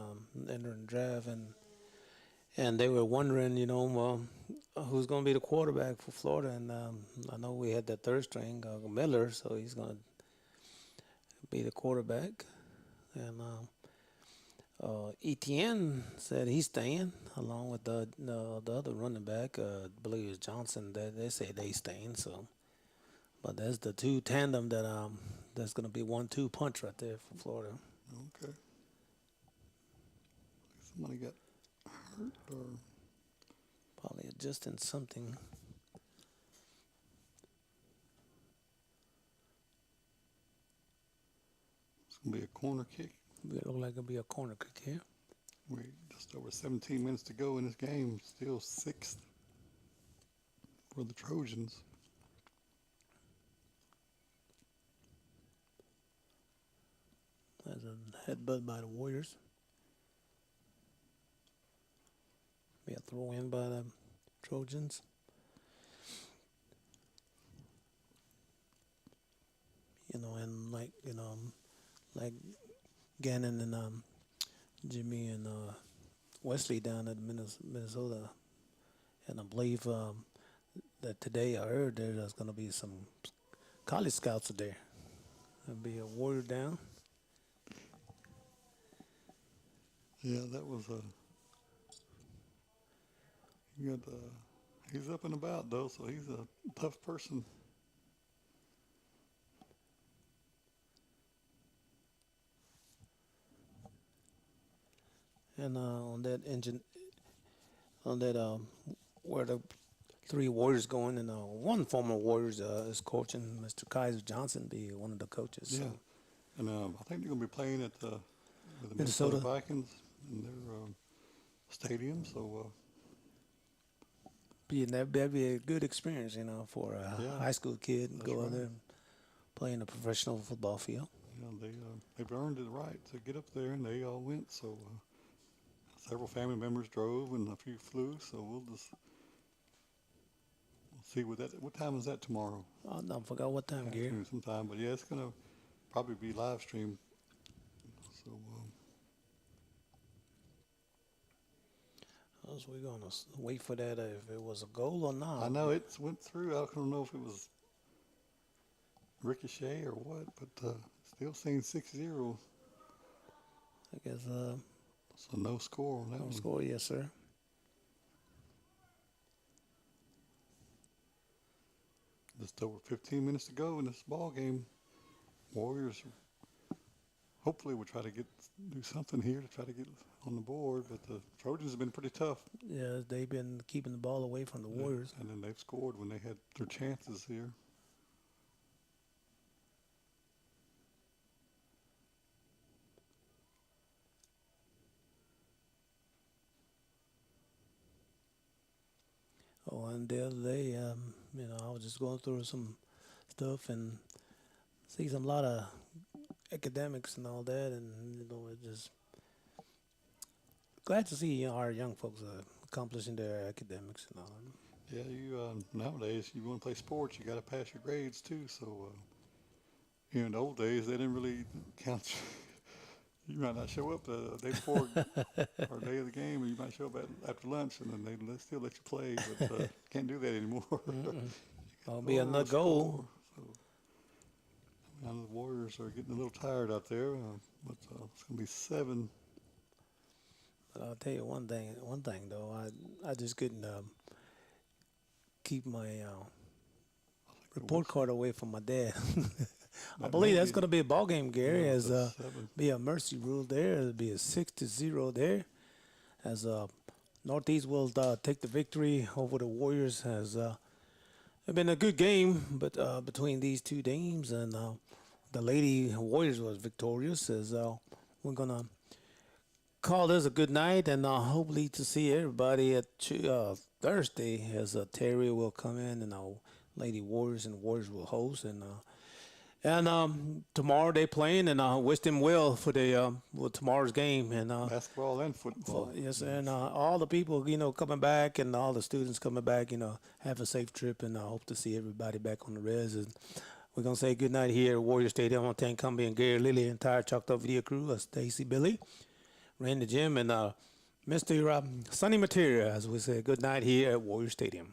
entering draft, and they were wondering, who's gonna be the quarterback for Florida, and I know we had that third string, Miller, so he's gonna be the quarterback, and ETN said he's staying along with the other running back, I believe it's Johnson. That they say they staying, so. But that's the two tandem that's going to be 1-2 punch right there for Florida. Okay. Somebody got hurt, or Probably adjusting something. it's gonna be a corner kick. It look like it'll be a corner kick here. We just over 17 minutes to go in this game. Still sixth for the Trojans. There's a headbutt by the Warriors. Be a throw in by the Trojans. And like Gannon and Jimmy and Wesley down at Minnesota. And I believe that today I heard there's going to be some college scouts there. There'll be a Warrior down. Yeah, that was he got he's up and about though, so he's a tough person. And on that where the three Warriors going, and one former Warriors is coaching, Mr. Kaiser Johnson, be one of the coaches. Yeah, So and I think they're gonna be playing at with the Minnesota Minnesota. Vikings in their stadium. So That'd be a good experience, for a yeah, high school kid and that's go out there right. and play in a professional football field. They've earned the right to get up there, and they all went. So several family members drove, and a few flew. So we'll see what time is that tomorrow? I forgot what time, Gary. Afternoon sometime, but yeah, it's gonna probably be live streamed. So So we're gonna wait for that if it was a goal or not. I know it went through. I don't know if it was ricochet or what, but still saying 6-0. I guess So no score on that no one. score, yes, sir. Just Just over 15 minutes to go in this ball game. Warriors hopefully we'll try to do something here to try to get on the board. But the Trojans have been pretty tough. Yeah, they've been keeping the ball away from the Yeah, Warriors. and then they've scored when they had their chances here. Oh, and the other day, I was just going through some stuff and see some lot of academics and all that, and it just glad to see our young folks accomplishing their academics and all. Yeah, nowadays you want to play sports, you got to pass your grades too. So here in the old days, they didn't really count. You might not show up the day before or day of the game, and you might show up after lunch, and then they still let you play. But can't do that anymore. That'll be another goal. So, I know the Warriors are getting a little tired out there, but it's going to be 7. But I'll tell you one thing though, I just couldn't keep my report card away from my dad. I believe that's going to be a ball game, Gary. Yeah, As that's 7. be a mercy rule there. It'll be a 6-0 there. As Northeast will take the victory over the Warriors. As it's been a good game, but between these two teams, and the Lady Warriors was victorious. As we're gonna call this a good night, and hopefully to see everybody at Thursday, as Terry will come in, and Lady Warriors and Warriors will host, and tomorrow they playing, and wish them well for tomorrow's game, and Basketball and football. yes, and all the people coming back, and all the students coming back, have a safe trip, and I hope to see everybody back on the res. And we're gonna say good night here at Warrior Stadium. I want to thank Cumbie and Gary Lilly, entire Choctaw Video crew, Stacy, Billy, Randy, Jim, and Mr. Sonny Materia, as we say, good night here at Warrior Stadium.